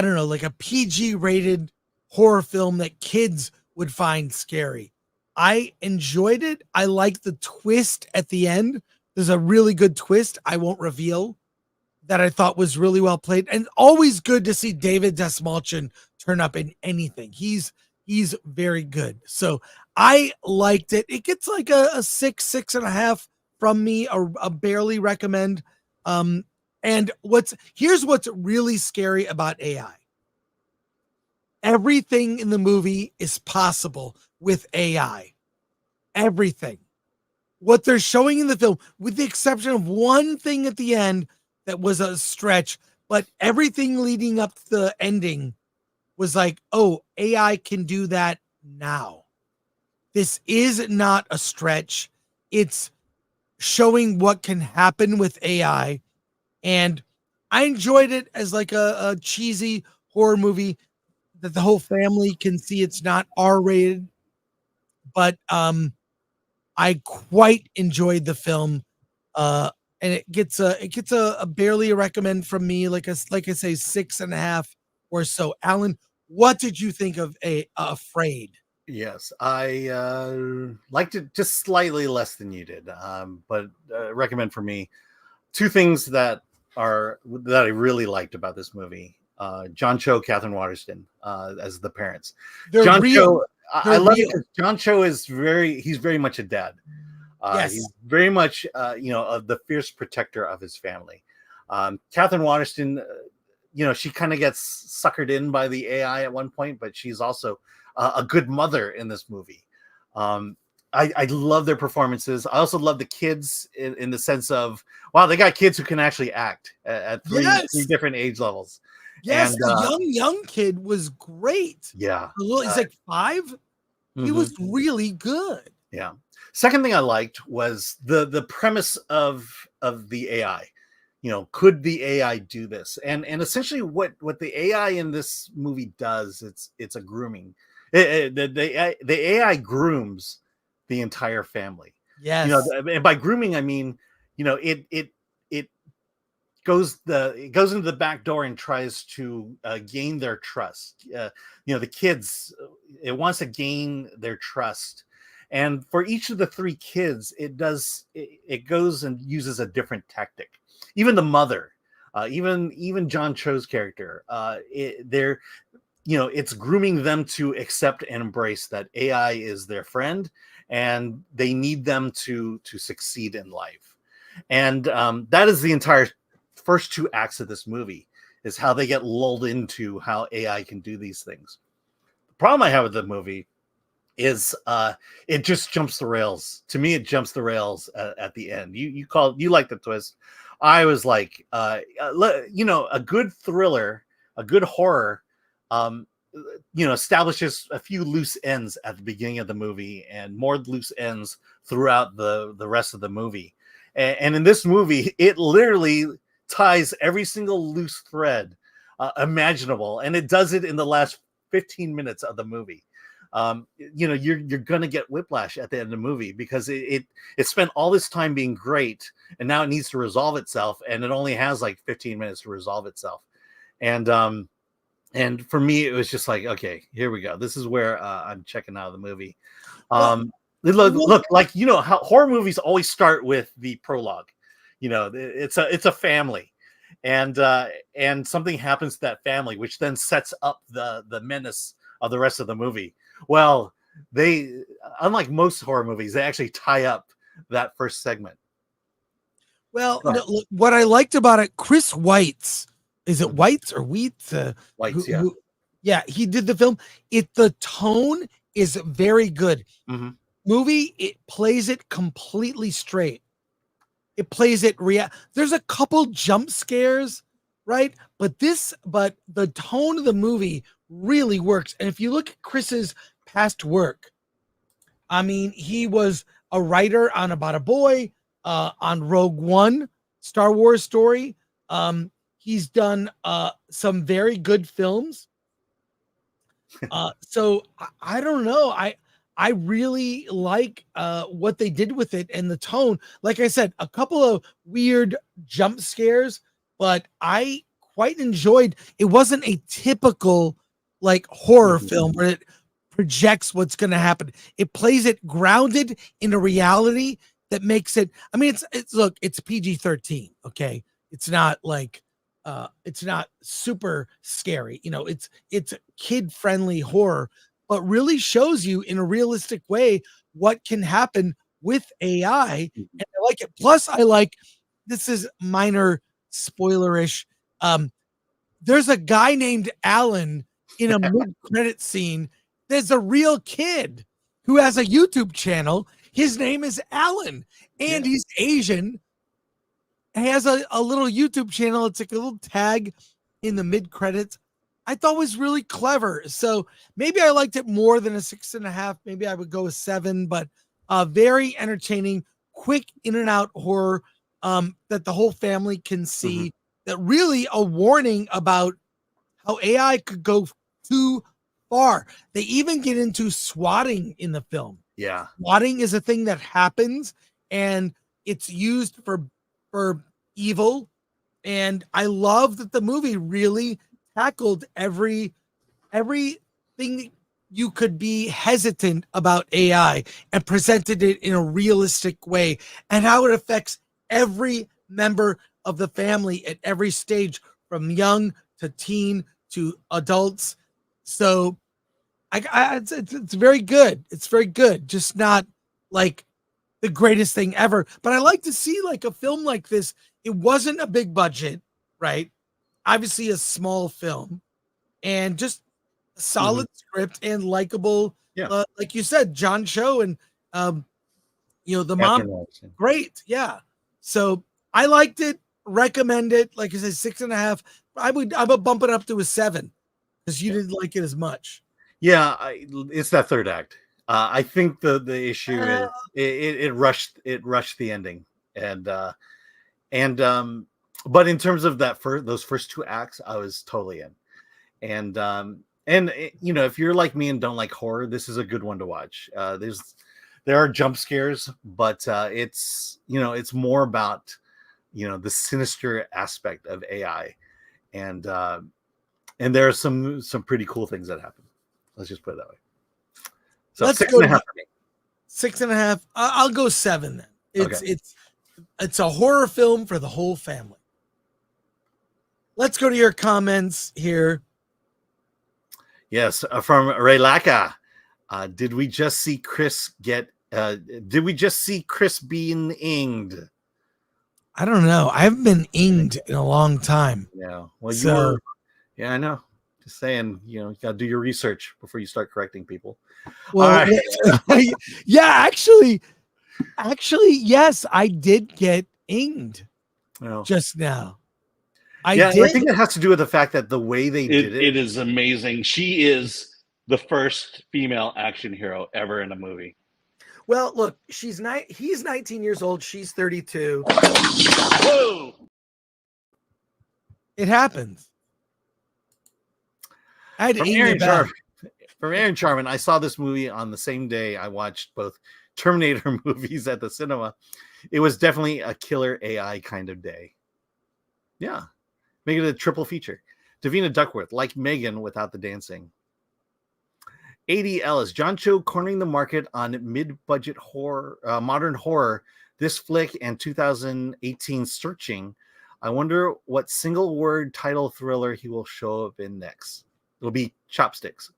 don't know, like a PG rated horror film that kids would find scary. I enjoyed it. I like the twist at the end. There's a really good twist I won't reveal, that I thought was really well played, and always good to see David Desmalchin turn up in anything. He's very good. So I liked it. It gets like a 6.5 from me, a barely recommend. And here's what's really scary about AI. Everything in the movie is possible with AI. Everything. What they're showing in the film, with the exception of one thing at the end that was a stretch, but everything leading up to the ending was like, oh, AI can do that now. This is not a stretch. It's showing what can happen with AI. And I enjoyed it as like a cheesy horror movie that the whole family can see. It's not R-rated, but I quite enjoyed the film. And it gets a barely a recommend from me, like I say, 6.5 or so. Alan, what did you think of Afraid? Yes, I liked it just slightly less than you did, but recommend for me. Two things that I really liked about this movie. John Cho, Catherine Waterston as the parents. They're John real. Cho, I They're love it real. because John Cho is he's very much a dad. Yes. He's very much the fierce protector of his family. Catherine Waterston, she kind of gets suckered in by the AI at one point, but she's also a good mother in this movie. I love their performances. I also love the kids in the sense of, wow, they got kids who can actually act at three different age levels. Yes, And, the young kid was great. Yeah. He's like 5. He was really good. Yeah. Second thing I liked was the premise of the AI. Could the AI do this? And essentially what the AI in this movie does, it's a grooming. The AI grooms the entire family. Yes. And by grooming, I mean, it goes into the back door and tries to gain their trust. The kids, it wants to gain their trust. And for each of the 3 kids, it goes and uses a different tactic. Even the mother, even John Cho's character, it's grooming them to accept and embrace that AI is their friend, and they need them to succeed in life. And that is the entire first 2 acts of this movie, is how they get lulled into how AI can do these things. The problem I have with the movie is it just jumps the rails. To me, it jumps the rails at the end. You like the twist. I was like, a good thriller, a good horror, establishes a few loose ends at the beginning of the movie and more loose ends throughout the rest of the movie. And in this movie, it literally ties every single loose thread imaginable, and it does it in the last 15 minutes of the movie. You're gonna get whiplash at the end of the movie because it spent all this time being great, and now it needs to resolve itself, and it only has like 15 minutes to resolve itself. And for me, it was just like, okay, here we go. This is where I'm checking out of the movie. Look, like, how horror movies always start with the prologue. It's a family, and something happens to that family, which then sets up the menace of the rest of the movie. Well, they, unlike most horror movies, they actually tie up that first segment. Well, look, what I liked about it, Chris Weitz, is it Weitz or Wheats? Weitz, yeah, he did the film. The tone is very good. Movie, it plays it completely straight. It plays it there's a couple jump scares, right? But the tone of the movie really works. And if you look at Chris's past work, I mean, he was a writer on About a Boy, on Rogue One, Star Wars story. He's done some very good films. So I don't know. I really like what they did with it and the tone. Like I said, a couple of weird jump scares, but I quite enjoyed. It wasn't a typical like horror film where it projects what's going to happen. It plays it grounded in a reality that makes it. I mean, it's PG-13. Okay, it's not like it's not super scary. It's kid friendly horror, but really shows you in a realistic way what can happen with AI. And I like it. Plus, I like, this is minor spoilerish. There's a guy named Alan in a mid-credit scene. There's a real kid who has a YouTube channel. His name is Alan, and he's Asian. He has a little YouTube channel. It's like a little tag in the mid-credits. I thought was really clever. So maybe I liked it more than a 6.5. Maybe I would go a 7, but very entertaining, quick in and out horror that the whole family can see. That really a warning about how AI could go too far. They even get into swatting in the film. Yeah. Swatting is a thing that happens, and it's used for evil. And I love that the movie really tackled everything you could be hesitant about AI and presented it in a realistic way, and how it affects every member of the family at every stage, from young to teen to adults. So it's very good. It's very good. Just not like the greatest thing ever. But I like to see like a film like this. It wasn't a big budget, right? Obviously a small film, and just a solid script and likable. Yeah. Like you said, John Cho and the Catherine mom, Watson. great. Yeah. So I liked it. Recommend it. Like I said, 6.5. I would bump it up to a 7 because you didn't like it as much. Yeah, it's that third act. I think the issue is it rushed the ending, and but in terms of those first 2 acts, I was totally in, and if you're like me and don't like horror, this is a good one to watch. There are jump scares, but it's more about the sinister aspect of AI, and there are some pretty cool things that happen. Let's just put it that way. So Let's 6.5 go for me. 6.5. I'll go 7 then. Okay. It's a horror film for the whole family. Let's go to your comments here. Yes, from Ray Laka. Did we just see Chris being inged? I don't know. I haven't been inged in a long time. Yeah. Well, So- yeah, I know. Just saying, you got to do your research before you start correcting people. Well, yeah, actually, yes, I did get inged Well, just now. I I did. think it has to do with the fact that the way they did It is amazing. She is the first female action hero ever in a movie. Well, look, he's 19 years old. She's 32. Whoa! It happens. I had to ing you back. From Aaron Charman, I saw this movie on the same day I watched both Terminator movies at the cinema. It was definitely a killer AI kind of day. Yeah. Make it a triple feature. Davina Duckworth, like Megan without the dancing. A.D. Ellis, John Cho cornering the market on mid-budget horror, modern horror. This flick and 2018 Searching. I wonder what single word title thriller he will show up in next. It'll be Chopsticks.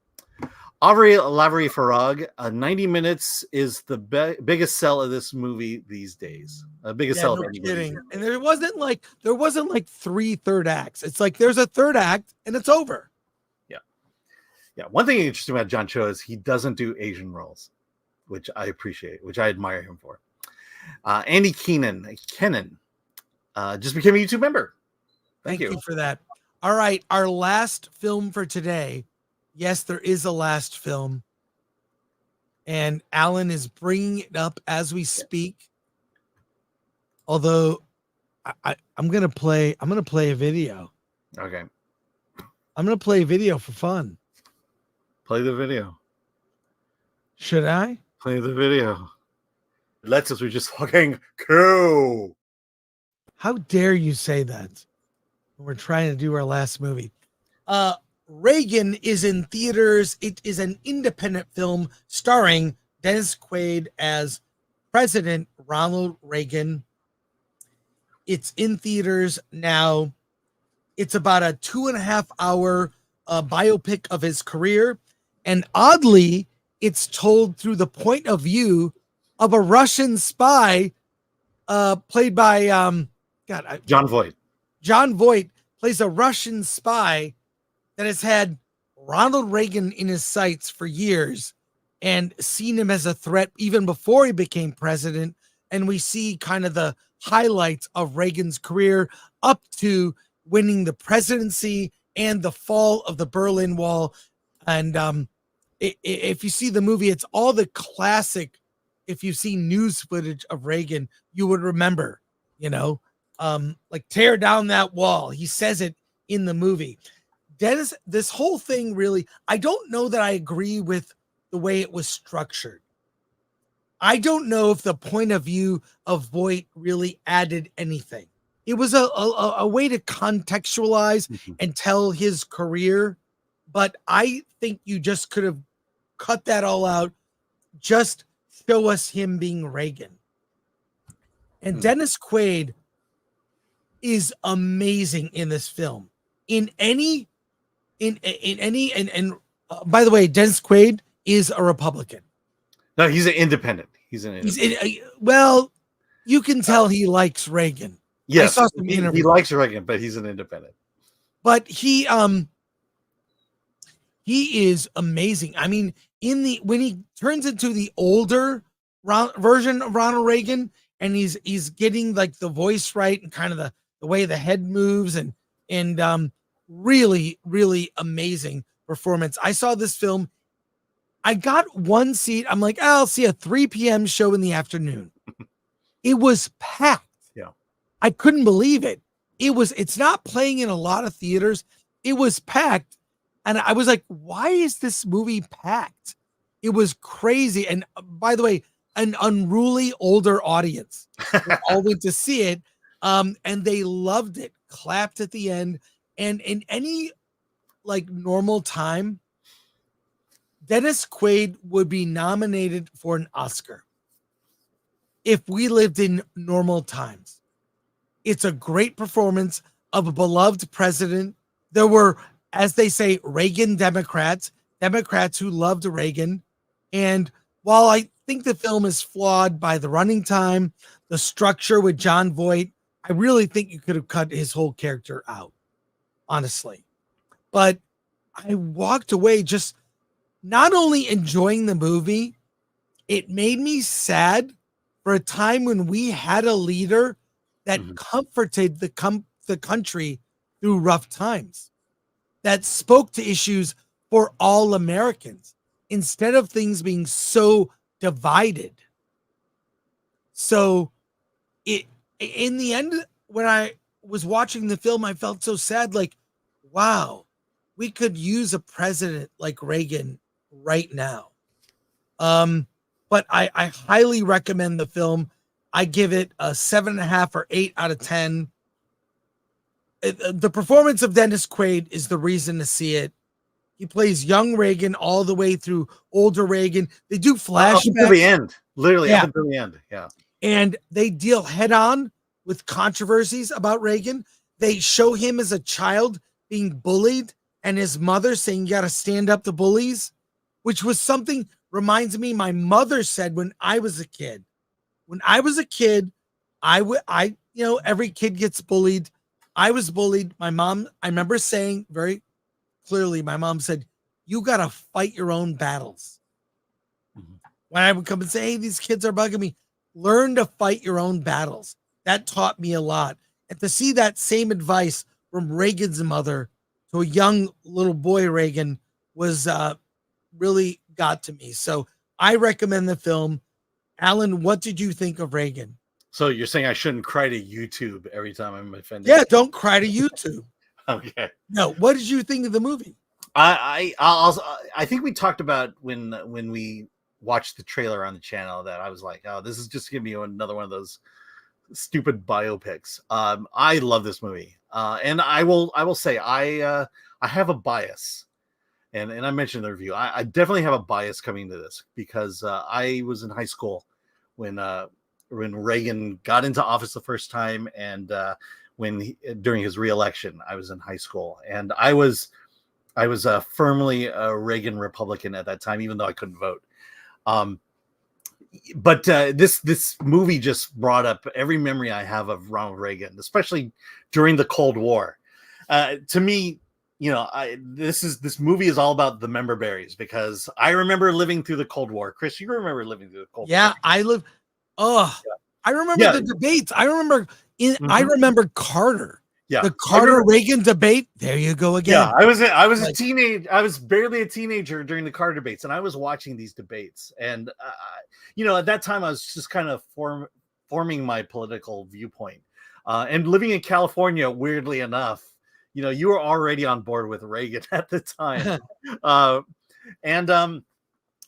Aubrey Lavery Farag, 90 minutes is the biggest sell of this movie these days. Biggest sell No of any kidding. movie. And there wasn't like 3 third acts. It's like there's a third act and it's over. Yeah, one thing interesting about John Cho is he doesn't do Asian roles, which I appreciate, which I admire him for. Andy Kenan just became a YouTube member. Thank you for that. All right, our last film for today. Yes, there is a last film, and Alan is bringing it up as we speak. Although I'm gonna play a video. Okay, I'm gonna play a video for fun. play the video. Should I? Play the video. Let's us. We're just fucking cool. How dare you say that? We're trying to do our last movie. Reagan is in theaters. It is an independent film starring Dennis Quaid as President Ronald Reagan. It's in theaters now. It's about a 2.5 hour biopic of his career. And oddly, it's told through the point of view of a Russian spy played by John Voight. John Voight plays a Russian spy that has had Ronald Reagan in his sights for years and seen him as a threat even before he became president. And we see kind of the highlights of Reagan's career up to winning the presidency and the fall of the Berlin Wall. And if you see the movie, it's all the classic. If you've seen news footage of Reagan, you would remember, like tear down that wall. He says it in the movie. Dennis, this whole thing really, I don't know that I agree with the way it was structured. I don't know if the point of view of Voight really added anything. It was a way to contextualize and tell his career, but I think you just could have cut that all out. Just show us him being Reagan. And Dennis Quaid is amazing in this film. in any and by the way, Dennis Quaid is a Republican. No, he's an independent. He's Well, you can tell he likes Reagan. Yes, I saw some interviews. He likes Reagan, but he's an independent. But he is amazing. I mean, when he turns into the older version of Ronald Reagan, and he's getting like the voice right and kind of the way the head moves and really, really amazing performance. I saw this film. I got one seat. I'm like, I'll see a 3 p.m. show in the afternoon. It was packed. Yeah. I couldn't believe it. It's not playing in a lot of theaters. It was packed. And I was like, why is this movie packed? It was crazy. And by the way, an unruly older audience all went to see it. And they loved it, clapped at the end. And in any like normal time, Dennis Quaid would be nominated for an Oscar if we lived in normal times. It's a great performance of a beloved president. There were, as they say, Reagan Democrats who loved Reagan. And while I think the film is flawed by the running time, the structure with Jon Voight, I really think you could have cut his whole character out, honestly. But I walked away just not only enjoying the movie, it made me sad for a time when we had a leader that comforted the country through rough times, that spoke to issues for all Americans instead of things being so divided. So in the end, when I was watching the film, I felt so sad, like, wow, we could use a president like Reagan right now. But I highly recommend the film. I give it a 7.5 or 8 out of 10. The performance of Dennis Quaid is the reason to see it. He plays young Reagan all the way through older Reagan. They do flashbacks up until the end, literally up until the end. Yeah, and they deal head on with controversies about Reagan. They show him as a child being bullied, and his mother saying, "You got to stand up to bullies," which was something reminds me my mother said when I was a kid. When I was a kid, every kid gets bullied. I was bullied. My mom, I remember saying very clearly, my mom said, "You got to fight your own battles." When I would come and say, "Hey, these kids are bugging me," learn to fight your own battles. That taught me a lot. And to see that same advice from Reagan's mother to a young little boy Reagan was really got to me. So I recommend the film. Alan, what did you think of Reagan? So you're saying I shouldn't cry to YouTube every time I'm offended? Yeah, don't cry to YouTube. Okay. No, what did you think of the movie? I think we talked about when we watched the trailer on the channel that I was like, oh, this is just gonna be another one of those stupid biopics. I love this movie, and I will say I have a bias, and I mentioned in the review. I definitely have a bias coming to this because I was in high school when Reagan got into office the first time, and during his re-election, I was in high school, and I was firmly a Reagan Republican at that time, even though I couldn't vote. But this movie just brought up every memory I have of Ronald Reagan, especially during the Cold War. To me, this movie is all about the member berries because I remember living through the Cold War. Chris, you remember living through the Cold War? Yeah, I live. Oh, yeah. I remember the debates. I remember Carter. Yeah, the Carter Reagan debate. There you go again. Yeah, I was a teenage. I was barely a teenager during the Carter debates, and I was watching these debates. And at that time, I was just kind of forming my political viewpoint. And living in California, weirdly enough, you were already on board with Reagan at the time.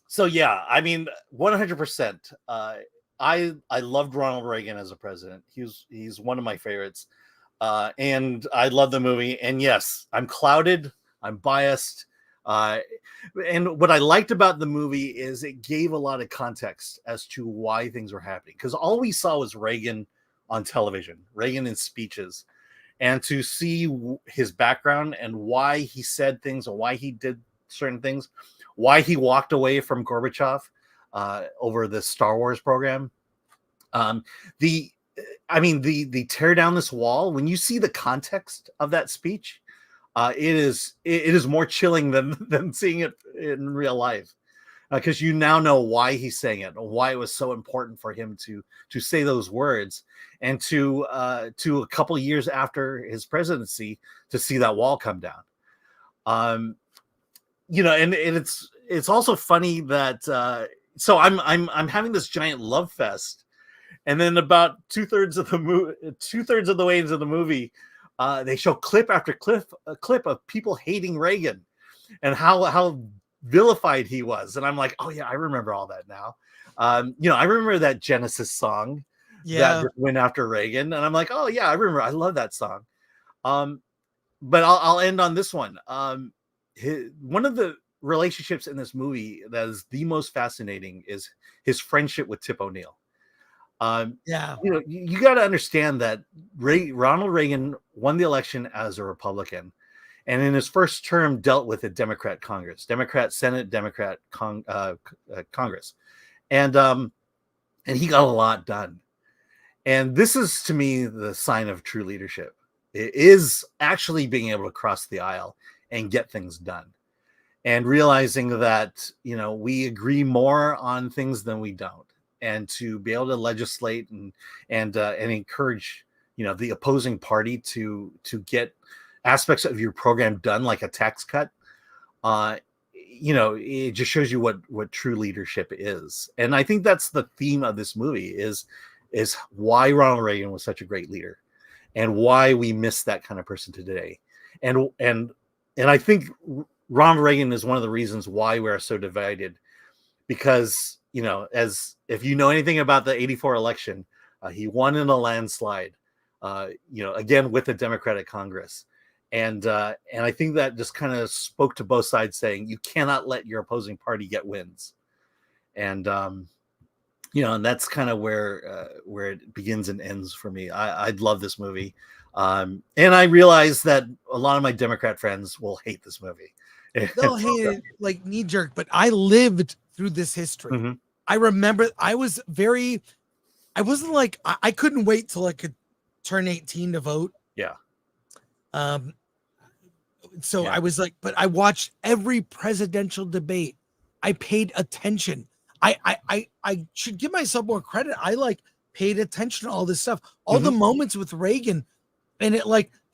So yeah, I mean, 100%. I loved Ronald Reagan as a president. He's one of my favorites. And I love the movie. And yes, I'm clouded. I'm biased. And what I liked about the movie is it gave a lot of context as to why things were happening. Because all we saw was Reagan on television, Reagan in speeches. and to see his background and why he said things and why he did certain things, why he walked away from Gorbachev over the Star Wars program. The tear down this wall, when you see the context of that speech, it is more chilling than seeing it in real life, because you now know why he's saying it, and why it was so important for him to say those words, and to a couple years after his presidency to see that wall come down. And it's also funny that so I'm having this giant love fest, and then about 2/3 of the way into the movie, they show clip after clip of people hating Reagan and how vilified he was, and I'm like, oh yeah, I remember all that now. I remember that Genesis song that went after Reagan, and I'm like, oh yeah, I remember. I love that song. But I'll end on this one. One of the relationships in this movie that is the most fascinating is his friendship with Tip O'Neill. You got to understand that Ronald Reagan won the election as a Republican, and in his first term dealt with a Democrat Congress, Democrat Senate, Democrat Congress, and he got a lot done. And this is, to me, the sign of true leadership. It is actually being able to cross the aisle and get things done, and realizing that we agree more on things than we don't, and to be able to legislate and encourage the opposing party to get aspects of your program done, like a tax cut. It just shows you what true leadership is. And I think that's the theme of this movie is why Ronald Reagan was such a great leader, and why we miss that kind of person today. And I think Ronald Reagan is one of the reasons why we are so divided, because as if you know anything about the 84 election, he won in a landslide, again with the Democratic Congress. And I think that just kind of spoke to both sides, saying you cannot let your opposing party get wins. And and that's kind of where it begins and ends for me. I love this movie, and I realize that a lot of my Democrat friends will hate this movie. They'll hate it like knee jerk, but I lived through this history. Mm-hmm. I remember I wasn't like, I couldn't wait till I could turn 18 to vote. Yeah. So I was like, but I watched every presidential debate. I paid attention. I should give myself more credit. I paid attention to all this stuff, all the moments with Reagan, and it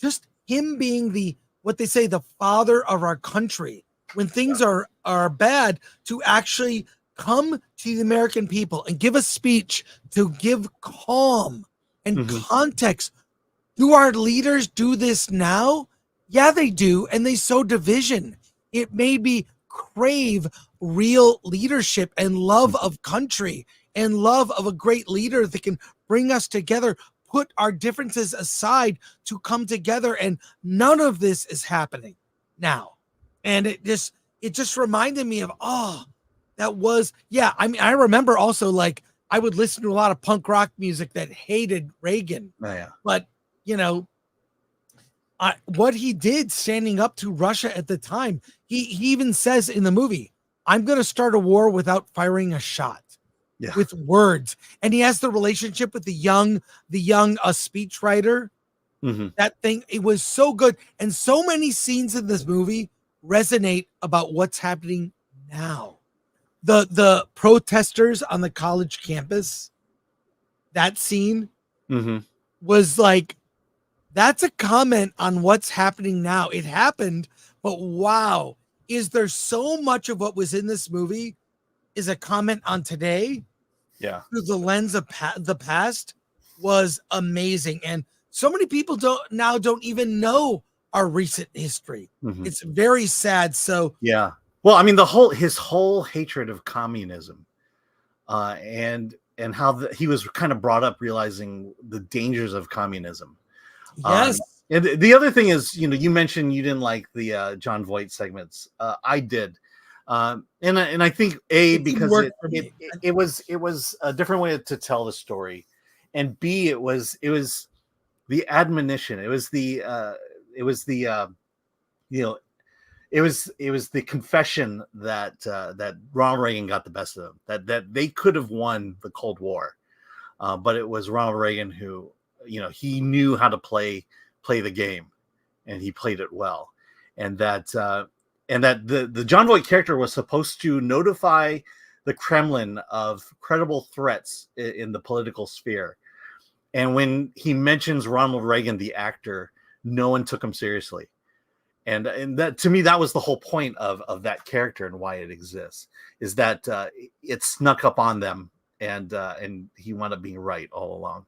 just him being what they say, the father of our country, when things are bad, to actually come to the American people and give a speech to give calm and context. Do our leaders do this now? Yeah, they do. And they sow division. It made me crave real leadership and love of country and love of a great leader that can bring us together, put our differences aside to come together. And none of this is happening now. And it just reminded me of, that was, I remember also, I would listen to a lot of punk rock music that hated Reagan. Oh, yeah. But, what he did standing up to Russia at the time, he even says in the movie, I'm going to start a war without firing a shot. Yeah. With words. And he has the relationship with the young speechwriter. That thing, it was so good. And so many scenes in this movie resonate about what's happening now. The protesters on the college campus, that scene was that's a comment on what's happening now. It happened, but wow, is there so much of what was in this movie is a comment on today? Yeah. Through the lens of the past was amazing. And so many people don't even know our recent history. It's very sad. So yeah. Well, I mean, his whole hatred of communism, and how he was kind of brought up realizing the dangers of communism. Yes. And the other thing is, you mentioned you didn't like the John Voight segments. I did. And I think because it was a different way to tell the story, and B, it was the admonition. It was the you know, it was the confession that that Ronald Reagan got the best of them. That they could have won the Cold War, but it was Ronald Reagan who, he knew how to play the game, and he played it well. And that the John Voight character was supposed to notify the Kremlin of credible threats in the political sphere. And when he mentions Ronald Reagan, the actor, no one took him seriously. And that, to me, that was the whole point of that character and why it exists, is that it snuck up on them, and he wound up being right all along.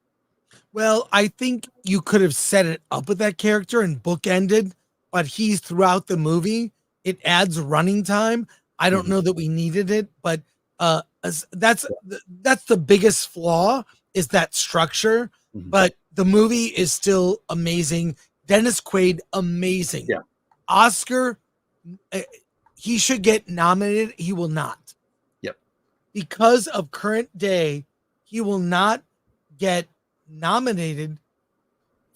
Well, I think you could have set it up with that character and bookended, but he's throughout the movie. It adds running time. I don't know that we needed it, but that's the biggest flaw, is that structure. But the movie is still amazing. Dennis Quaid, amazing. Yeah. Oscar, he should get nominated. He will not. Yep. Because of current day, he will not get nominated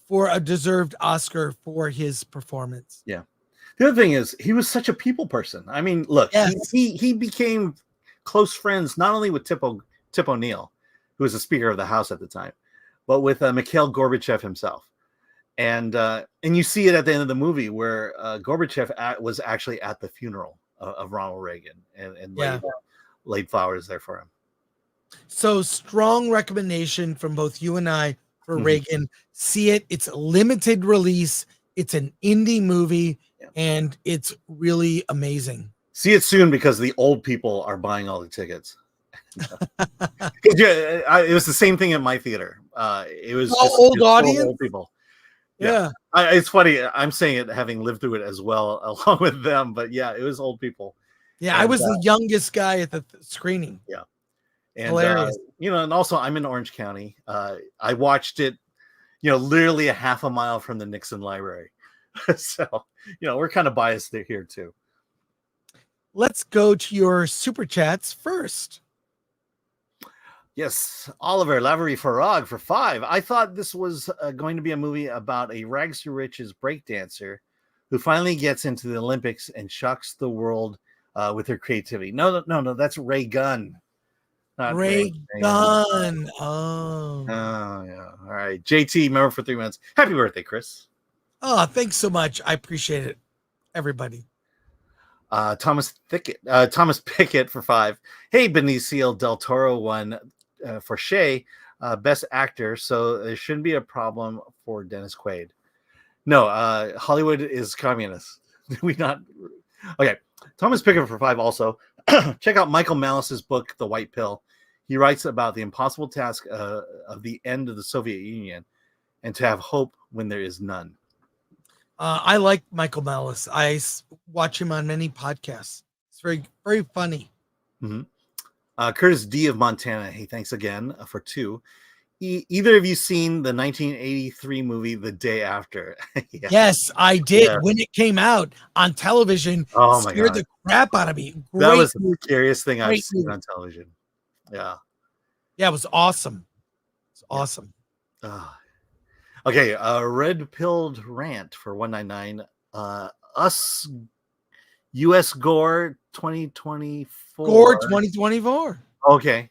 for a deserved Oscar for his performance. Yeah. The other thing is, he was such a people person. I mean, look, Yes. he became close friends not only with Tip O'Neill, who was the Speaker of the House at the time, but with Mikhail Gorbachev himself. And you see it at the end of the movie, where Gorbachev was actually at the funeral of Ronald Reagan and laid flowers there for him. So strong recommendation from both you and I for Reagan. See it. It's a limited release. It's an indie movie, and it's really amazing. See it soon, because the old people are buying all the tickets. It was the same thing at my theater. It was old audience, old people. Yeah. It's funny. I'm saying it having lived through it as well, along with them. But yeah, it was old people. Yeah, and I was the youngest guy at the screening. Yeah. And, hilarious. And also I'm in Orange County. I watched it, literally a half a mile from the Nixon Library. So, we're kind of biased here too. Let's go to your super chats first. Yes, Oliver Lavery Farag for 5. I thought this was going to be a movie about a rags to riches breakdancer who finally gets into the Olympics and shocks the world with her creativity. No, that's Ray Gunn. Ray Gunn. Oh, yeah. All right. JT, member for 3 months. Happy birthday, Chris. Oh, thanks so much. I appreciate it, everybody. Thomas Pickett for 5. Hey, Benicio del Toro won for Shay, best actor, so there shouldn't be a problem for Dennis Quaid. No, Hollywood is communist. We not okay. Thomas Pickett for 5 also. Check out Michael Malice's book, The White Pill. He writes about the impossible task of the end of the Soviet Union, and to have hope when there is none. I like Michael Malice. I watch him on many podcasts. It's very, very funny. Curtis D of Montana. Hey, thanks again for 2. Either of you seen the 1983 movie The Day After? Yeah. Yes, I did. Yeah. When it came out on television, oh my scared God. the crap out of me. That was the scariest thing I've seen on television. Yeah. Yeah, it was awesome. It's awesome. Okay, Red Pilled Rant for 199. Us US Gore 2024. Gore 2024. Okay.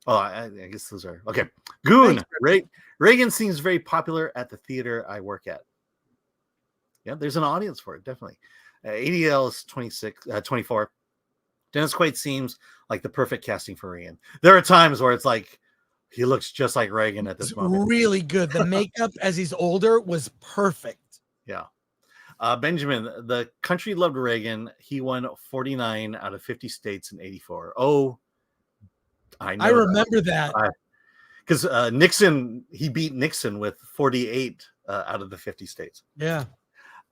Oh, I guess those are okay. Goon. Reagan seems very popular at the theater I work at. Yeah, there's an audience for it, definitely. ADL is 24. Dennis Quaid seems like the perfect casting for Reagan. There are times where it's like he looks just like Reagan at this moment. Really good. The makeup as he's older was perfect. Yeah. Benjamin, the country loved Reagan. He won 49 out of 50 states in 84. Oh, I remember that. Because Nixon, he beat Nixon with 48 out of the 50 states. Yeah.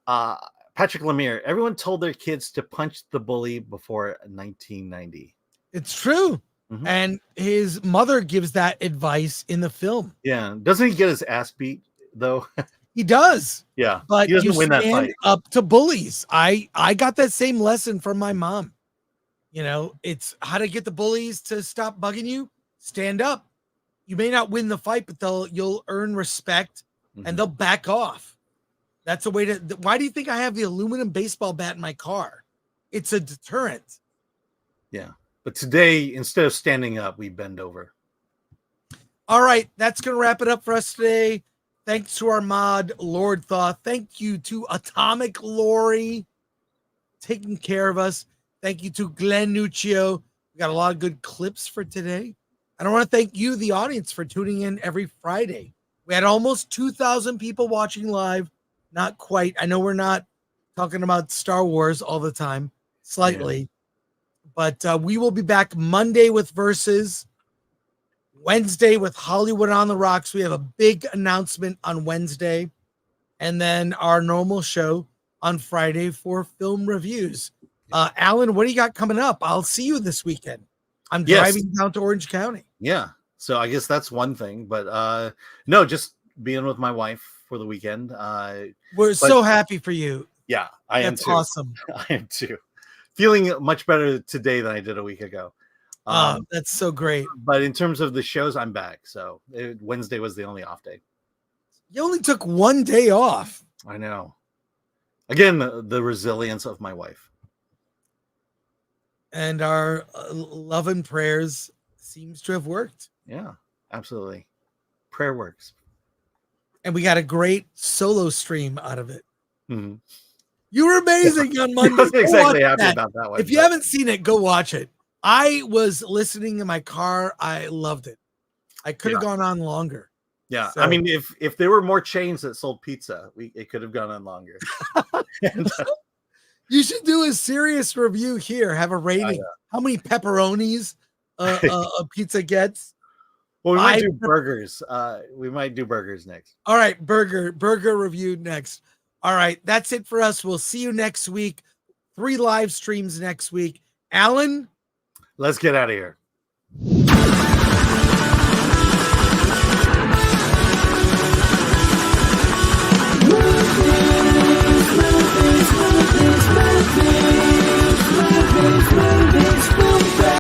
Patrick Lemire, everyone told their kids to punch the bully before 1990. It's true. And his mother gives that advice in the film. Yeah. Doesn't he get his ass beat, though? He does. Yeah. But he doesn't you win that stand fight. up to bullies. I got that same lesson from my mom. It's how to get the bullies to stop bugging you. Stand up. You may not win the fight, but you'll earn respect and they'll back off. That's a way to. Why do you think I have the aluminum baseball bat in my car? It's a deterrent. Yeah. But today, instead of standing up, we bend over. All right. That's going to wrap it up for us today. Thanks to our mod, Lord Thaw. Thank you to Atomic Lori taking care of us. Thank you to Glenn Nuccio. We got a lot of good clips for today. And I want to thank you, the audience, for tuning in every Friday. We had almost 2,000 people watching live. Not quite. I know we're not talking about Star Wars all the time, slightly. But we will be back Monday with Versus. Wednesday with Hollywood on the Rocks. We have a big announcement on Wednesday. And then our normal show on Friday for film reviews. Alan, what do you got coming up? I'll see you this weekend. I'm driving down to Orange County. Yeah. So I guess that's one thing. But no, just being with my wife for the weekend. We're so happy for you. Yeah, I am That's too. awesome. I am too. Feeling much better today than I did a week ago. That's so great. But in terms of the shows, I'm back. So Wednesday was the only off day. You only took one day off. I know. Again, the resilience of my wife. And our love and prayers seems to have worked. Yeah, absolutely. Prayer works. And we got a great solo stream out of it. Mm-hmm. You were amazing on Monday. I wasn't exactly happy about that one. If you haven't seen it, go watch it. I was listening in my car. I loved it. I could have gone on longer. Yeah, So, I mean, if there were more chains that sold pizza, it could have gone on longer. And, you should do a serious review here. Have a rating. How many pepperonis a pizza gets? Well, we might do burgers. We might do burgers next. All right, burger review next. All right, that's it for us. We'll see you next week. 3 live streams next week. Alan, let's get out of here.